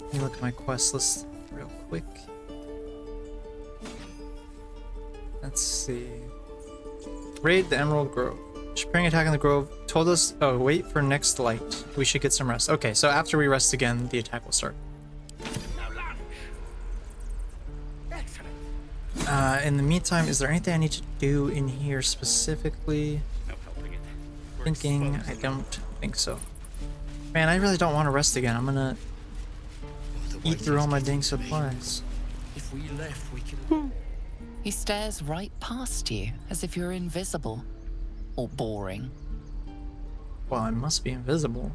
Let me look at my quest list real quick. Let's see. Raid the Emerald Grove. Preparing attack in the grove told us, oh, wait for next light. We should get some rest. Okay, so after we rest again, the attack will start. In the meantime, is there anything I need to do in here specifically? Thinking, I don't think so. Man, I really don't want to rest again. I'm gonna eat through all my dang supplies. If we left, we could. He stares right past you, as if you're invisible. Or boring. Well, I must be invisible.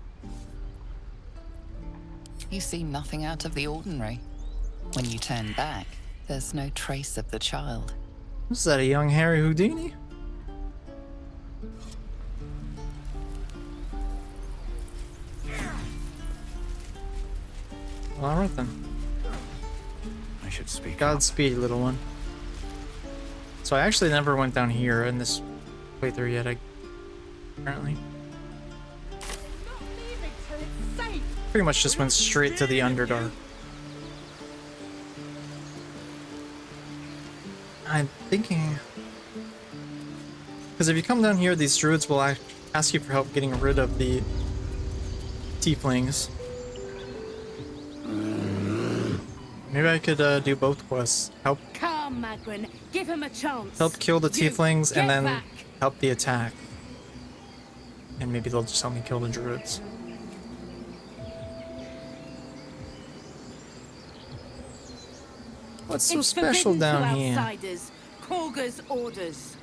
You see nothing out of the ordinary. When you turn back, there's no trace of the child. Is that a young Harry Houdini? Well, alright then. I should speak. Godspeed, little one. So I actually never went down here in this playthrough yet, apparently. Pretty much just went straight to the Underdark. I'm thinking... because if you come down here, these druids will ask you for help getting rid of the tieflings. Maybe I could do both quests. Help Magrin, give him a chance. Help kill the tieflings and then back. help the attack. And maybe they'll just help me kill the druids. What's so special down here? Outsiders. Korga's orders.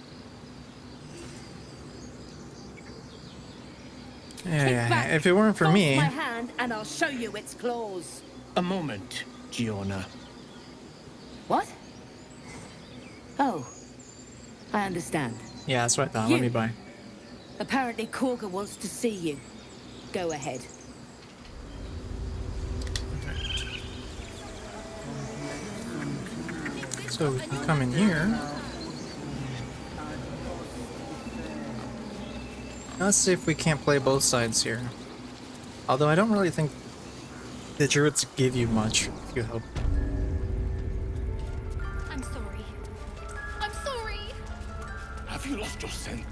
Yeah, if it weren't for me. My hand and I'll show you its claws. A moment, Giona. What? Oh, I understand. Yeah, that's what I thought. Let me buy. Apparently Korga wants to see you. Go ahead. So we can come in here. Let's see if we can't play both sides here. Although I don't really think the druids give you much if you help. I'm sorry. I'm sorry. Have you lost your scent?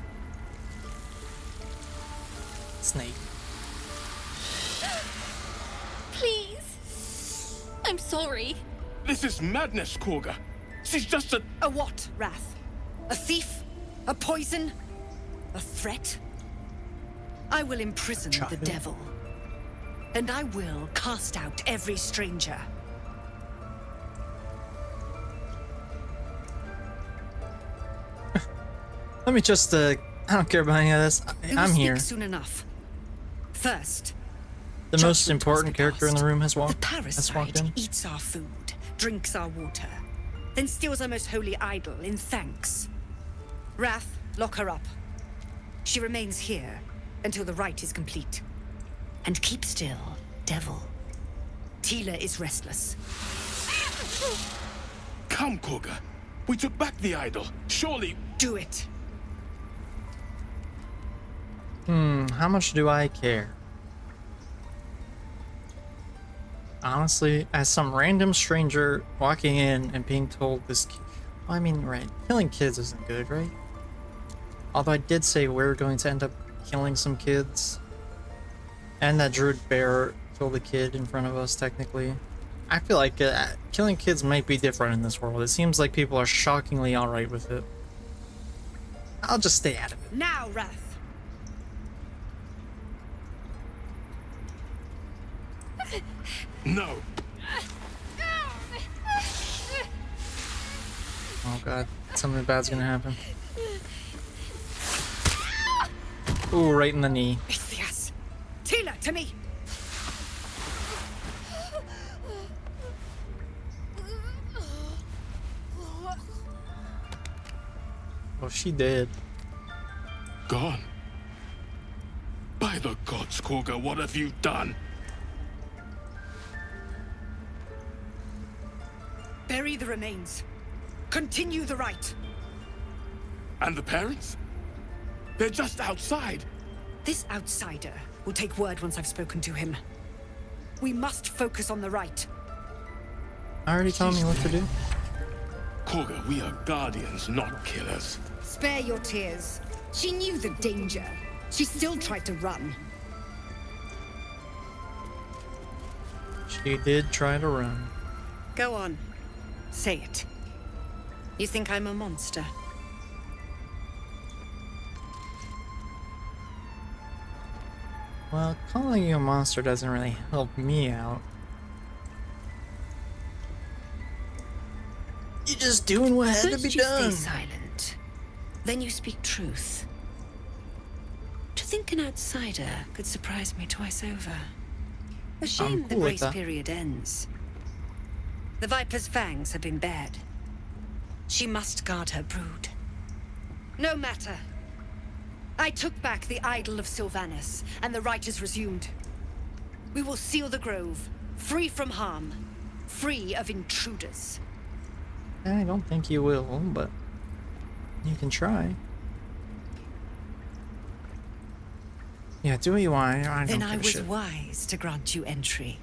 Snake. Please. I'm sorry. This is madness, Korga. She's just a... A what, Wrath? A thief? A poison? A threat? I will imprison the devil. And I will cast out every stranger. Let me just, I don't care about any of this. I'm here. Soon enough. First, The most important character in the room has walked parasite in. eats our food, drinks our water, then steals our most holy idol in thanks. Wrath, lock her up. She remains here until the rite is complete. And keep still, devil. Tila is restless. Come, Korga. We took back the idol. Surely... Do it. How much do I care? Honestly, as some random stranger walking in and being told this... Well, I mean, right, killing kids isn't good, right? Although I did say we're going to end up killing some kids. And that druid bear killed a kid in front of us, technically. I feel like killing kids might be different in this world. It seems like people are shockingly alright with it. I'll just stay out of it. Now, Wrath. No. Oh god, something bad's gonna happen. Ooh, right in the knee. Yes. Tila, to me. Oh, she did. Gone. By the gods, Korga, what have you done? Bury the remains. Continue the rite. And the parents? They're just outside. This outsider will take word once I've spoken to him. We must focus on the rite. I already told me what to do. Korga, we are guardians, not killers. Spare your tears. She knew the danger. She still tried to run. She did try to run. Go on. Say it. You think I'm a monster? Well, calling you a monster doesn't really help me out. You're just doing what had to be done. Stay silent. Then you speak truth. To think an outsider could surprise me twice over. A shame the cool with grace that. period ends. The Viper's fangs have been bared. She must guard her brood. No matter. I took back the idol of Sylvanas, and the rite is resumed. We will seal the grove, free from harm, free of intruders. I don't think you will, but you can try. Yeah, do what you want. I don't Then give I a was shit. wise to grant you entry.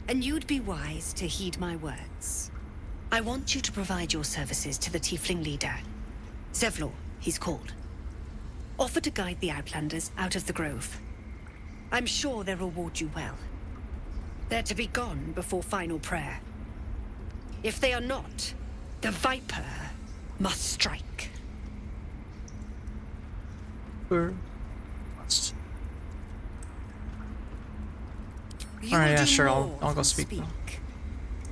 And you'd be wise to heed my words. I want you to provide your services to the Tiefling leader. Zevlor, he's called. Offer to guide the Outlanders out of the grove. I'm sure they'll reward you well. They're to be gone before final prayer. If they are not, the Viper must strike. Alright, yeah, sure, I'll go speak.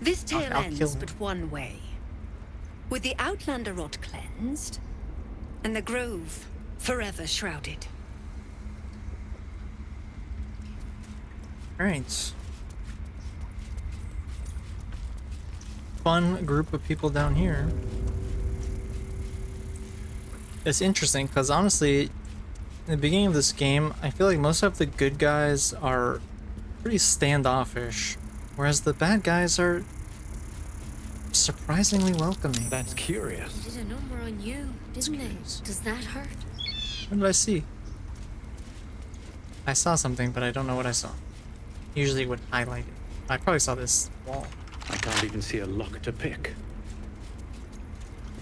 This tale I'll kill ends him. but one way. With the Outlander rot cleansed, and the grove forever shrouded. Alright. fun group of people down here. It's interesting because honestly, in the beginning of this game, I feel like most of the good guys are pretty standoffish, whereas the bad guys are surprisingly welcoming. That's curious. Did a number on you, didn't they? Does that hurt? What did I see? I saw something, but I don't know what I saw. Usually it would highlight it. I probably saw this wall. I can't even see a lock to pick.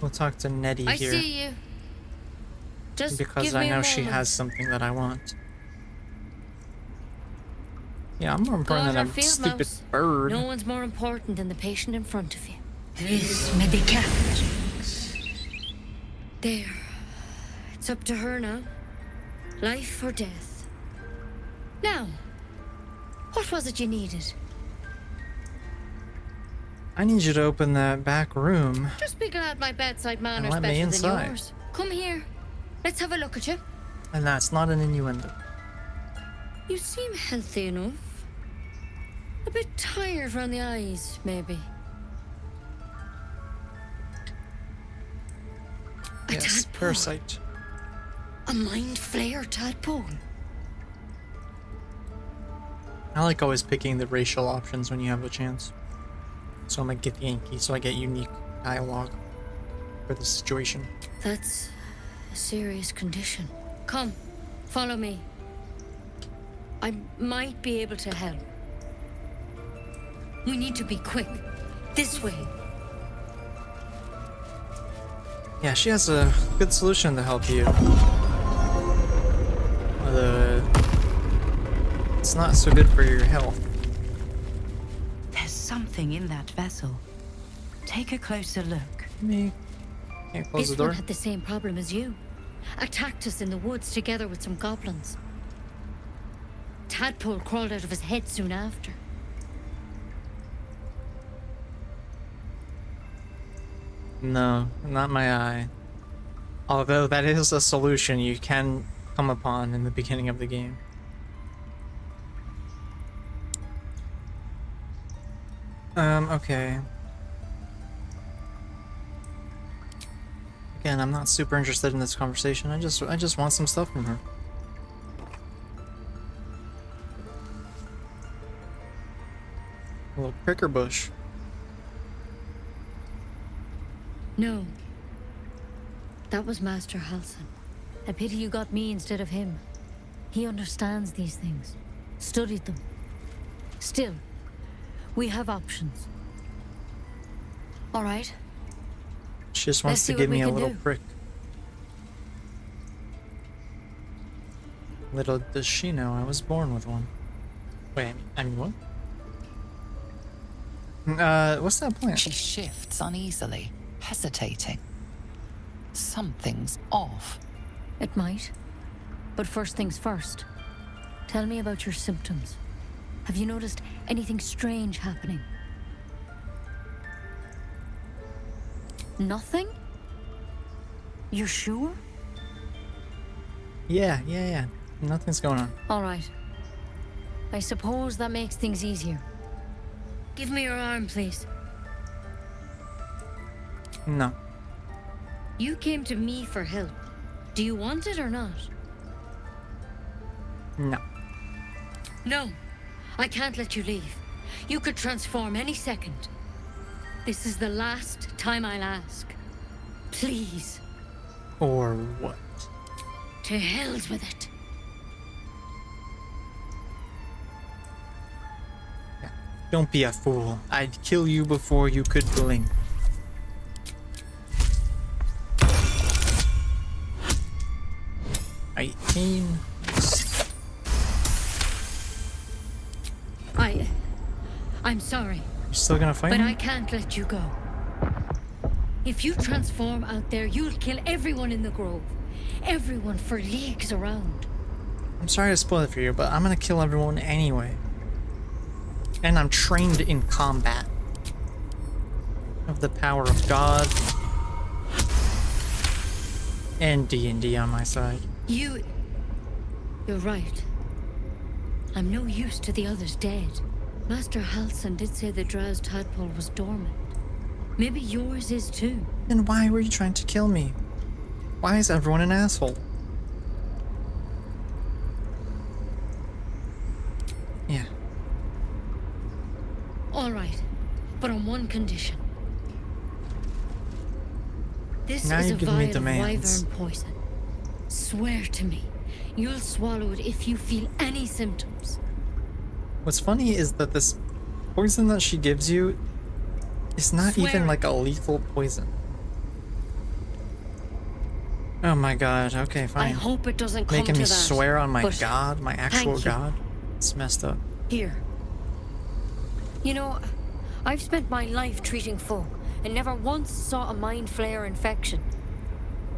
We'll talk to Nettie I here. see you. Just Because give I me a know she moment. has something that I want. Yeah, I'm more important God, than our a field stupid mouse. bird. No one's more important than the patient in front of you. This medicament. There. It's up to her now. Life or death. Now, what was it you needed? I need you to open that back room. Just be glad my bedside manner's let me better than inside. yours. Come here. Let's have a look at you. And that's not an innuendo. You seem healthy enough. A bit tired around the eyes, maybe. A Yes, tadpole. parasite. A mind flayer tadpole. I like always picking the racial options when you have a chance. So I'm gonna get Yankee so I get unique dialogue for the situation. That's a serious condition. Come, follow me. I might be able to help. We need to be quick. This way. Yeah, she has a good solution to help you. Although it's not so good for your health. There's something in that vessel. Take a closer look. Me. Can't close This the door. one had the same problem as you. Attacked us in the woods together with some goblins. Tadpole crawled out of his head soon after. No, not my eye. Although that is a solution you can come upon in the beginning of the game. Okay. Again, I'm not super interested in this conversation. I just want some stuff from her. A little pricker bush. No. That was Master Halsin. A pity you got me instead of him. He understands these things. Studied them. Still, we have options. All right. She just wants Let's to see give what we me a can little do. prick. Little does she know I was born with one. Wait, I mean what? What's that plant? She shifts uneasily, hesitating. Something's off. It might. But first things first. Tell me about your symptoms. Have you noticed anything strange happening? Nothing? You're sure? Yeah. Nothing's going on. All right. I suppose that makes things easier. Give me your arm, please. No. You came to me for help. Do you want it or not? No. No. I can't let you leave. You could transform any second. This is the last time I'll ask. Please. Or what? To hell's with it. Don't be a fool. I'd kill you before you could blink. I'm sorry. You're still gonna fight But me? I can't let you go. If you transform out there, you'll kill everyone in the grove. Everyone for leagues around. I'm sorry to spoil it for you, but I'm gonna kill everyone anyway. And I'm trained in combat. I have the power of God and D&D on my side. You're right. I'm no use to the others dead. Master Halsin did say the drowsed tadpole was dormant. Maybe yours is too. Then why were you trying to kill me? Why is everyone an asshole? Yeah. All right, but on one condition. This Now is you're a giving me vial of demands. wyvern poison. Swear to me, you'll swallow it if you feel any symptoms. What's funny is that this poison that she gives you is not Swear even it. like a lethal poison. Oh my god, okay, I fine. hope it doesn't come Making to me that. swear on my but god, my actual thank you. god. It's messed up. Here. You know, I've spent my life treating folk and never once saw a mind flayer infection.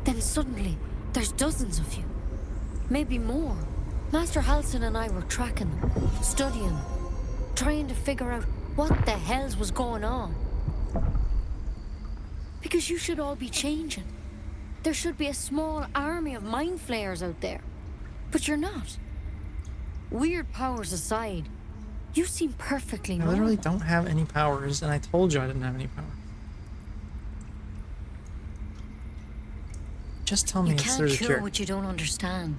Then suddenly, there's dozens of you. Maybe more. Master Halsin and I were tracking them, studying them, trying to figure out what the hells was going on. Because you should all be changing. There should be a small army of mind flayers out there. But you're not. Weird powers aside, you seem perfectly I normal. literally don't have any powers, and I told you I didn't have any powers. Just tell me You it's can't there's a cure cure. what you don't understand.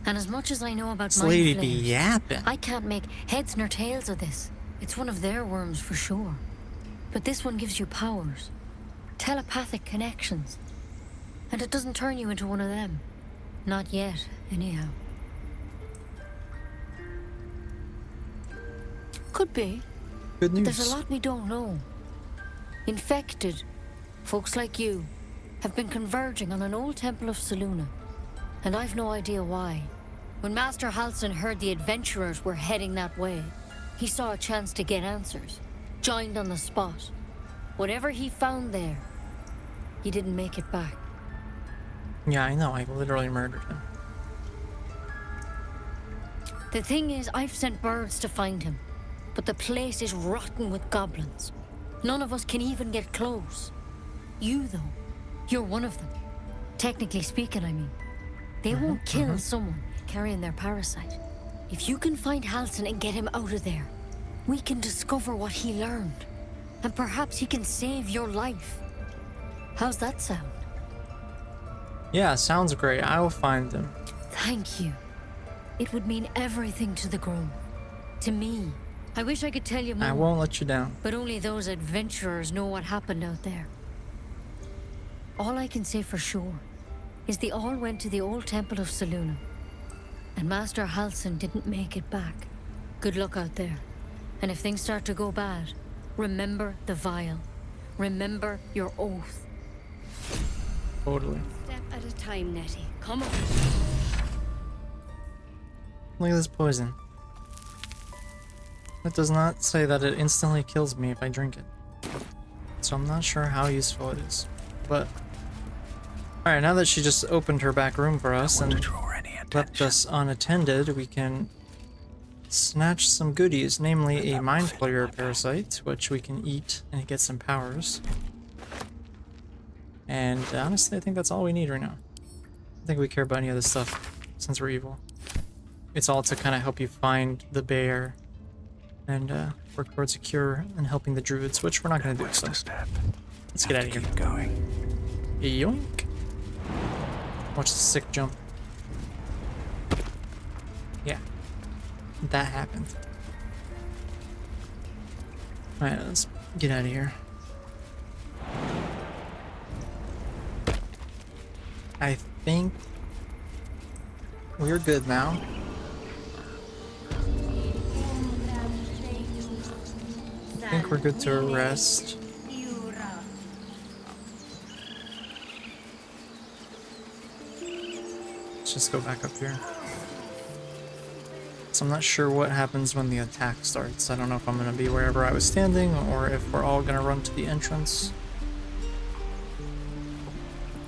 And as much as I know about This mind lady flayers, be yapping. I can't make heads nor tails of this. It's one of their worms for sure. But this one gives you powers. Telepathic connections. And it doesn't turn you into one of them. Not yet, anyhow. Could be. Good news. There's a lot we don't know. Infected, folks like you, have been converging on an old temple of Selûne. And I've no idea why. When Master Halsin heard the adventurers were heading that way, he saw a chance to get answers. Joined on the spot. Whatever he found there, he didn't make it back. Yeah, I know. I literally murdered him. The thing is, I've sent birds to find him. But the place is rotten with goblins. None of us can even get close. You, though, you're one of them. Technically speaking, I mean. They won't kill someone carrying their parasite. If you can find Halsin and get him out of there, we can discover what he learned. And perhaps he can save your life. How's that sound? Yeah, sounds great. I will find him. Thank you. It would mean everything to the Grove. To me. I wish I could tell you more. I won't let you down. But only those adventurers know what happened out there. All I can say for sure is they all went to the old temple of Selûne. And Master Halsin didn't make it back. Good luck out there. And if things start to go bad, remember the vial. Remember your oath. Totally. Step at a time, Nettie. Come on. Look at this poison. It does not say that it instantly kills me if I drink it. So I'm not sure how useful it is. But alright, now that she just opened her back room for us and left us unattended, we can snatch some goodies, namely a mind flayer parasite, which we can eat and get some powers. And honestly, I think that's all we need right now. I don't think we care about any of this stuff since we're evil. It's all to kind of help you find the bear and work towards a cure and helping the druids, which we're not going to do. So let's get out of here. Keep going. Yoink! Watch the sick jump. Yeah, that happened. Alright, let's get out of here. I think we're good now. I think we're good to rest. Let's just go back up here. So I'm not sure what happens when the attack starts. I don't know if I'm going to be wherever I was standing or if we're all going to run to the entrance.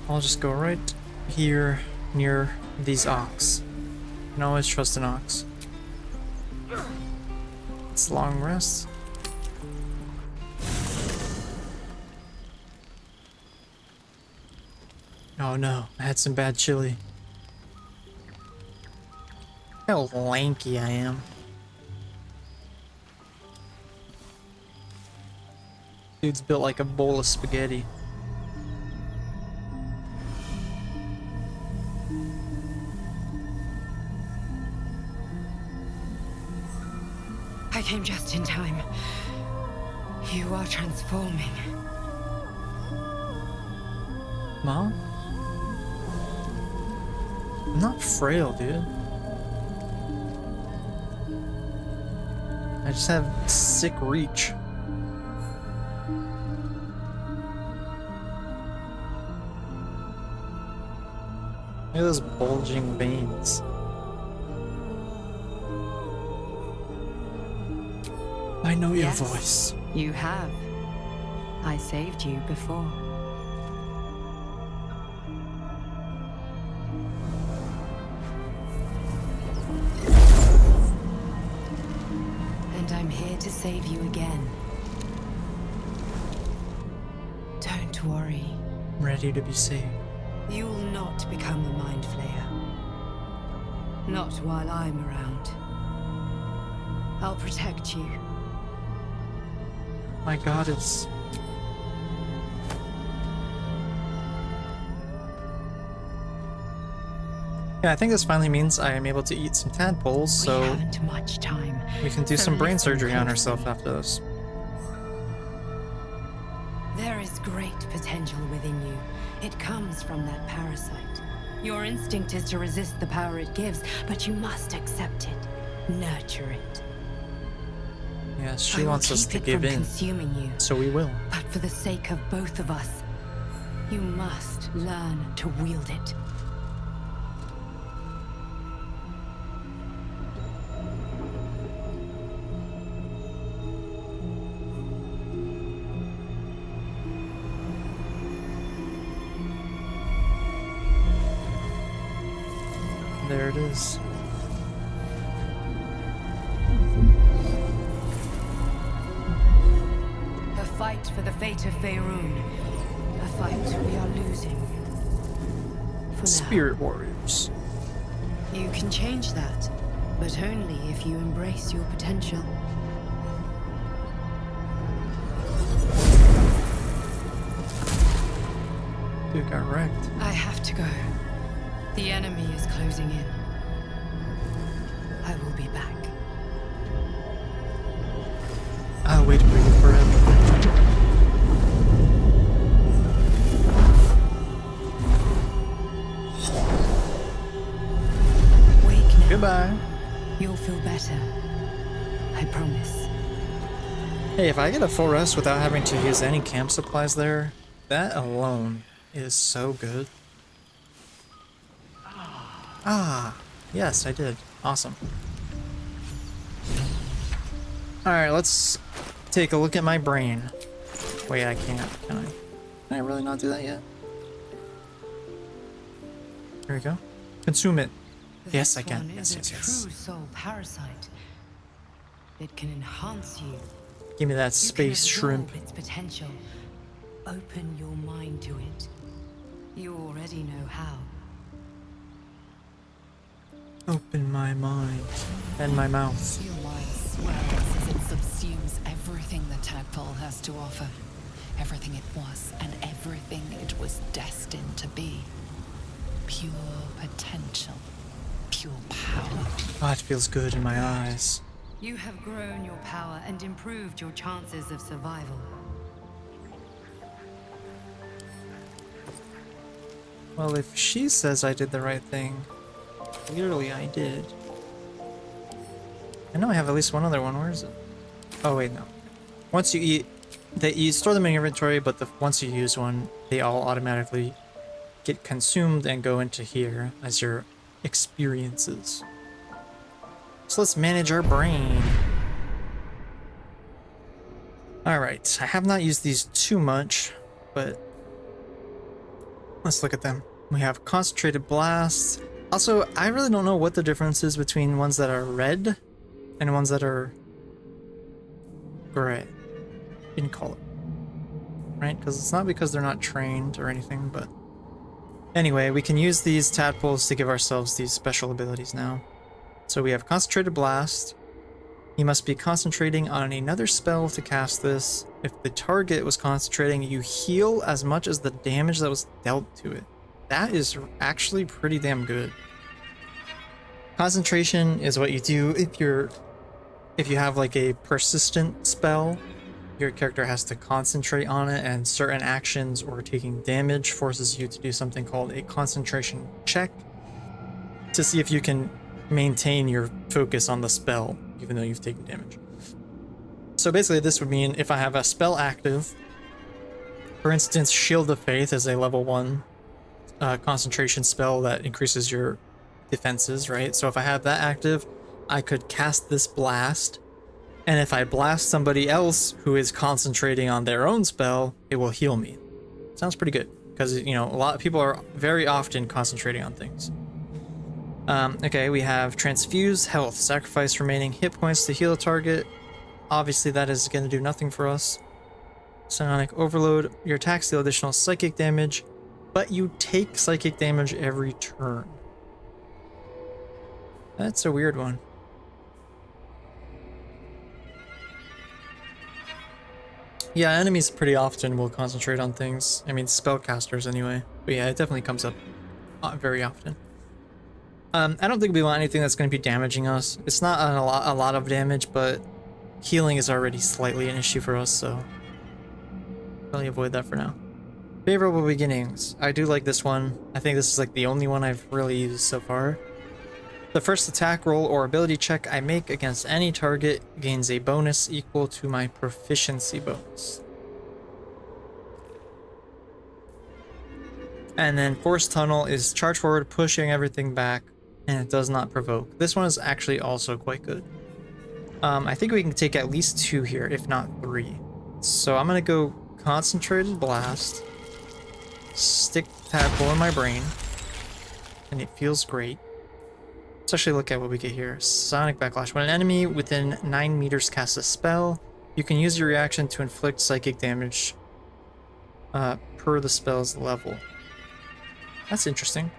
I'll just go right here near these ox. You can always trust an ox. It's a long rest. Oh no, I had some bad chili. How lanky I am. Dude's built like a bowl of spaghetti. I came just in time. You are transforming. Mom? I'm not frail, dude. I just have sick reach. Look at those bulging veins. I know your voice. You have. I saved you before. And I'm here to save you again. Don't worry. I'm ready to be saved. You will not become a mind flayer. Not while I'm around. I'll protect you. My goddess. Yeah, I think this finally means I am able to eat some tadpoles, so we haven't much time. We can do So some brain listen surgery on closely. herself after this. There is great potential within you. It comes from that parasite. Your instinct is to resist the power it gives, but you must accept it. Nurture it. Yes, I she will wants us keep to it give from in, consuming you. so we will. But for the sake of both of us, you must learn to wield it. There it is. A fight for the fate of Faerun. A fight we are losing. For Spirit warriors. now. You can change that, but only if you embrace your potential. Dude got wrecked. I have to go. The enemy is closing in. I will be back. I'll wait for you forever. Wake now. Goodbye. You'll feel better. I promise. Hey, if I get a full rest without having to use any camp supplies there, that alone is so good. Ah, yes, I did. Awesome. Alright, let's take a look at my brain. Wait, I can't, can I? Can I really not do that yet? Here we go. Consume it. Yes, I This can. one Yes, is yes, a yes. true soul parasite. It can enhance you. Give me that You can space shrimp. absorb its potential. Open your mind to it. You already know how. Open my mind and my mouth. Your mind swells as it subsumes everything the tadpole has to offer. Everything it was and everything it was destined to be. Pure potential. Pure power. Oh, it feels good in my eyes. You have grown your power and improved your chances of survival. Well, if she says I did the right thing, clearly I did. I know I have at least one other one. Where is it? Oh, wait, no. Once you eat, you store them in your inventory, but once you use one, they all automatically get consumed and go into here as your experiences. So let's manage our brain. Alright, I have not used these too much, but let's look at them. We have concentrated blast. Also, I really don't know what the difference is between ones that are red and ones that are gray in color. Right? Because it's not because they're not trained or anything, but anyway, we can use these tadpoles to give ourselves these special abilities now. So we have concentrated blast, You must be concentrating on another spell to cast this. If the target was concentrating, you heal as much as the damage that was dealt to it. That is actually pretty damn good. Concentration is what you do if you have like a persistent spell. Your character has to concentrate on it, and certain actions or taking damage forces you to do something called a concentration check to see if you can maintain your focus on the spell even though you've taken damage. So basically this would mean if I have a spell active, for instance, Shield of Faith is a level 1 concentration spell that increases your defenses, right? So if I have that active, I could cast this blast, and if I blast somebody else who is concentrating on their own spell, it will heal me. Sounds pretty good, because, you know, a lot of people are very often concentrating on things. Okay, we have Transfuse Health. Sacrifice remaining hit points to heal a target. Obviously, that is going to do nothing for us. Psionic Overload. Your attacks deal additional psychic damage, but you take psychic damage every turn. That's a weird one. Yeah, enemies pretty often will concentrate on things. I mean, spellcasters anyway. But yeah, it definitely comes up very often. I don't think we want anything that's going to be damaging us. It's not a lot of damage, but healing is already slightly an issue for us, so probably avoid that for now. Favorable Beginnings. I do like this one. I think this is like the only one I've really used so far. The first attack roll or ability check I make against any target gains a bonus equal to my proficiency bonus. And then Force Tunnel is charge forward, pushing everything back, and it does not provoke. This one is actually also quite good. I think we can take at least 2 here, if not 3. So I'm going to go Concentrated Blast, stick Tadpole in my brain, and it feels great. Let's actually look at what we get here. Sonic Backlash. When an enemy within 9 meters casts a spell, you can use your reaction to inflict psychic damage per the spell's level. That's interesting.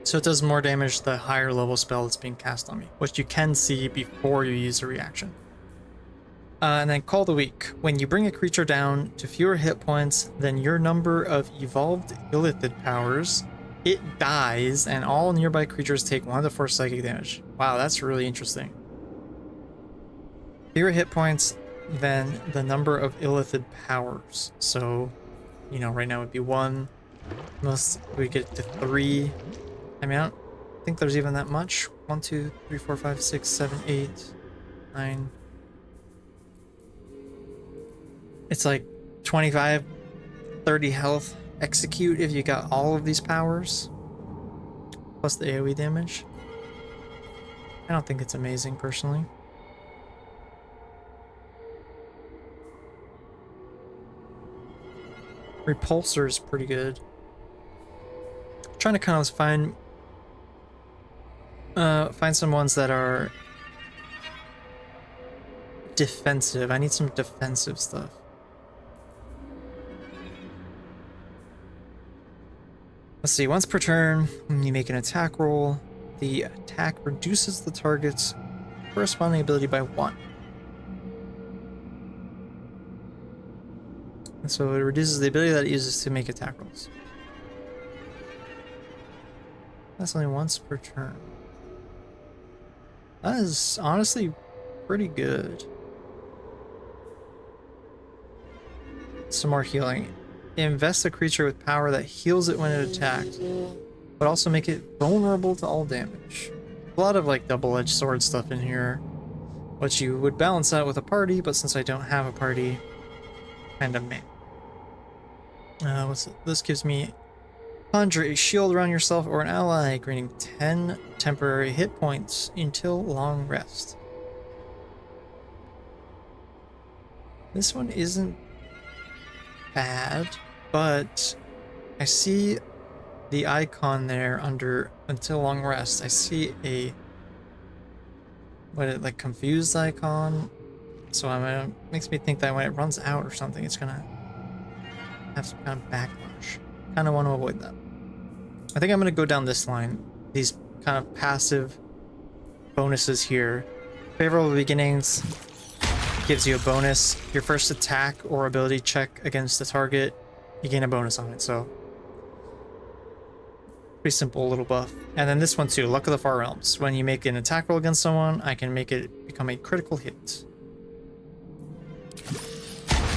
So it does more damage the higher level spell that's being cast on me, which you can see before you use a reaction. And then Call the Weak. When you bring a creature down to fewer hit points than your number of evolved illithid powers, it dies, and all nearby creatures take 1 to 4 psychic damage. Wow, that's really interesting. Fewer hit points than the number of illithid powers. So, you know, right now it would be 1. Most we get to 3. I mean, I don't think there's even that much. 1, 2, 3, 4, 5, 6, 7, 8, 9. It's like 25, 30 health. Execute if you got all of these powers. Plus the AoE damage. I don't think it's amazing, personally. Repulsor is pretty good. I'm trying to kind of find some ones that are defensive. I need some defensive stuff. Let's see, once per turn, when you make an attack roll, the attack reduces the target's corresponding ability by 1. And so it reduces the ability that it uses to make attack rolls. That's only once per turn. That is honestly pretty good. Some more healing. Invest a creature with power that heals it when it attacked, but also make it vulnerable to all damage. A lot of like double-edged sword stuff in here, which you would balance out with a party, but since I don't have a party, kind of meh. What's it? This gives me conjure a shield around yourself or an ally, gaining 10 temporary hit points until long rest. This one isn't bad, but I see the icon there under until long rest. I see a like confused icon, so makes me think that when it runs out or something, it's gonna have some kind of backlash. Kind of want to avoid that. I think I'm gonna go down this line. These kind of passive bonuses here Favorable beginnings gives you a bonus. Your first attack or ability check against the target, you gain a bonus on it. So pretty simple little buff. And then this one too, Luck of the Far Realms. When you make an attack roll against someone, I can make it become a critical hit.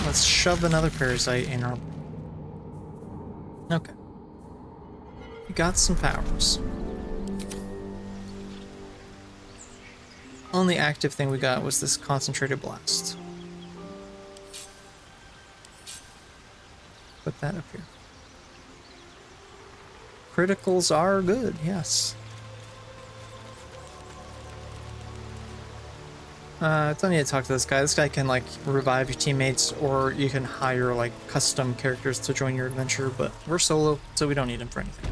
Let's shove another parasite in our... Okay. We got some powers. Only active thing we got was this concentrated blast. Put that up here. Criticals are good, yes. I don't need to talk to this guy. This guy can, like, revive your teammates, or you can hire, like, custom characters to join your adventure, but we're solo, so we don't need him for anything.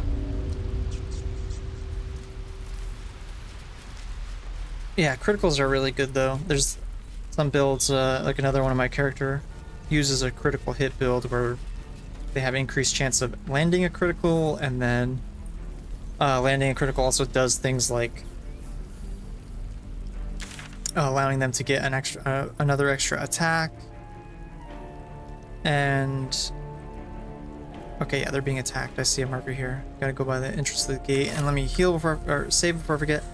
Yeah, criticals are really good, though. There's some builds, like another one of my character uses a critical hit build where they have increased chance of landing a critical, and then landing a critical also does things like allowing them to get an extra, another extra attack. And okay, yeah, they're being attacked. I see a marker here. Gotta go by the entrance to the gate, and let me heal before, or save before I forget.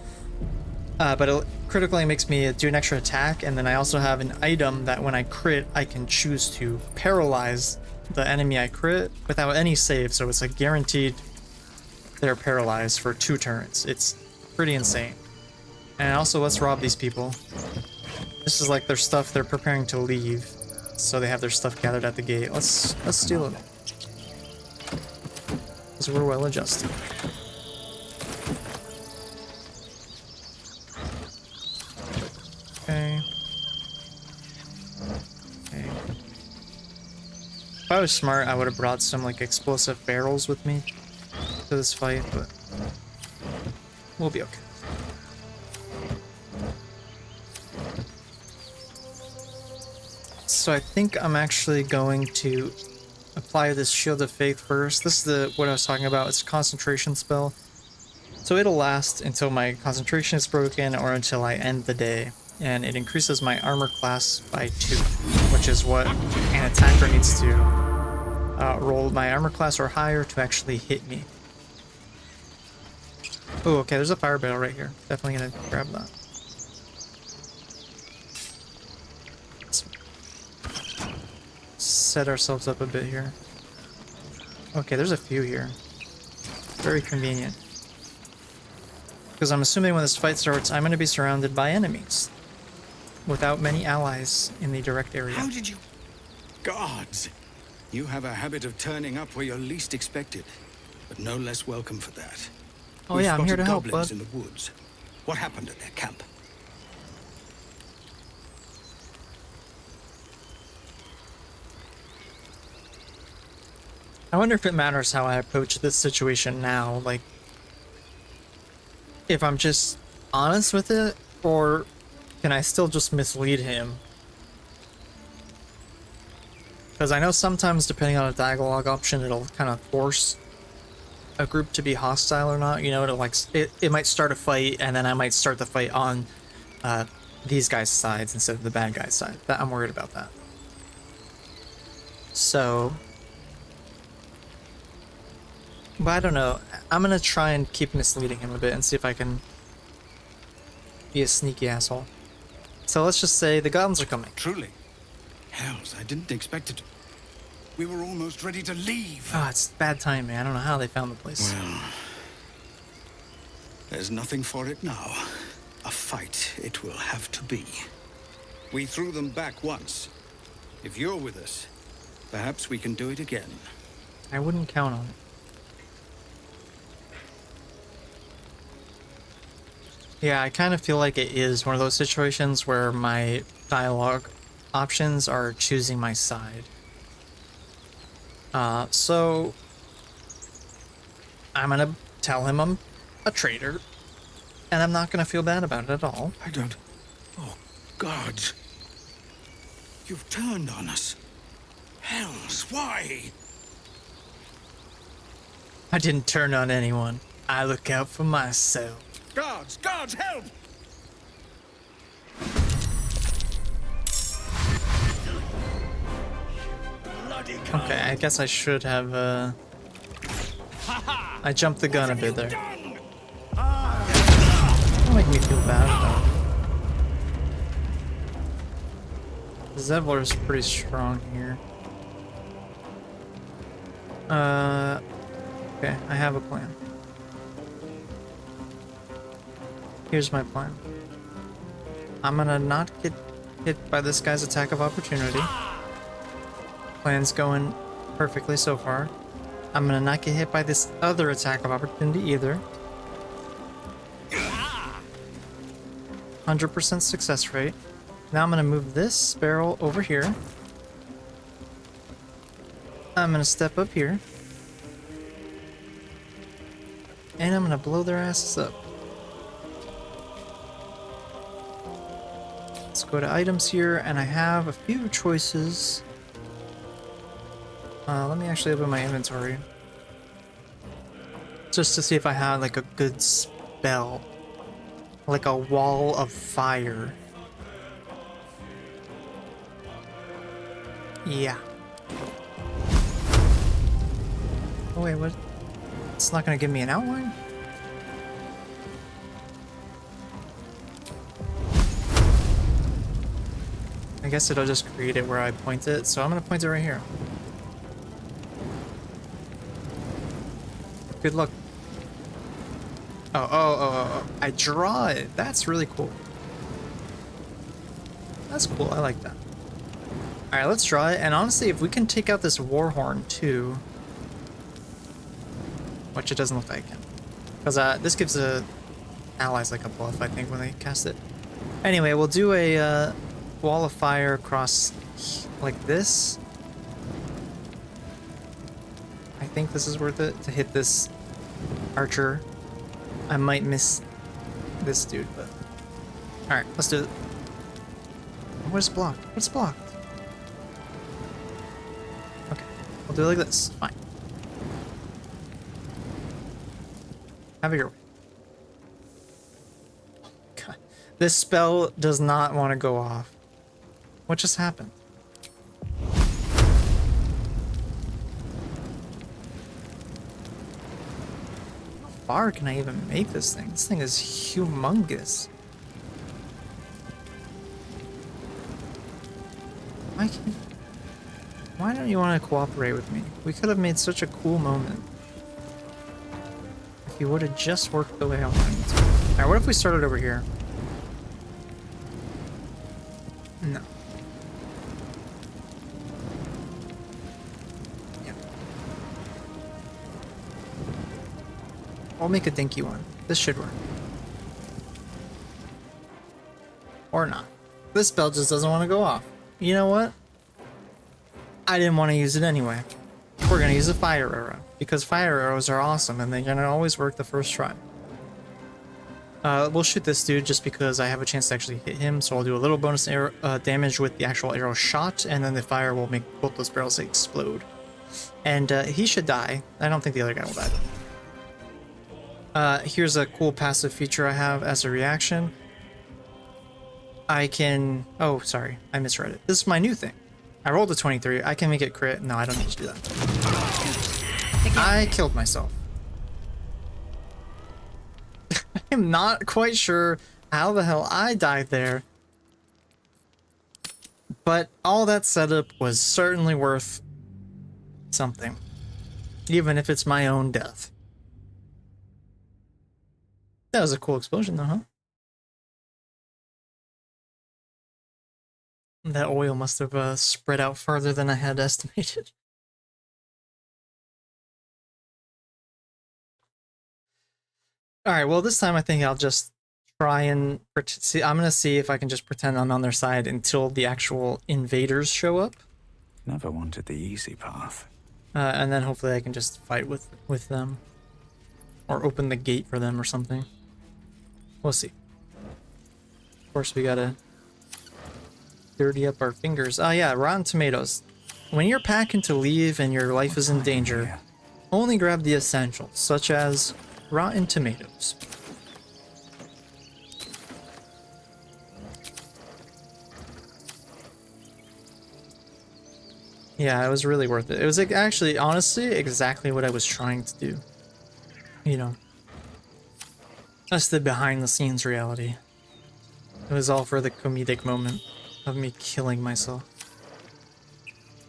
But it critically makes me do an extra attack, and then I also have an item that when I crit, I can choose to paralyze the enemy I crit without any save, so it's like guaranteed they're paralyzed for 2 turns. It's pretty insane. And also, let's rob these people. This is like their stuff, they're preparing to leave, so they have their stuff gathered at the gate. Let's steal it. Because we're well adjusted. Okay. Okay. If I was smart, I would have brought some like explosive barrels with me to this fight, but we'll be okay. So I think I'm actually going to apply this Shield of Faith first. This is what I was talking about. It's a concentration spell. So it'll last until my concentration is broken or until I end the day. And it increases my armor class by 2, which is what an attacker needs to roll my armor class or higher to actually hit me. Oh, okay, there's a fire barrel right here. Definitely gonna grab that. Let's set ourselves up a bit here. Okay, there's a few here. Very convenient. Because I'm assuming when this fight starts, I'm gonna be surrounded by enemies. Without many allies in the direct area. How did you... Gods! You have a habit of turning up where you're least expected, but no less welcome for that. Oh yeah, I'm here to help, bud. In the woods. What happened at their camp? I wonder if it matters how I approach this situation now, like... if I'm just honest with it, or... can I still just mislead him? Because I know sometimes, depending on a dialogue option, it'll kind of force a group to be hostile or not. You know, it might start a fight, and then I might start the fight on these guys' sides instead of the bad guys' side. I'm worried about that. So... but I don't know. I'm gonna try and keep misleading him a bit and see if I can be a sneaky asshole. So let's just say the goblins are coming. Truly? Hells, I didn't expect it. We were almost ready to leave. Ah, it's bad time, man. I don't know how they found the place. Well, there's nothing for it now. A fight it will have to be. We threw them back once. If you're with us, perhaps we can do it again. I wouldn't count on it. Yeah, I kind of feel like it is one of those situations where my dialogue options are choosing my side. So I'm gonna tell him I'm a traitor, and I'm not gonna feel bad about it at all. I don't... Oh, God. You've turned on us. Hells, why? I didn't turn on anyone. I look out for myself. Guards! Guards, help! Okay, I guess I should have, I jumped the gun a bit there. Don't make me feel bad, though. Zevlor's pretty strong here. Okay, I have a plan. Here's my plan. I'm gonna not get hit by this guy's attack of opportunity. Plan's going perfectly so far. I'm gonna not get hit by this other attack of opportunity either. 100% success rate. Now I'm gonna move this barrel over here. I'm gonna step up here. And I'm gonna blow their asses up. Let's go to items here, and I have a few choices. Let me actually open my inventory. Just to see if I have like a good spell. Like a wall of fire. Yeah. Oh wait, what? It's not gonna give me an outline? I guess it'll just create it where I point it, so I'm gonna point it right here. Good luck. Oh. I draw it. That's really cool. That's cool. I like that. Alright, let's draw it. And honestly, if we can take out this war horn too, which it doesn't look like I can, because this gives the allies like a buff, I think, when they cast it. Anyway, we'll do a wall of fire across like this. I think this is worth it to hit this archer. I might miss this dude, but alright, let's do it. What's blocked? What's blocked? Okay, we'll do it like this. Fine. Have it your way. God. This spell does not want to go off. What just happened? How far can I even make this thing? This thing is humongous. Why don't you want to cooperate with me? We could have made such a cool moment. If you would have just worked the way I wanted to. Alright, what if we started over here? No. Yeah. I'll make a dinky one. This should work. Or not. This spell just doesn't want to go off. You know what? I didn't want to use it anyway. We're going to use a fire arrow, because fire arrows are awesome and they're going to always work the first try. We'll shoot this dude just because I have a chance to actually hit him, so I'll do a little bonus arrow, damage with the actual arrow shot, and then the fire will make both those barrels explode. And he should die. I don't think the other guy will die though. Here's a cool passive feature I have as a reaction. I can... Oh, sorry. I misread it. This is my new thing. I rolled a 23. I can make it crit. No, I don't need to do that. I killed myself. I'm not quite sure how the hell I died there. But all that setup was certainly worth something. Even if it's my own death. That was a cool explosion though, huh? That oil must have spread out farther than I had estimated. Alright, well this time I think I'll just try and... see. I'm gonna see if I can just pretend I'm on their side until the actual invaders show up. Never wanted the easy path. And then hopefully I can just fight with them. Or open the gate for them or something. We'll see. Of course we gotta... dirty up our fingers. Oh yeah, Rotten Tomatoes. When you're packing to leave and your life is in danger, only grab the essentials, such as Rotten Tomatoes. Yeah, it was really worth it. It was like, actually, honestly, exactly what I was trying to do. You know, that's the behind-the-scenes reality. It was all for the comedic moment of me killing myself.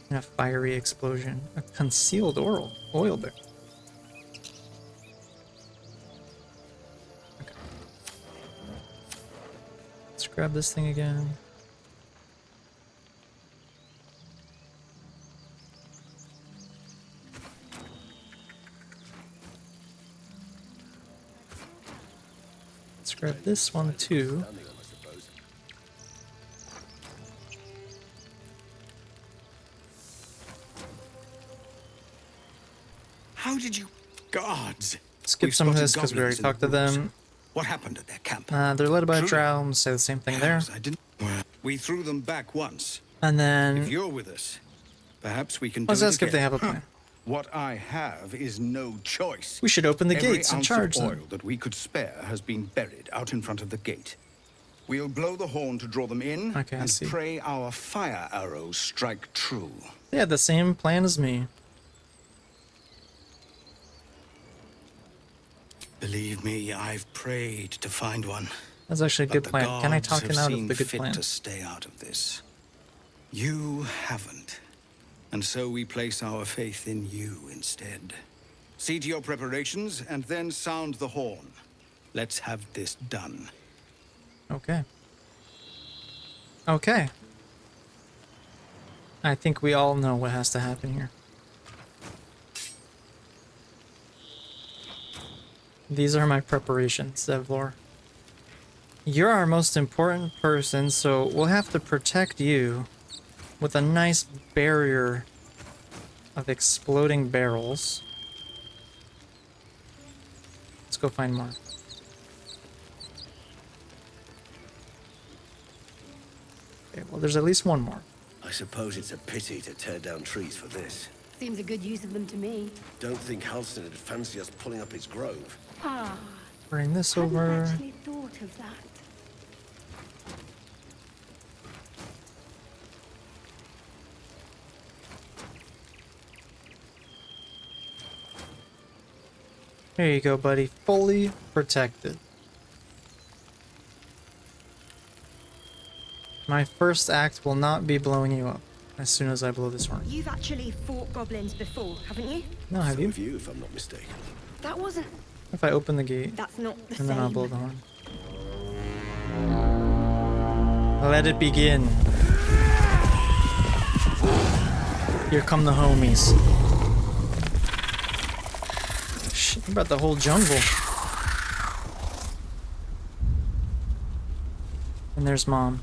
In a fiery explosion. A concealed oil barrel. Okay. Let's grab this thing again. Let's grab this one too. How did you... Guards! Skip some of this because we already talked to them. What happened at their camp? They're led by a drow. I'm gonna say the same thing there. I didn't... We threw them back once. And then... If you're with us, perhaps we can do let's it ask if they again. have a plan. What I have is no choice. We should open the Every gates and ounce charge of oil them. that we could spare has been buried out in front of the gate. We'll blow the horn to draw them in Okay, I and see. pray our fire arrows strike true. They had the same plan as me. Believe me, I've prayed to find one. That's actually a But good the plan. Can I gods talk have him out seen of the good fit plan? to stay out of this. You haven't. And so we place our faith in you instead. See to your preparations and then sound the horn. Let's have this done. Okay. Okay. I think we all know what has to happen here. These are my preparations, Zevlor. You're our most important person, so we'll have to protect you with a nice barrier of exploding barrels. Let's go find more. Okay, well, there's at least one more. I suppose it's a pity to tear down trees for this. Seems a good use of them to me. Don't think Halston would fancy us pulling up his grove. Ah, Bring this hadn't over. actually thought of that. There you go, buddy. Fully protected. My first act will not be blowing you up as soon as I blow this horn. You've actually fought goblins before, haven't you? No, have So you? have you, if I'm not mistaken. That wasn't... If I open the gate, That's not the and then I'll same. blow the horn. Let it begin. Here come the homies. Shit, about the whole jungle. And there's Mom.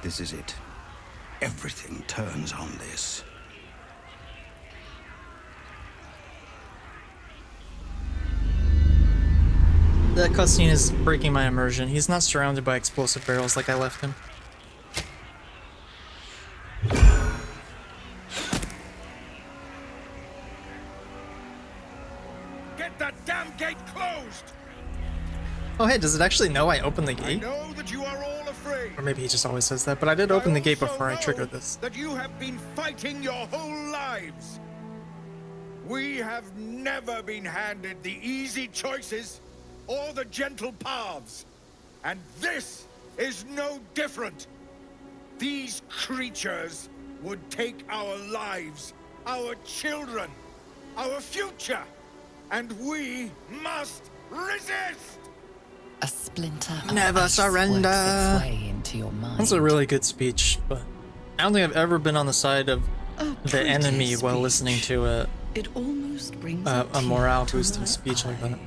This is it. Everything turns on this. That cutscene is breaking my immersion. He's not surrounded by explosive barrels like I left him. Get that damn gate closed! Oh hey, does it actually know I opened the I gate? know that you are all afraid. Or maybe he just always says that, but I did open the gate before I triggered this. That you have been fighting your whole lives. We have never been handed the easy choices or the gentle paths. And this is no different. These creatures would take our lives, our children, our future, and we must resist! A splinter of Never ice surrender. works its way into your mind. That's a really good speech, but I don't think I've ever been on the side of the enemy while listening to It almost brings a morale boosting speech like that.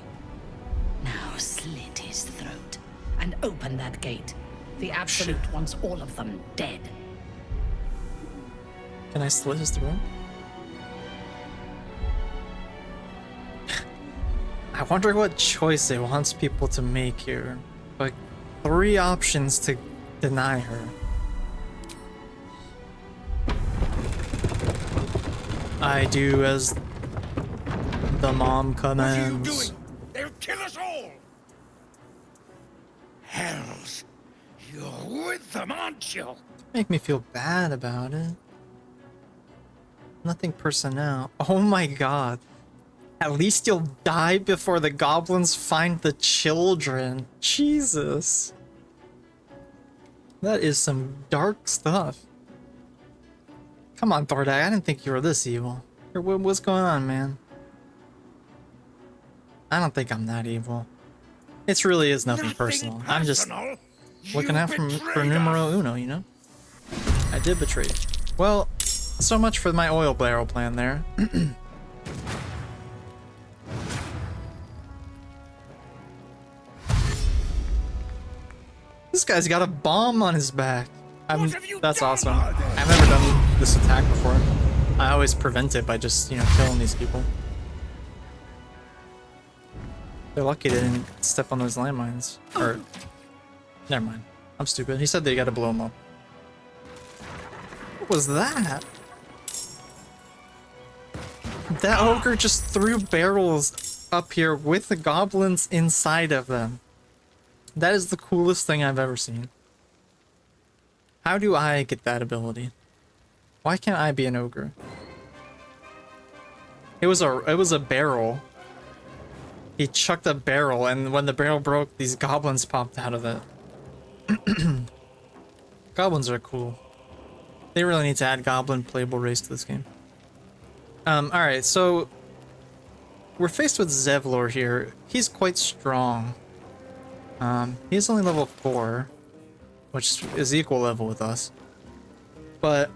Now slit his throat and open that gate. The Absolute wants all of them dead. Can I slit his throat? I wonder what choice it wants people to make here. Like, 3 options to deny her. I do as the mom commands. What are you doing? They'll kill us all! Hells, you're with them, aren't you? Make me feel bad about it. Nothing personnel. Oh my god. At least you'll die before the goblins find the children. Jesus. That is some dark stuff. Come on, Thordak. I didn't think you were this evil. What's going on, man? I don't think I'm that evil. It really is nothing personal. I'm just looking out for numero uno, you know? I did betray you. Well, so much for my oil barrel plan there. This guy's got a bomb on his back. That's awesome. I've never done this attack before. I always prevent it by just, you know, killing these people. They're lucky they didn't step on those landmines. Or, never mind. I'm stupid. He said they gotta blow them up. What was that? That ogre just threw barrels up here with the goblins inside of them. That is the coolest thing I've ever seen. How do I get that ability? Why can't I be an ogre? It was a barrel. He chucked a barrel, and when the barrel broke, these goblins popped out of it. Goblins are cool. They really need to add goblin playable race to this game. Alright, so we're faced with Zevlor here. He's quite strong. He's only level 4, which is equal level with us. But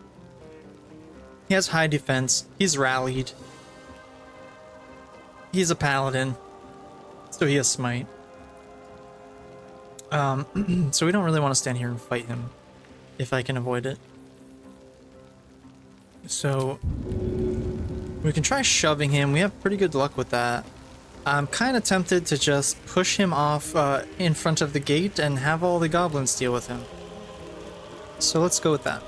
he has high defense. He's rallied. He's a paladin, so he has smite. So we don't really want to stand here and fight him if I can avoid it. So we can try shoving him. We have pretty good luck with that. I'm kind of tempted to just push him off in front of the gate and have all the goblins deal with him. So let's go with that.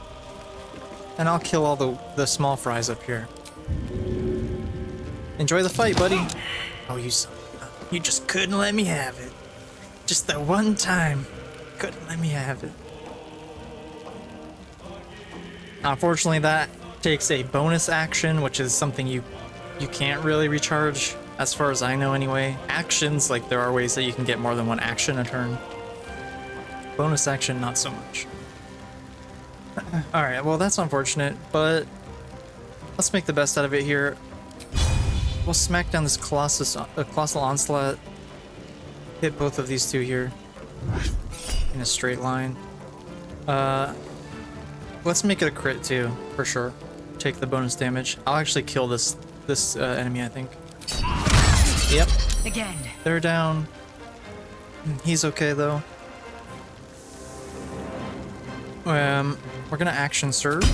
And I'll kill all the small fries up here. Enjoy the fight, buddy. Oh, you son of a gun. You just couldn't let me have it. Just that one time. Couldn't let me have it. Unfortunately, that takes a bonus action, which is something you can't really recharge. As far as I know anyway. Actions, like there are ways that you can get more than one action a turn. Bonus action, not so much. Alright, well that's unfortunate, but let's make the best out of it here. We'll smack down this Colossal Onslaught. Hit both of these two here. In a straight line. Let's make it a crit too, for sure. Take the bonus damage. I'll actually kill this enemy, I think. Yep. Again. They're down. He's okay though. We're gonna action surge.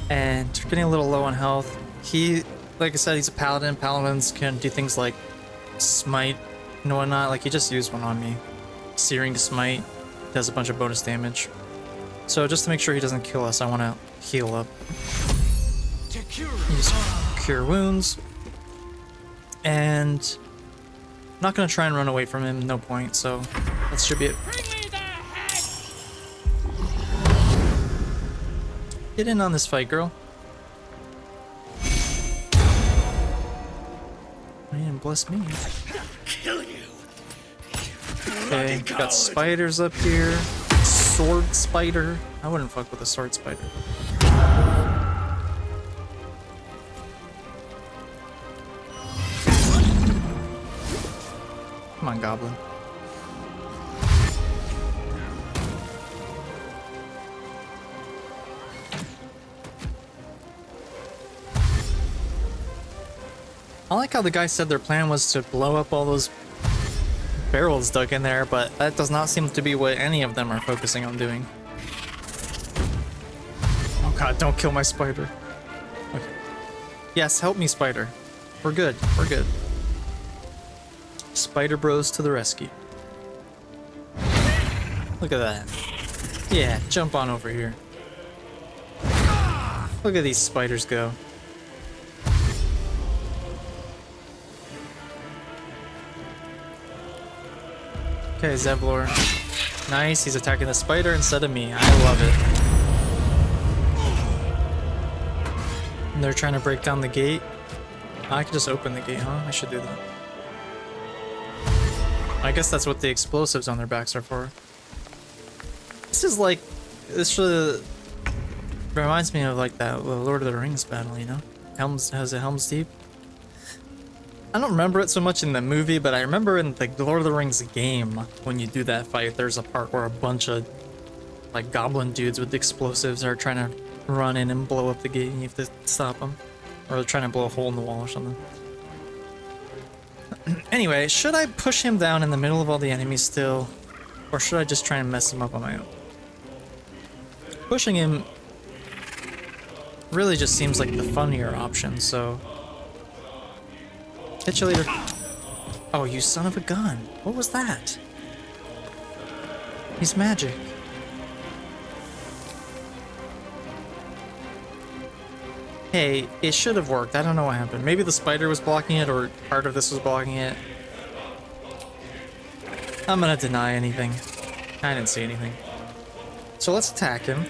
And we're getting a little low on health. He, like I said, he's a paladin. Paladins can do things like smite and whatnot. Like he just used one on me. Searing Smite does a bunch of bonus damage. So just to make sure he doesn't kill us, I want to heal up. Use Cure Wounds. And I'm not going to try and run away from him, no point, so that should be it. Get in on this fight, girl. Man, bless me. Kill you. Okay, got spiders up here. Sword spider. I wouldn't fuck with a sword spider. Come on, goblin. I like how the guy said their plan was to blow up all those barrels dug in there, but that does not seem to be what any of them are focusing on doing. Oh god, don't kill my spider. Okay. Yes, help me, spider. We're good. We're good. Spider bros to the rescue. Look at that. Yeah, jump on over here. Look at these spiders go. Okay, Zevlor. Nice, he's attacking the spider instead of me. I love it. And they're trying to break down the gate. I can just open the gate, huh? I should do that. I guess that's what the explosives on their backs are for. This is like... This really reminds me of like that Lord of the Rings battle, you know? Helm's Deep? I don't remember it so much in the movie, but I remember in the Lord of the Rings game, when you do that fight, there's a part where a bunch of like goblin dudes with explosives are trying to run in and blow up the gate, and you have to stop them. Or they're trying to blow a hole in the wall or something. Anyway, should I push him down in the middle of all the enemies still? Or should I just try and mess him up on my own? Pushing him really just seems like the funnier option, so... Catch you later. Oh, you son of a gun. What was that? He's magic. Hey, it should have worked. I don't know what happened. Maybe the spider was blocking it, or part of this was blocking it. I'm gonna deny anything. I didn't see anything. So let's attack him.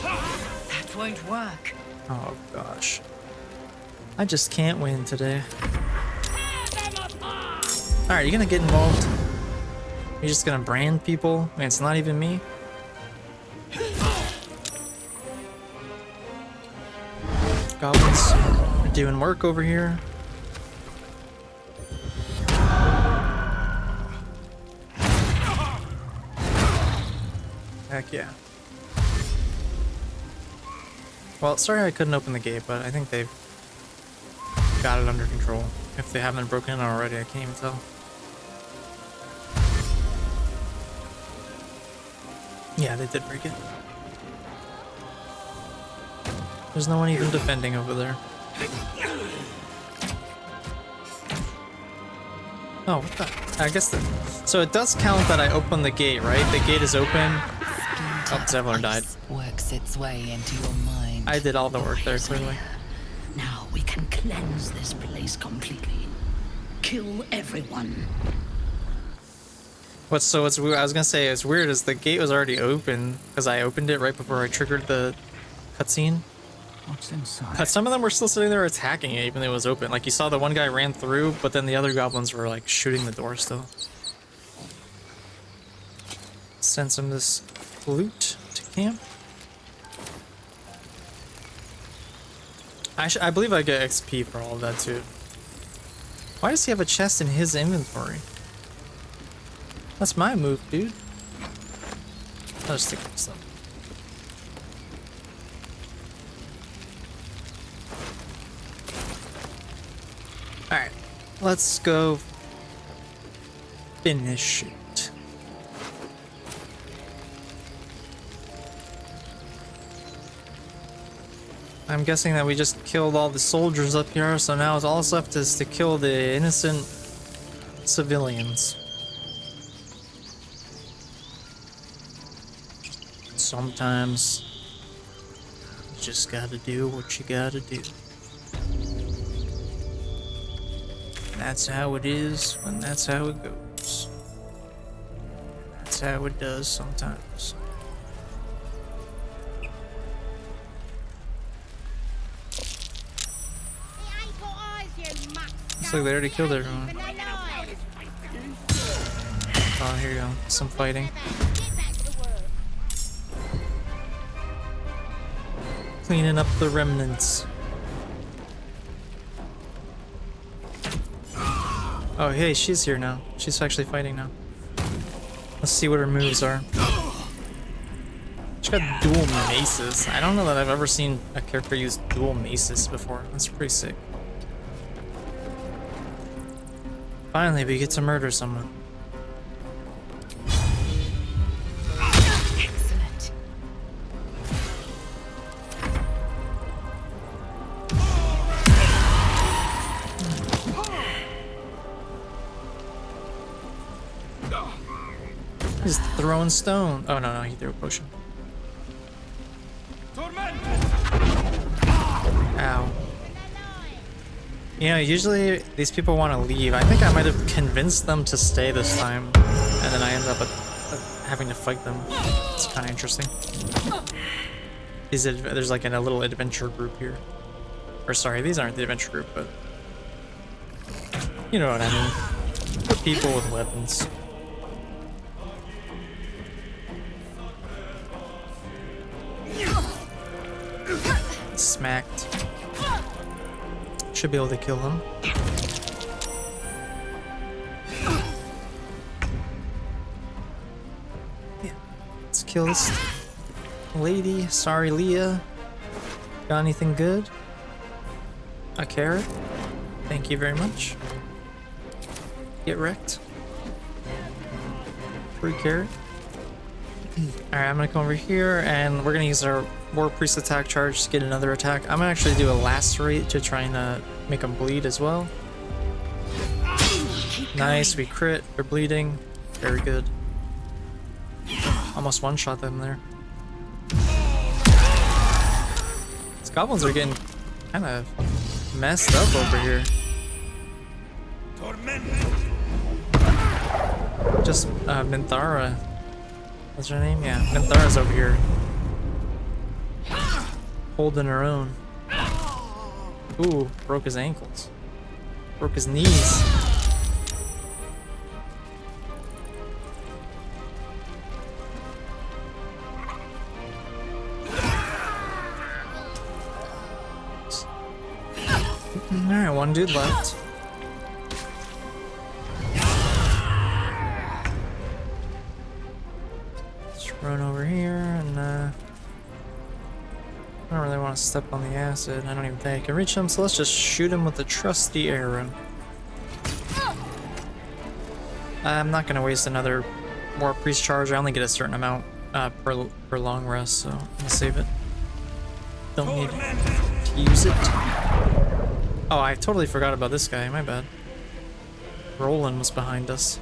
That won't work. Oh gosh. I just can't win today. Alright, you gonna get involved? You're just gonna brand people? Man, it's not even me. Goblins are doing work over here. Heck yeah. Well, sorry I couldn't open the gate, but I think they've got it under control. If they haven't broken it already, I can't even tell. Yeah, they did break it. There's no one even defending over there. Oh, what the? I guess so it does count that I opened the gate, right? The gate is open. Oh, Zevlor died. Works its way into your mind. I did all the work there, clearly. Now we can cleanse this place completely. Kill everyone. What's weird? I was gonna say it's weird is the gate was already open because I opened it right before I triggered the cutscene. What's inside? But some of them were still sitting there attacking it even though it was open. Like you saw the one guy ran through, but then the other goblins were like shooting the door still. Send some of this loot to camp. I believe I get XP for all of that too. Why does he have a chest in his inventory? That's my move, dude. I'll just take this stuff. Alright, let's go finish it. I'm guessing that we just killed all the soldiers up here, so now all that's left is to kill the innocent civilians. Sometimes you just gotta do what you gotta do. That's how it is when that's how it goes. That's how it does sometimes. Looks like they already killed everyone. Oh, here you go. Some fighting. Cleaning up the remnants. Oh, hey, she's here now. She's actually fighting now. Let's see what her moves are. She's got dual maces. I don't know that I've ever seen a character use dual maces before. That's pretty sick. Finally, we get to murder someone. Excellent. He's throwing stone. Oh, no, he threw a potion. Ow. You know, usually these people want to leave. I think I might have convinced them to stay this time, and then I end up having to fight them. It's kind of interesting. There's like a little adventure group here. Or sorry, these aren't the adventure group, but you know what I mean. The people with weapons. Smacked. Should be able to kill him. Yeah. Let's kill this lady. Sorry, Leah. Got anything good? A carrot? Thank you very much. Get wrecked. Free carrot. Alright, I'm gonna come over here and we're gonna use our War Priest attack charge to get another attack. I'm gonna actually do a lacerate to try and make them bleed as well. Nice, we crit, they're bleeding. Very good. Almost one-shot them there. These goblins are getting kind of messed up over here. Just Minthara. What's her name? Yeah, Minthara's over here. Holding her own. Ooh, broke his ankles. Broke his knees. Alright, one dude left. Let's run over here and I don't really want to step on the acid. I don't even think I can reach him, so let's just shoot him with the trusty arrow. I'm not going to waste another War Priest charge. I only get a certain amount per long rest, so I'm going to save it. Don't need to use it. Oh, I totally forgot about this guy. My bad. Roland was behind us.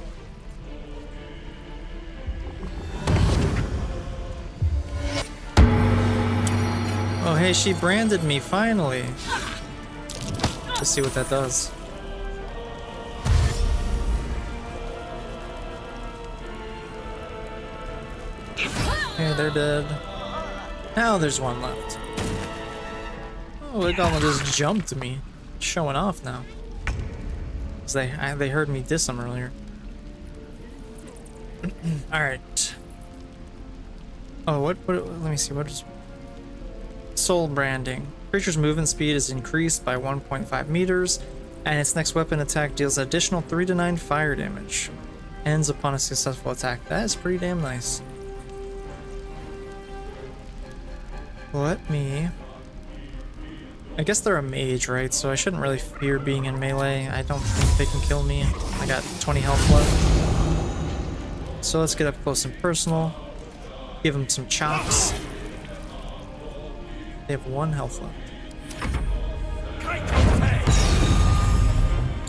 Oh, hey, she branded me, finally. Let's see what that does. Okay, they're dead. Now there's one left. Oh, the goblin just jumped me. Showing off now. 'Cause they heard me diss him earlier. Alright. Oh, what, let me see, what is... Soul branding. Creature's movement speed is increased by 1.5 meters, and its next weapon attack deals additional 3 to 9 fire damage. Ends upon a successful attack. That is pretty damn nice. Let me... I guess they're a mage, right? So I shouldn't really fear being in melee. I don't think they can kill me. I got 20 health left. So let's get up close and personal. Give them some chops. They have 1 health left.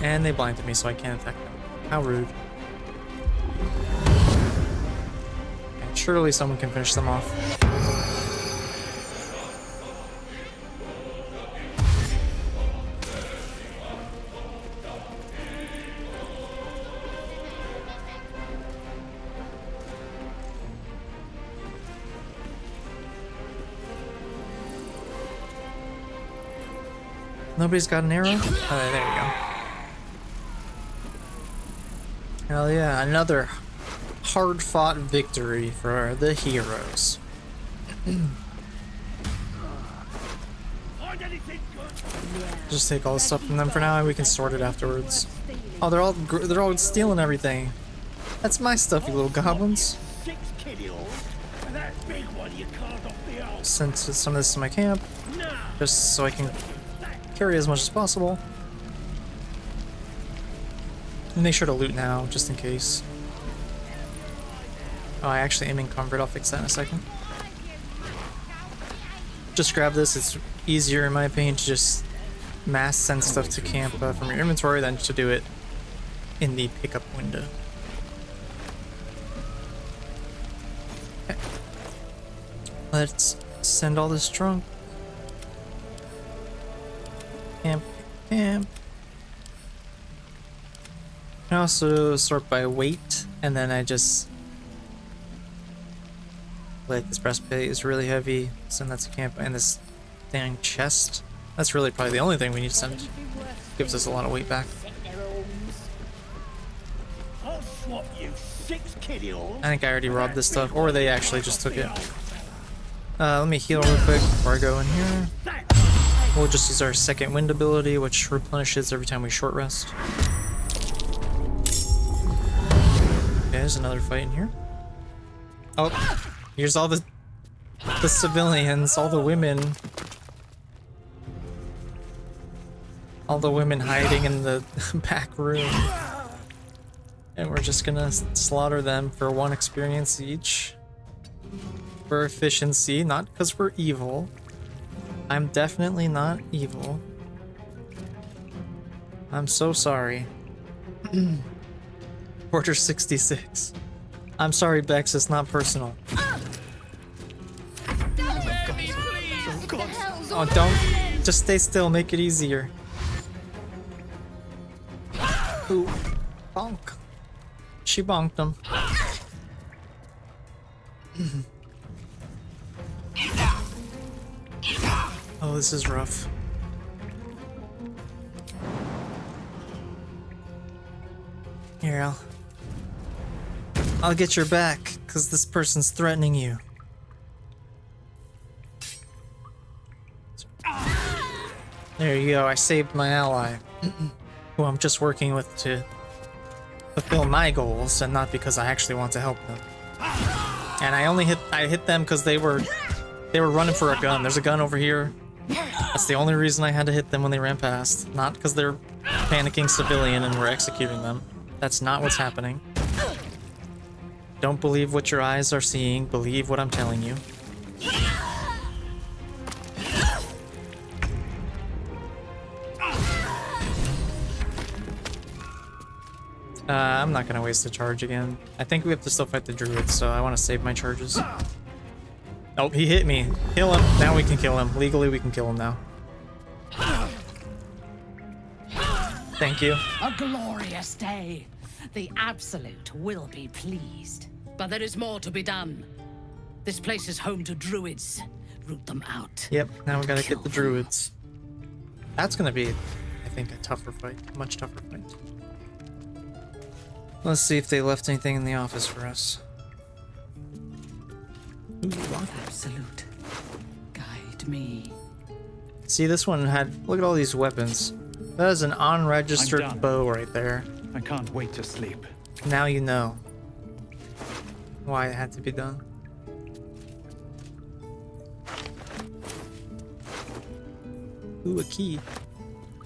And they blinded me, so I can't attack them. How rude. Okay, surely someone can finish them off. Nobody's got an arrow? Oh, there we go. Hell yeah, another hard-fought victory for the heroes. Just take all the stuff from them for now and we can sort it afterwards. Oh, they're all stealing everything. That's my stuff, you little goblins. Send some of this to my camp, just so I can carry as much as possible. And make sure to loot now, just in case. Oh, I actually am encumbered. I'll fix that in a second. Just grab this. It's easier, in my opinion, to just mass send stuff to camp from your inventory than to do it in the pickup window. Okay. Let's send all this junk. Camp, camp. I also sort by weight, and then I just like this breastplate is really heavy. Send that to camp, and this dang chest. That's really probably the only thing we need to send. Gives us a lot of weight back. I'll swap you 6 kills. I think I already robbed this stuff, or they actually just took it. Let me heal real quick before I go in here. We'll just use our second wind ability, which replenishes every time we short rest. Okay, there's another fight in here. Oh, here's all the civilians, all the women. All the women hiding in the back room. And we're just gonna slaughter them for 1 experience each. For efficiency, not because we're evil. I'm definitely not evil. I'm so sorry. Order 66. I'm sorry, Bex, it's not personal. Oh, don't. Just stay still, make it easier. Ooh. Bonk. She bonked him. Oh, this is rough. Here, I'll get your back, because this person's threatening you. There you go, I saved my ally, who I'm just working with to fulfill my goals, and not because I actually want to help them. And I hit them because they were running for a gun. There's a gun over here. That's the only reason I had to hit them when they ran past. Not because they're panicking civilian and we're executing them. That's not what's happening. Don't believe what your eyes are seeing. Believe what I'm telling you. I'm not gonna waste a charge again. I think we have to still fight the druids, so I want to save my charges. Oh, he hit me. Kill him. Now we can kill him. Legally, we can kill him now. Thank you. A glorious day. The Absolute will be pleased. But there is more to be done. This place is home to druids. Root them out. Yep, now we gotta get the druids. That's gonna be, I think, a tougher fight. Much tougher fight. Let's see if they left anything in the office for us. Ooh, Absolute. Guide me. see, this one had, look at all these weapons. That is an unregistered bow right there. I can't wait to sleep. Now you know why it had to be done. Ooh, a key.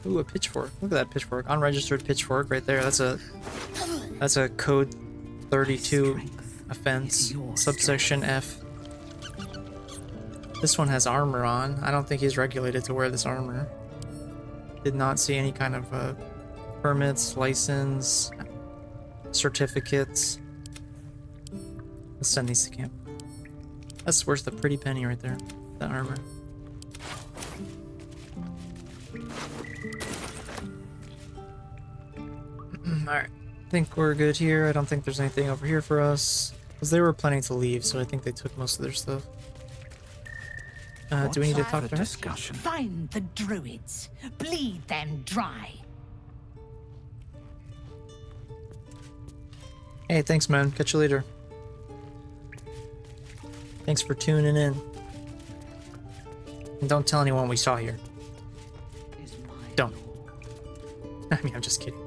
Ooh, a pitchfork. Look at that pitchfork. Unregistered pitchfork right there. That's a code 32 offense. Subsection F. This one has armor on. I don't think he's regulated to wear this armor. Did not see any kind of permits, license, certificates. Let's send these to camp. That's worth a pretty penny right there. The armor. Alright. I think we're good here. I don't think there's anything over here for us. Because they were planning to leave, so I think they took most of their stuff. Do we need to talk to her? Find the druids. Bleed them dry. Hey, thanks, man. Catch you later. Thanks for tuning in. And don't tell anyone we saw here. Don't. I mean, I'm just kidding.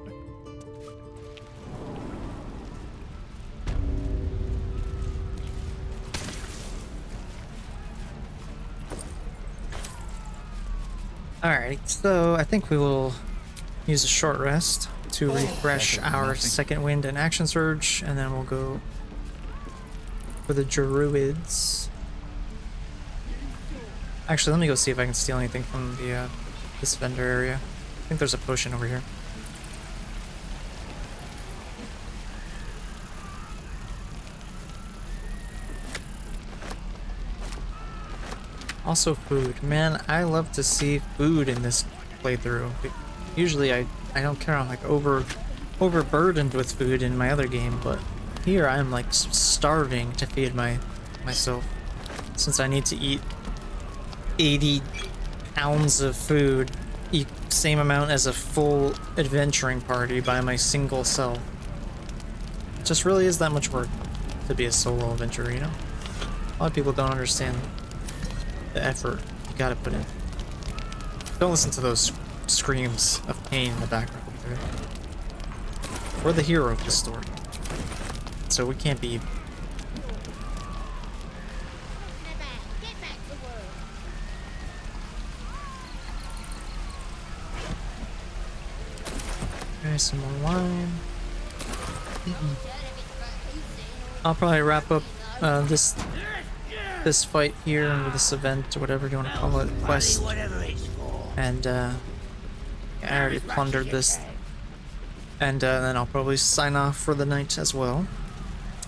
Alright, so I think we will use a short rest to refresh our second wind and action surge, and then we'll go for the druids. Actually, let me go see if I can steal anything from the this vendor area. I think there's a potion over here. Also food. Man, I love to see food in this playthrough. Usually I don't care. I'm like over overburdened with food in my other game, but here I'm like starving to feed myself, since I need to eat 80 pounds of food, same amount as a full adventuring party by my single self. It just really is that much work to be a solo adventurer, you know? A lot of people don't understand the effort you gotta put in. Don't listen to those screams of pain in the background. Okay? We're the hero of the story, so we can't be. Okay, some more wine. I'll probably wrap up this fight here, or this event, or whatever you want to call it, quest. And I already plundered this, and then I'll probably sign off for the night as well.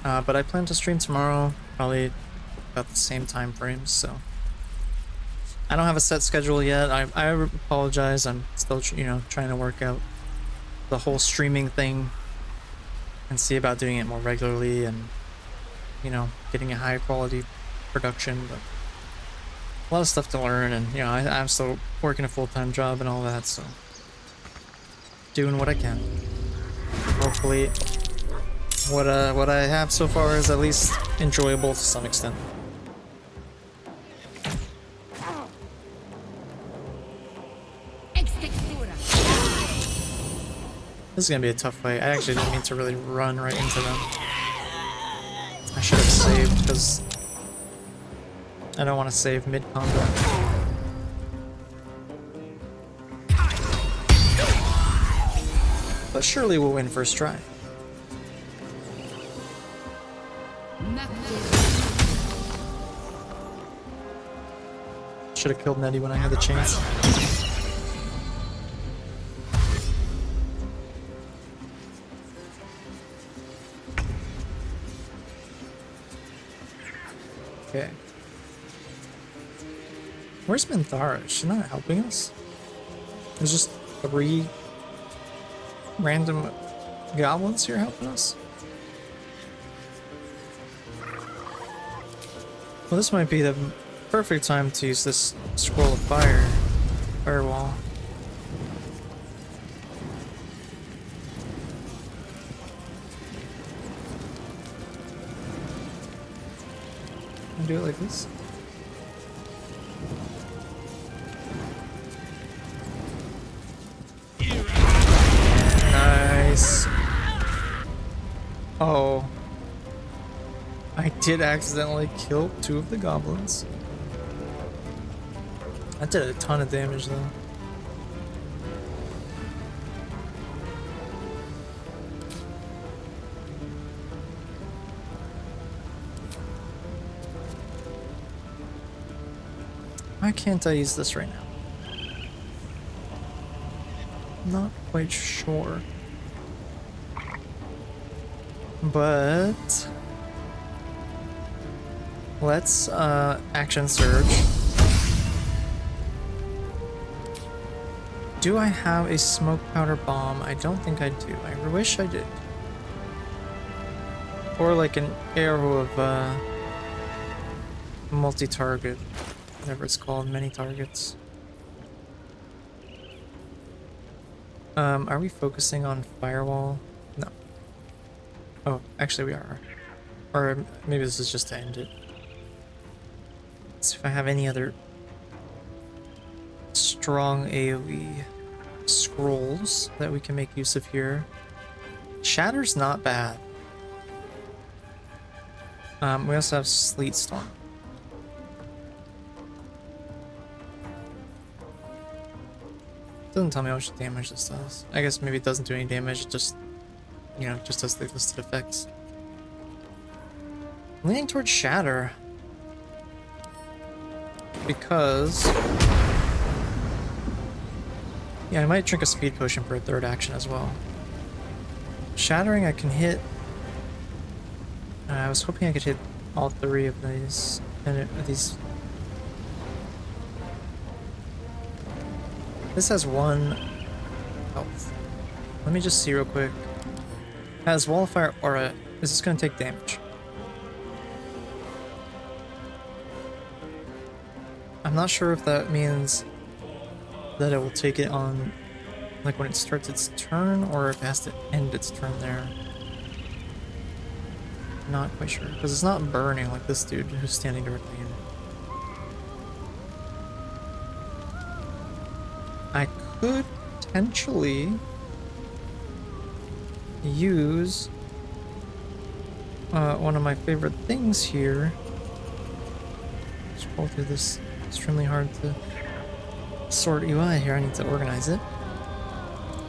But I plan to stream tomorrow, probably about the same time frame. So I don't have a set schedule yet. I apologize. I'm still trying to work out the whole streaming thing and see about doing it more regularly, and getting a high quality production. But a lot of stuff to learn, and I'm still working a full-time job and all that, so doing what I can. Hopefully what I have so far is at least enjoyable to some extent. This is gonna be a tough fight. I actually didn't mean to really run right into them. I should have saved, because I don't want to save mid-combat. But surely we'll win first try. Should have killed Nettie when I had the chance. Okay. Where's Minthara? Is she not helping us? There's just 3 random goblins here helping us? Well, this might be the perfect time to use this scroll of firewall. Can I do it like this? Nice. Oh. I did accidentally kill 2 of the goblins. That did a ton of damage though. Why can't I use this right now? Not quite sure. But let's action surge. Do I have a smoke powder bomb? I don't think I do. I wish I did. Or like an arrow of multi-target. Whatever it's called, many targets. Are we focusing on firewall? No. Oh, actually we are. Or maybe this is just to end it. Let's see if I have any other strong AoE scrolls that we can make use of here. Shatter's not bad. We also have Sleet Storm. Doesn't tell me how much damage this does. I guess maybe it doesn't do any damage, it just, just does the listed effects. Leaning towards Shatter. Because... yeah, I might drink a speed potion for a 3rd action as well. Shattering I can hit... I was hoping I could hit all 3 of these... This has 1 health. Let me just see real quick. Has Wall of Fire aura. Is this going to take damage? I'm not sure if that means that it will take it on, like, when it starts its turn, or if it has to end its turn there. Not quite sure, because it's not burning like this dude who's standing directly in it. I could potentially use one of my favorite things here. Scroll through this extremely hard to sort UI here. I need to organize it.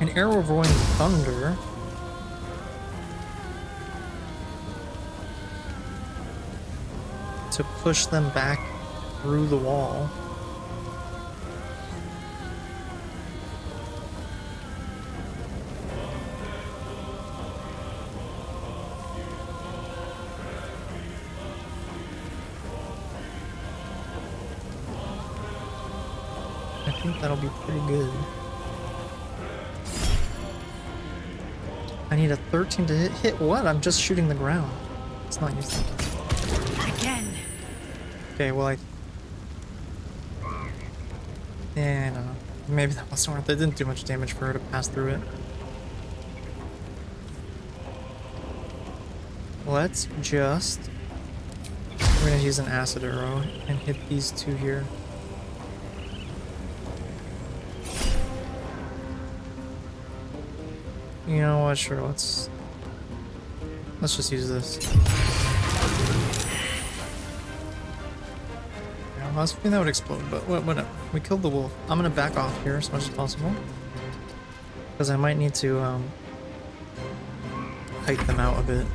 An arrow of rolling thunder. To push them back through the wall. I think that'll be pretty good. I need a 13 to hit. Hit what? I'm just shooting the ground. It's not useful. Again. Okay, well yeah, I don't know. Maybe that wasn't worth it. It didn't do much damage for her to pass through it. Let's just... We're gonna use an acid arrow and hit these two here. You know what? Sure, let's just use this. I was hoping that would explode, but whatever. We killed the wolf. I'm gonna back off here as much as possible, because I might need to kite them out a bit.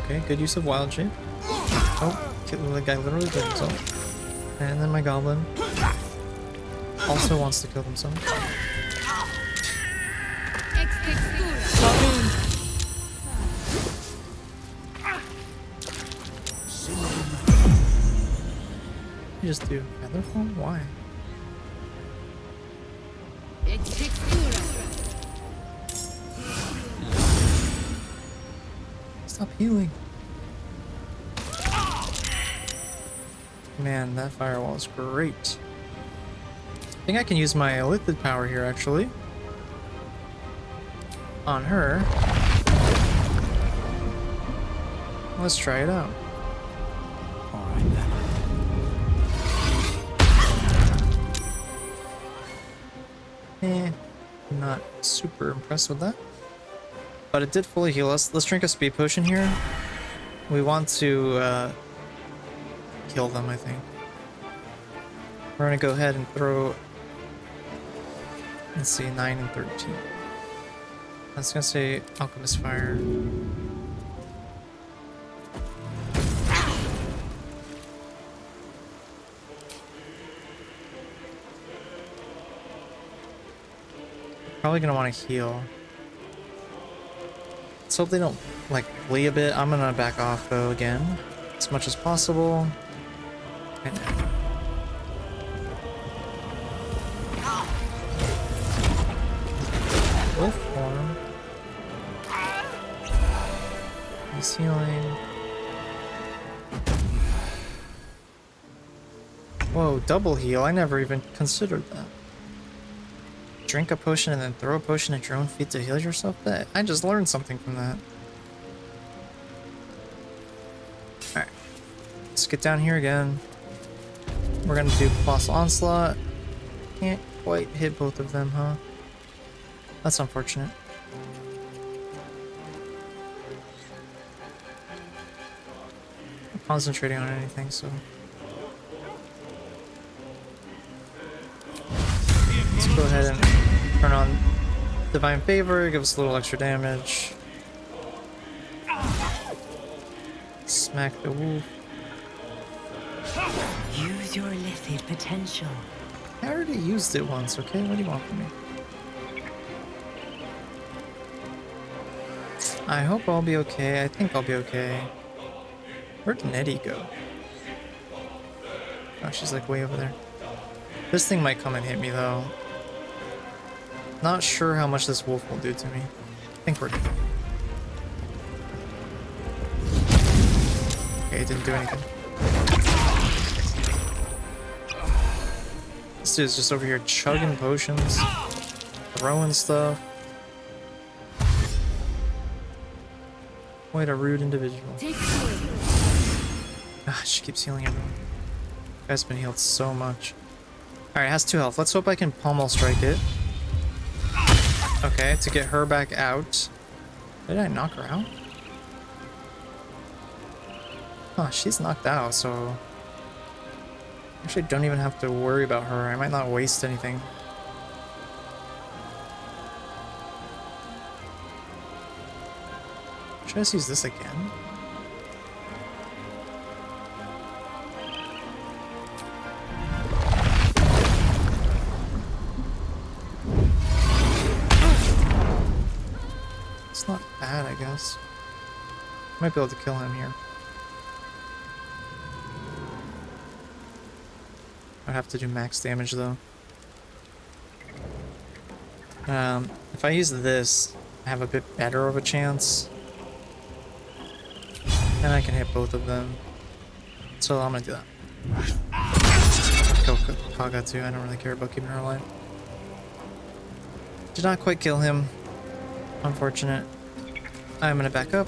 Okay, good use of wild shape. Oh, the guy literally killed himself. And then my goblin also wants to kill himself. You just do Featherfall? Why? Stop healing. Man, that firewall is great. I think I can use my Lithid power here, actually. On her. Let's try it out. Alright then. Not super impressed with that. But it did fully heal us. Let's drink a speed potion here. We want to kill them, I think. We're gonna go ahead and throw, let's see, 9 and 13. I was gonna say Alchemist Fire. Probably gonna want to heal. Let's hope they don't, like, flee a bit. I'm gonna back off, though, again, as much as possible. And wolf form. He's healing. Whoa, double heal. I never even considered that. Drink a potion and then throw a potion at your own feet to heal yourself? I just learned something from that. Alright. Let's get down here again. We're gonna do Colossal Onslaught. Can't quite hit both of them, huh? That's unfortunate. I'm concentrating on anything, so... Let's go ahead and turn on Divine Favor, give us a little extra damage. Smack the wolf. Use your Lithid potential. I already used it once, okay? What do you want from me? I hope I'll be okay. I think I'll be okay. Where'd Nettie go? Oh, she's like way over there. This thing might come and hit me though. Not sure how much this wolf will do to me. I think we're good. Okay, it didn't do anything. This dude's just over here chugging potions, throwing stuff. Quite a rude individual. Ah, she keeps healing everyone. Guy's been healed so much. Alright, it has 2 health. Let's hope I can pommel strike it. Okay, to get her back out. Did I knock her out? Huh, she's knocked out, so... Actually, don't even have to worry about her. I might not waste anything. Should I just use this again? It's not bad, I guess. Might be able to kill him here. I have to do max damage though. If I use this, I have a bit better of a chance. And I can hit both of them. So I'm gonna do that. Kill Kaga too, I don't really care about keeping her alive. Did not quite kill him. Unfortunate. I'm gonna back up.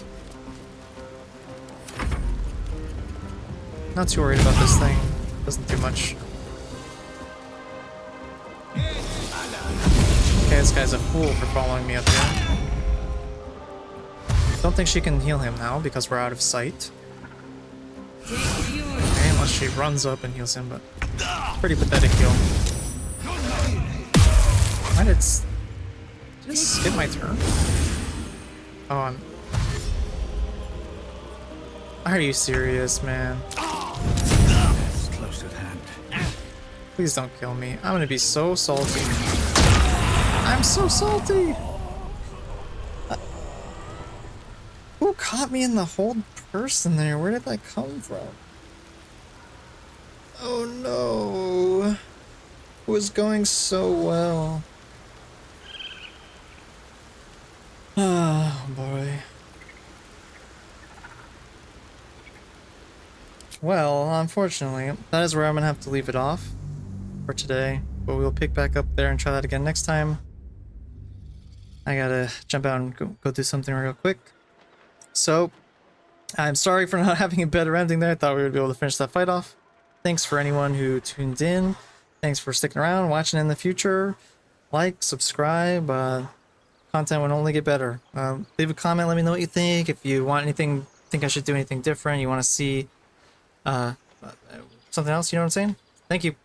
Not too worried about this thing. Doesn't do much. Okay, this guy's a fool for following me up here. Don't think she can heal him now because we're out of sight. Okay, unless she runs up and heals him, but pretty pathetic heal. Why did it just skip my turn? Oh, Are you serious, man? It's close at hand. Please don't kill me. I'm gonna be so salty. I'm so salty! Who caught me in the hold person there? Where did that come from? Oh no! It was going so well. Oh boy. Well, unfortunately, that is where I'm gonna have to leave it off for today. But we'll pick back up there and try that again next time. I gotta jump out and go do something real quick. So, I'm sorry for not having a better ending there. I thought we would be able to finish that fight off. Thanks for anyone who tuned in. Thanks for sticking around, watching in the future. Like, subscribe. Content will only get better. Leave a comment, let me know what you think. If you want anything, think I should do anything different, you want to see something else, you know what I'm saying? Thank you.